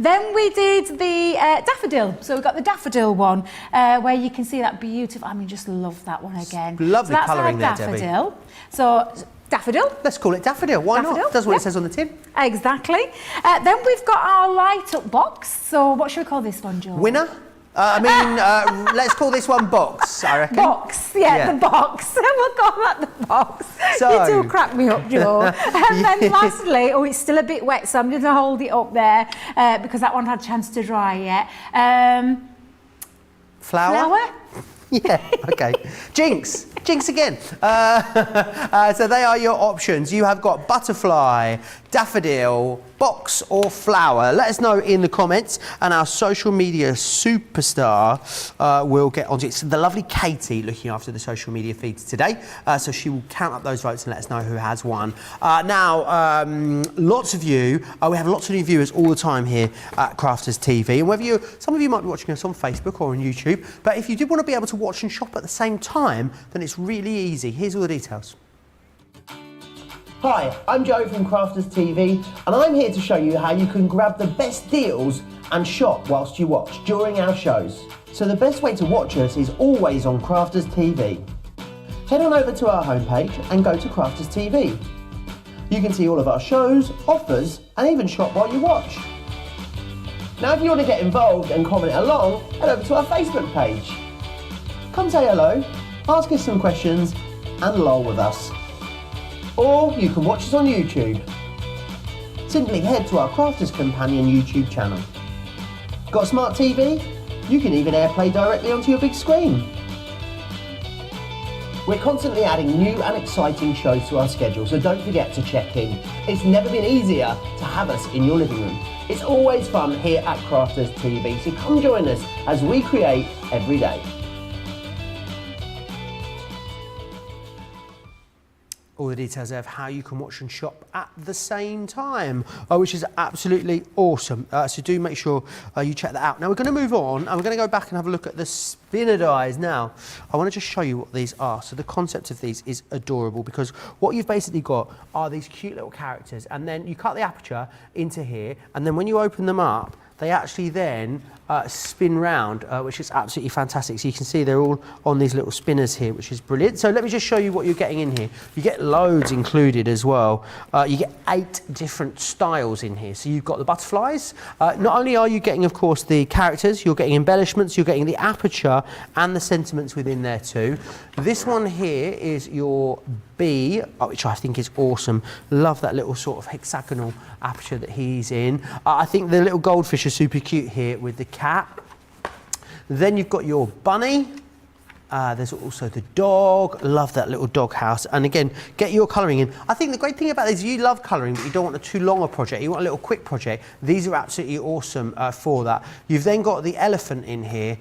Speaker 2: Then we did the daffodil. So we've got the daffodil one where you can see that beautiful, just love that one again.
Speaker 1: Lovely colouring there, Debbie.
Speaker 2: Daffodil. So Daffodil.
Speaker 1: Let's call it daffodil. Why
Speaker 2: Daffodil,
Speaker 1: not? Does what
Speaker 2: yeah.
Speaker 1: it says on the tin.
Speaker 2: Exactly. Then we've got our light up box. So what should we call this one, Joe?
Speaker 1: Winner? Let's call this one box, I reckon.
Speaker 2: Box, yeah, the box. We'll call that the box.
Speaker 1: So,
Speaker 2: you do crack me up, Joe. And then lastly, it's still a bit wet, so I'm going to hold it up there because that one had a chance to dry yet.
Speaker 1: Flower? Yeah, okay. Jinx again. So they are your options. You have got butterfly, daffodil, box or flower. Let us know in the comments, and our social media superstar will get onto it. It's the lovely Katie looking after the social media feeds today, so she will count up those votes and let us know who has won. Now, lots of you, we have lots of new viewers all the time here at Crafters TV, and some of you might be watching us on Facebook or on YouTube, but if you did want to be able to watch and shop at the same time, then it's really easy. Here's all the details. Hi, I'm Joe from Crafters TV, and I'm here to show you how you can grab the best deals and shop whilst you watch during our shows. So the best way to watch us is always on Crafters TV. Head on over to our homepage and go to Crafters TV. You can see all of our shows, offers, and even shop while you watch. Now if you want to get involved and comment along, head over to our Facebook page. Come say hello, ask us some questions, and lol with us. Or you can watch us on YouTube. Simply head to our Crafters Companion YouTube channel. Got a smart TV? You can even AirPlay directly onto your big screen. We're constantly adding new and exciting shows to our schedule, so don't forget to check in. It's never been easier to have us in your living room. It's always fun here at Crafters TV, so come join us as we create every day. All the details there of how you can watch and shop at the same time, which is absolutely awesome. So do make sure you check that out. Now we're going to move on and we're going to go back and have a look at the spinner dies. Now, I want to just show you what these are. So the concept of these is adorable because what you've basically got are these cute little characters, and then you cut the aperture into here, and then when you open them up, they actually then spin round, which is absolutely fantastic. So you can see they're all on these little spinners here, which is brilliant. So let me just show you what you're getting in here. You get loads included as well. You get 8 different styles in here. So you've got the butterflies. Not only are you getting, of course, the characters, you're getting embellishments, you're getting the aperture and the sentiments within there too. This one here is your bee, which I think is awesome. Love that little sort of hexagonal aperture that he's in. I think the little goldfish are super cute here with the cat. Then you've got your bunny. There's also the dog. Love that little dog house. And again, get your colouring in. I think the great thing about this, you love colouring, but you don't want a too long a project. You want a little quick project. These are absolutely awesome for that. You've then got the elephant in here.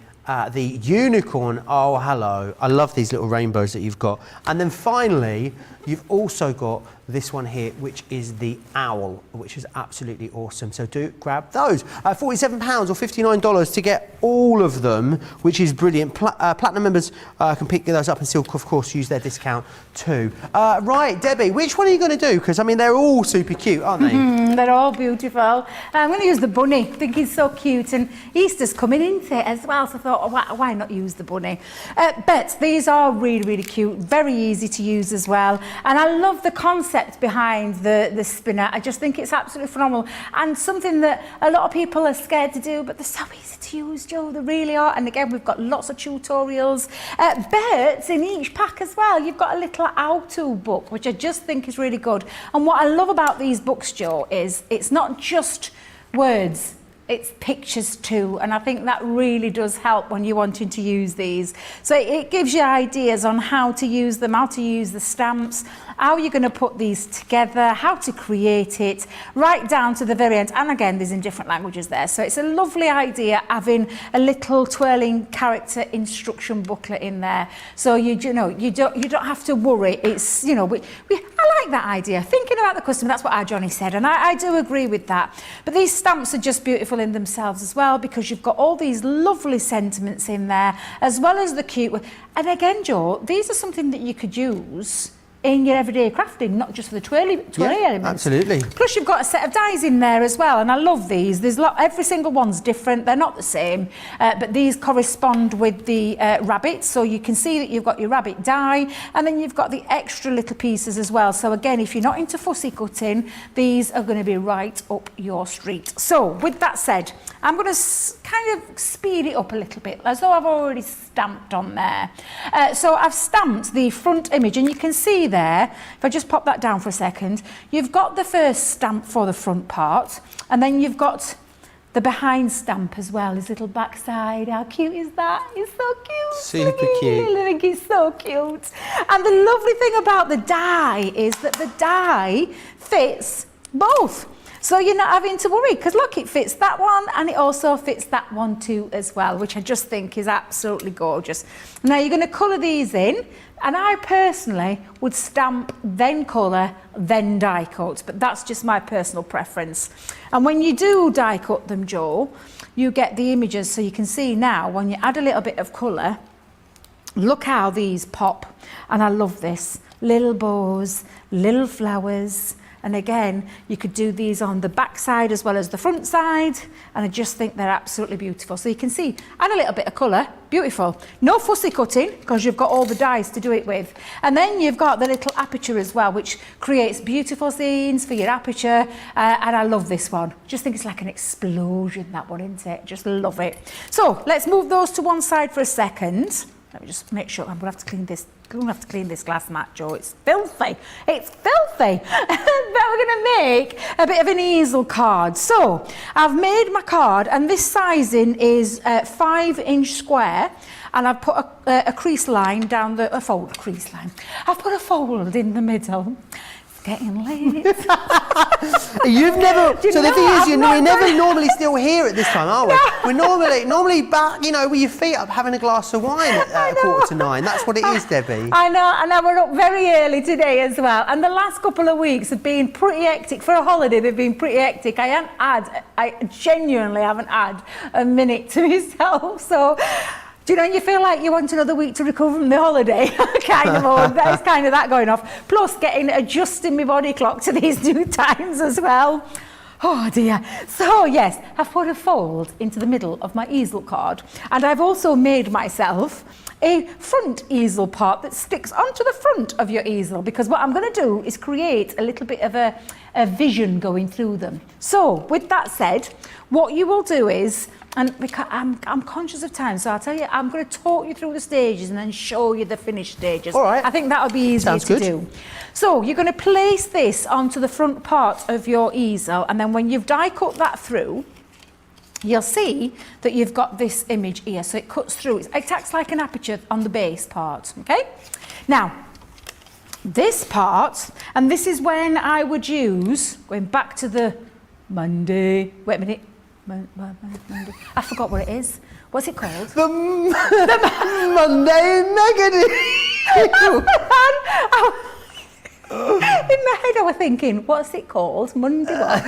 Speaker 1: The unicorn, oh hello, I love these little rainbows that you've got. And then finally, you've also got this one here, which is the owl, which is absolutely awesome. So do grab those. £47 or $59 to get all of them, which is brilliant. Platinum members can pick those up and still, of course, use their discount too. Right, Debbie, which one are you going to do? Because, I mean, they're all super cute, aren't they?
Speaker 2: They're all beautiful. I'm going to use the bunny. I think he's so cute, and Easter's coming into it as well, so I thought, oh, why not use the bunny? But these are really, really cute, very easy to use as well. And I love the concept behind the spinner. I just think it's absolutely phenomenal, and something that a lot of people are scared to do, but they're so easy to use, Joe, they really are. And again, we've got lots of tutorials, but in each pack as well, you've got a little how-to book, which I just think is really good. And what I love about these books, Joe, is it's not just words, it's pictures too, and I think that really does help when you're wanting to use these. So it gives you ideas on how to use them, how to use the stamps, how you're going to put these together, how to create it, right down to the very end. And again, there's in different languages there. So it's a lovely idea having a little twirling character instruction booklet in there. So you don't have to worry. It's, I like that idea. Thinking about the customer, that's what our Johnny said, and I do agree with that. But these stamps are just beautiful in themselves as well, because you've got all these lovely sentiments in there, as well as the cute. And again, Joe, these are something that you could use in your everyday crafting, not just for the twirly elements.
Speaker 1: Absolutely.
Speaker 2: Plus you've got a set of dies in there as well, and I love these. There's every single one's different, they're not the same, but these correspond with the rabbit, so you can see that you've got your rabbit die, and then you've got the extra little pieces as well. So again, if you're not into fussy cutting, these are going to be right up your street. So with that said, I'm going to kind of speed it up a little bit, as though I've already stamped on there. So I've stamped the front image, and you can see there, if I just pop that down for a second, you've got the first stamp for the front part, and then you've got the behind stamp as well, his little backside. How cute is that? It's so cute.
Speaker 1: Super cute.
Speaker 2: I think it's so cute. And the lovely thing about the die is that the die fits both. So you're not having to worry, because look, it fits that one and it also fits that one too as well, which I just think is absolutely gorgeous. Now you're going to colour these in, and I personally would stamp, then colour, then die cut, but that's just my personal preference. And when you do die cut them, Joe, you get the images, so you can see now when you add a little bit of colour, look how these pop. And I love this, little bows, little flowers. And again, you could do these on the back side as well as the front side, and I just think they're absolutely beautiful. So you can see, add a little bit of colour, beautiful. No fussy cutting, because you've got all the dies to do it with. And then you've got the little aperture as well, which creates beautiful scenes for your aperture, and I love this one. Just think it's like an explosion, that one, isn't it? Just love it. So let's move those to one side for a second. Let me just make sure. I'm going to have to clean this. I'm going to have to clean this glass mat, Joe. It's filthy. It's filthy. But we're going to make a bit of an easel card. So I've made my card, and this sizing is 5-inch square. And I've put a crease line down the crease line. I've put a fold in the middle. It's getting late.
Speaker 1: You've never.
Speaker 2: Do you
Speaker 1: So the
Speaker 2: know,
Speaker 1: thing is,
Speaker 2: I've
Speaker 1: we're
Speaker 2: not
Speaker 1: never
Speaker 2: done-
Speaker 1: normally still here at this time, are we?
Speaker 2: No.
Speaker 1: We're normally back, you know, with your feet up, having a glass of wine at
Speaker 2: I know.
Speaker 1: 8:45. That's what it is, Debbie.
Speaker 2: I know, and I were up very early today as well. And the last couple of weeks have been pretty hectic. For a holiday, they've been pretty hectic. I genuinely haven't had a minute to myself. So, do you know, you feel like you want another week to recover from the holiday? Kind of mode. There's kind of that going off. Plus, adjusting my body clock to these new times as well. Oh dear. So yes, I've put a fold into the middle of my easel card, and I've also made myself a front easel part that sticks onto the front of your easel, because what I'm going to do is create a little bit of a vision going through them. So with that said, what you will do is, and because I'm conscious of time, so I'll tell you, I'm going to talk you through the stages and then show you the finished stages.
Speaker 1: All right.
Speaker 2: I think that would be easier
Speaker 1: Sounds
Speaker 2: to
Speaker 1: good.
Speaker 2: do. So you're going to place this onto the front part of your easel, and then when you've die cut that through, you'll see that you've got this image here. So it cuts through. It acts like an aperture on the base part. Okay. Now, this part, and this is when I would use, going back to the Monday. Wait a minute. Monday. I forgot what it is. What's it called?
Speaker 1: The Monday negative.
Speaker 2: In my head I was thinking, what's it called? Monday what?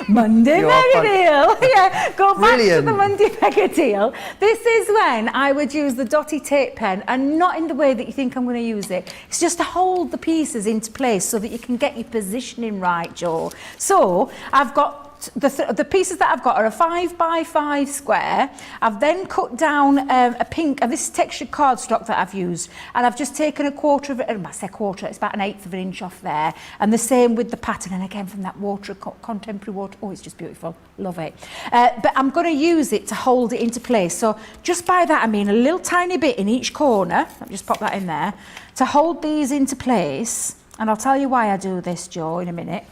Speaker 2: Monday
Speaker 1: You are
Speaker 2: Mega Deal. Yeah, go back
Speaker 1: Brilliant.
Speaker 2: to the Monday Mega Deal. This is when I would use the dotty tape pen, and not in the way that you think I'm going to use it. It's just to hold the pieces into place so that you can get your positioning right, Joe. So I've got the pieces that I've got are a 5x5 square. I've then cut down a pink, and this is textured cardstock that I've used, and I've just taken a quarter of it, I say quarter, it's about 1/8 of an inch off there, and the same with the pattern, and again from that water, contemporary water, oh, it's just beautiful, love it. But I'm going to use it to hold it into place, so just by that I mean a little tiny bit in each corner. Let me just pop that in there, to hold these into place, and I'll tell you why I do this, Joe, in a minute.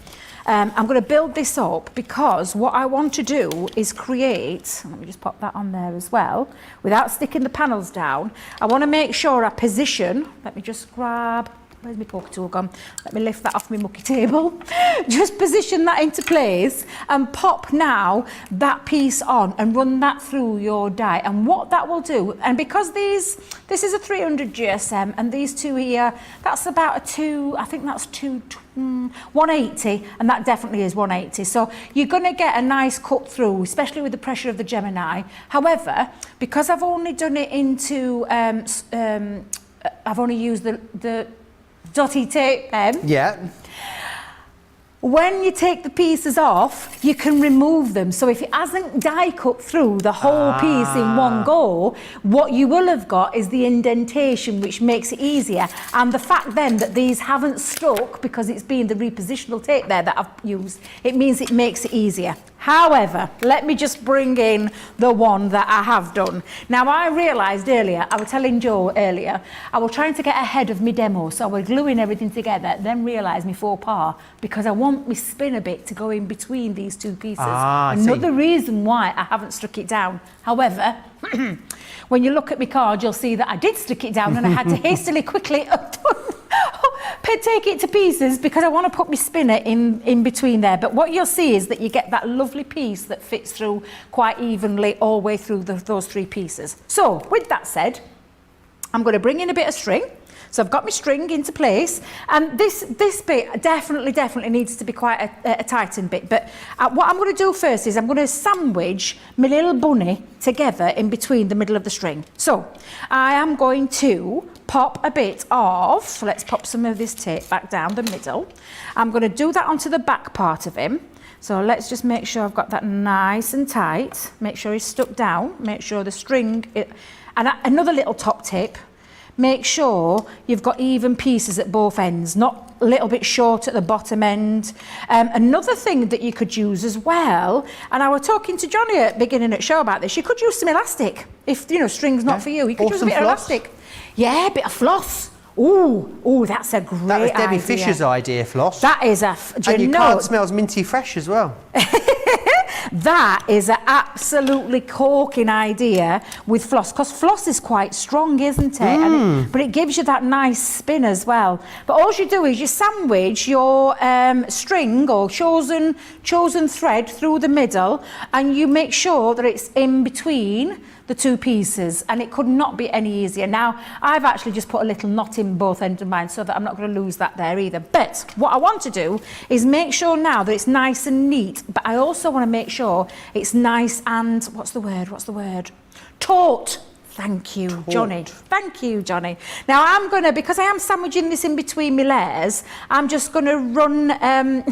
Speaker 2: I'm going to build this up because what I want to do is create, let me just pop that on there as well, without sticking the panels down. I want to make sure I position, let me just grab, where's my poker tool gone? Let me lift that off my mucky table. Just position that into place and pop now that piece on and run that through your die. And what that will do, and because this is a 300 GSM, and these two here, that's about a 180, and that definitely is 180. So you're going to get a nice cut through, especially with the pressure of the Gemini. However, because I've only done it into, I've only used the dotty tape them.
Speaker 1: Yeah.
Speaker 2: When you take the pieces off, you can remove them. So if it hasn't die cut through the whole piece in one go, what you will have got is the indentation, which makes it easier. And the fact then that these haven't stuck because it's been the repositional tape there that I've used, it means it makes it easier. However, let me just bring in the one that I have done. Now, I realised earlier, I was telling Joe earlier, I was trying to get ahead of my demo, so I was gluing everything together, then realised my faux pas, because I want my spinner bit to go in between these two pieces. Another reason why I haven't stuck it down. However, when you look at my card, you'll see that I did stick it down and I had to hastily, quickly take it to pieces because I want to put my spinner in between there. But what you'll see is that you get that lovely piece that fits through quite evenly all the way through those three pieces. So with that said, I'm going to bring in a bit of string. So I've got my string into place, and this bit definitely needs to be quite a tightened bit. But what I'm going to do first is I'm going to sandwich my little bunny together in between the middle of the string. So I am going to pop a bit of, let's pop some of this tape back down the middle. I'm going to do that onto the back part of him. So let's just make sure I've got that nice and tight. Make sure he's stuck down. Make sure the string, and another little top tip. Make sure you've got even pieces at both ends, not a little bit short at the bottom end. Another thing that you could use as well, and I was talking to Johnny at the beginning of the show about this, you could use some elastic. If, string's not for you, you could use a bit of elastic. Yeah, a bit of floss. Ooh, that's a great idea.
Speaker 1: That was Debbie Fisher's idea, floss.
Speaker 2: That is
Speaker 1: and your card smells minty fresh as well.
Speaker 2: That is an absolutely corking idea with floss, because floss is quite strong, isn't it? But it gives you that nice spin as well. But all you do is you sandwich your string or chosen thread through the middle, and you make sure that it's in between the two pieces, and it could not be any easier. Now, I've actually just put a little knot in both ends of mine so that I'm not going to lose that there either. But what I want to do is make sure now that it's nice and neat, but I also want to make sure it's nice and, what's the word? Taut. Thank you, Johnny. Thank you, Johnny. Now, I'm going to, because I am sandwiching this in between my layers, I'm just going to run...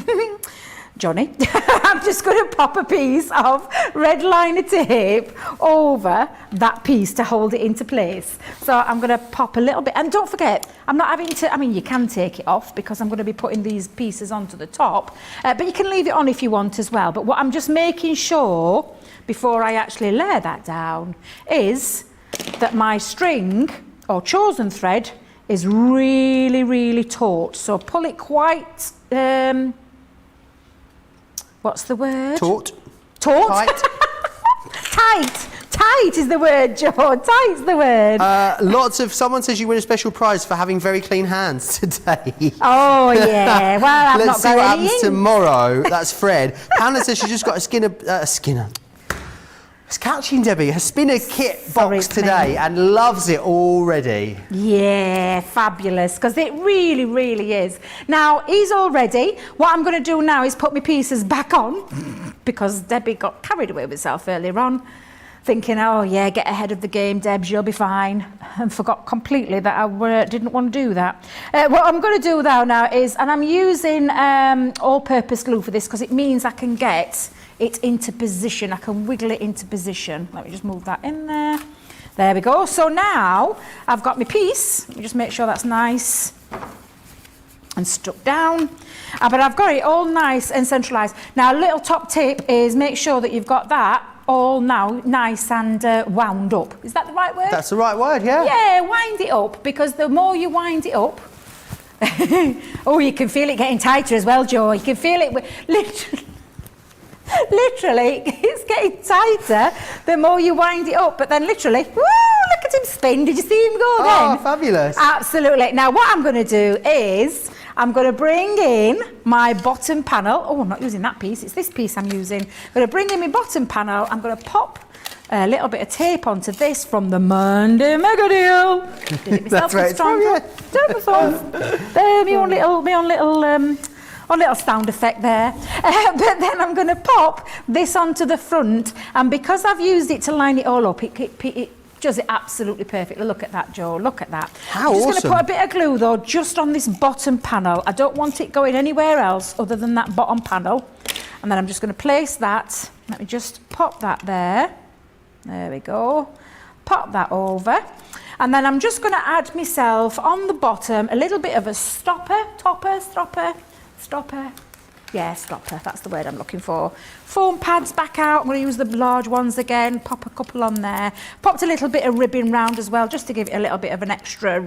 Speaker 2: Johnny, I'm just going to pop a piece of red liner tape over that piece to hold it into place. So I'm going to pop a little bit, and don't forget, I'm not having to, you can take it off because I'm going to be putting these pieces onto the top, but you can leave it on if you want as well. But what I'm just making sure, before I actually lay that down, is that my string, or chosen thread, is really, really taut. So pull it quite... what's the word?
Speaker 1: Taut.
Speaker 2: Tight. Tight is the word, Joe. Tight's the word.
Speaker 1: Someone says you win a special prize for having very clean hands today.
Speaker 2: Oh, yeah. Well, I've
Speaker 1: Let's
Speaker 2: not
Speaker 1: see
Speaker 2: got
Speaker 1: what
Speaker 2: any
Speaker 1: happens
Speaker 2: ink.
Speaker 1: tomorrow. That's Fred. Hannah says she's just got a Skinner. It's catching, Debbie. Her spinner kit box today and loves it already.
Speaker 2: Yeah, fabulous, because it really, really is. Now, he's all ready. What I'm going to do now is put my pieces back on, because Debbie got carried away with herself earlier on, thinking, oh, yeah, get ahead of the game, Debs, you'll be fine, and forgot completely that I didn't want to do that. What I'm going to do now is, and I'm using all-purpose glue for this, because it means I can get it into position. I can wiggle it into position. Let me just move that in there. There we go. So now I've got my piece. Let me just make sure that's nice and stuck down. But I've got it all nice and centralised. Now, a little top tip is make sure that you've got that all now nice and wound up. Is that the right word?
Speaker 1: That's the right word, yeah.
Speaker 2: Yeah, wind it up, because the more you wind it up, oh, you can feel it getting tighter as well, Joe. You can feel it literally, it's getting tighter the more you wind it up. But then literally, woo, look at him spin. Did you see him go then?
Speaker 1: Oh, fabulous.
Speaker 2: Absolutely. Now, what I'm going to do is I'm going to bring in my bottom panel. Oh, I'm not using that piece. It's this piece I'm using. I'm going to bring in my bottom panel. I'm going to pop a little bit of tape onto this from the Monday Mega Deal. Did it myself.
Speaker 1: That's right.
Speaker 2: Strong. There, my own little sound effect there. But then I'm going to pop this onto the front, and because I've used it to line it all up, it Does it absolutely perfectly. Look at that, Joe. Look at that.
Speaker 1: How
Speaker 2: I'm just
Speaker 1: awesome.
Speaker 2: going to put a bit of glue, though, just on this bottom panel. I don't want it going anywhere else other than that bottom panel. And then I'm just going to place that. Let me just pop that there. There we go. Pop that over. And then I'm just going to add myself on the bottom a little bit of a stopper. Yeah, stopper, that's the word I'm looking for. Foam pads back out. I'm going to use the large ones again. Pop a couple on there. Popped a little bit of ribbon round as well, just to give it a little bit of an extra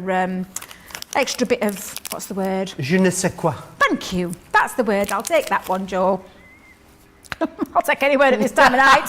Speaker 2: bit of, what's the word?
Speaker 1: Je ne sais quoi.
Speaker 2: Thank you. That's the word. I'll take that one, Joe. I'll take any word at this time of night.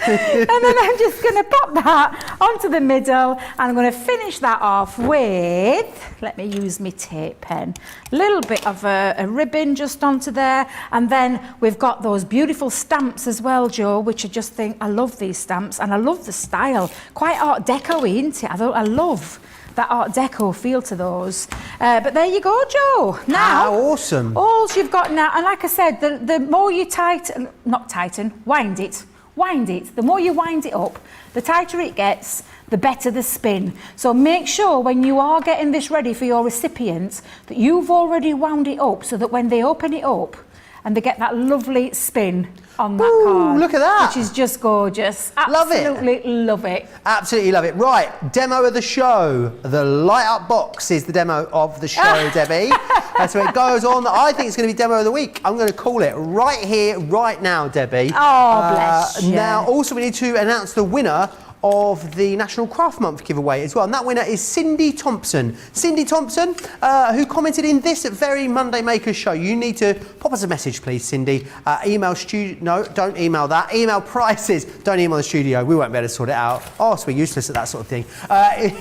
Speaker 2: And then I'm just going to pop that onto the middle, and I'm going to finish that off with, let me use my tape pen, a little bit of a ribbon just onto there. And then we've got those beautiful stamps as well, Joe, which I just think, I love these stamps, and I love the style. Quite Art Deco-y, isn't it? I love that Art Deco feel to those. But there you go, Joe. Now,
Speaker 1: how awesome.
Speaker 2: All you've got now, and like I said, the more you wind it. The more you wind it up, the tighter it gets, the better the spin. So make sure when you are getting this ready for your recipients that you've already wound it up, so that when they open it up and they get that lovely spin on that card.
Speaker 1: Look at that.
Speaker 2: Which is just gorgeous.
Speaker 1: Love it.
Speaker 2: Absolutely love it.
Speaker 1: Absolutely love it. Right, demo of the show. The light up box is the demo of the show, Debbie. So it goes on. I think it's going to be demo of the week. I'm going to call it right here, right now, Debbie.
Speaker 2: Oh, bless you.
Speaker 1: Now, also we need to announce the winner of the National Craft Month giveaway as well. And that winner is Cindy Thompson. Cindy Thompson, who commented in this very Monday Makers show. You need to pop us a message, please, Cindy. Email studio, no, don't email that. Email prices, don't email the studio. We won't be able to sort it out. Oh, so we're useless at that sort of thing.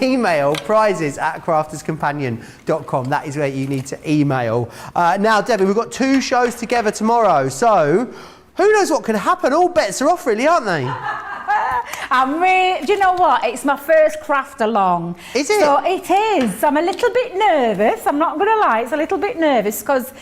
Speaker 1: Email prizes@crafterscompanion.com. That is where you need to email. Now, Debbie, we've got 2 shows together tomorrow. So, who knows what could happen? All bets are off, really, aren't they?
Speaker 2: Do you know what? It's my first craft along.
Speaker 1: Is it?
Speaker 2: So it is. I'm a little bit nervous. I'm not going to lie. It's a little bit nervous because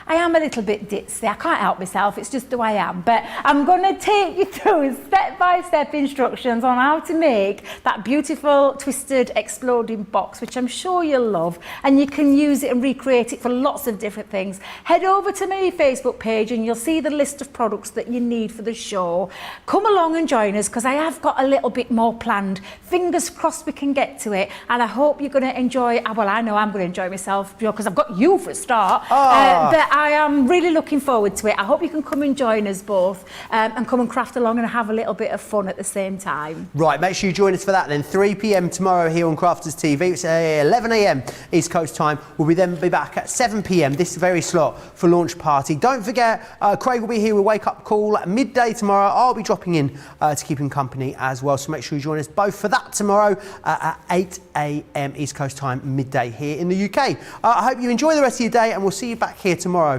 Speaker 2: I am a little bit ditzy. I can't help myself. It's just who I am. But I'm going to take you through step-by-step instructions on how to make that beautiful, twisted, exploding box, which I'm sure you'll love. And you can use it and recreate it for lots of different things. Head over to my Facebook page and you'll see the list of products that you need for the show. Come along and join us, because I have got a little bit more planned. Fingers crossed we can get to it. And I hope you're going to enjoy, well, I know I'm going to enjoy myself, because I've got you for a start. But I am really looking forward to it. I hope you can come and join us both and come and craft along and have a little bit of fun at the same time.
Speaker 1: Right, make sure you join us for that then. 3 p.m. tomorrow here on Crafters TV. It's 11 a.m. East Coast time. We'll be back at 7 p.m. this very slot for launch party. Don't forget, Craig will be here with Wake Up Call at midday tomorrow. I'll be dropping in to keep him company as well. So make sure you join us both for that tomorrow at 8 a.m. East Coast time, midday here in the UK. I hope you enjoy the rest of your day, and we'll see you back here tomorrow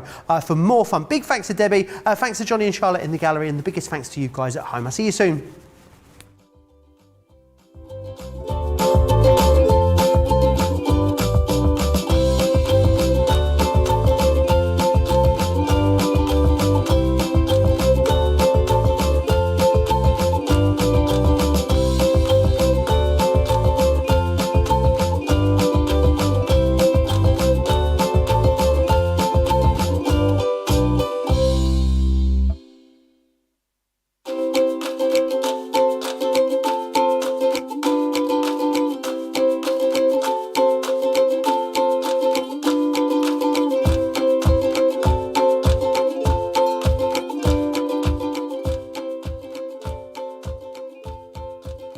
Speaker 1: for more fun. Big thanks to Debbie. Thanks to Johnny and Charlotte in the gallery, and the biggest thanks to you guys at home. I'll see you soon.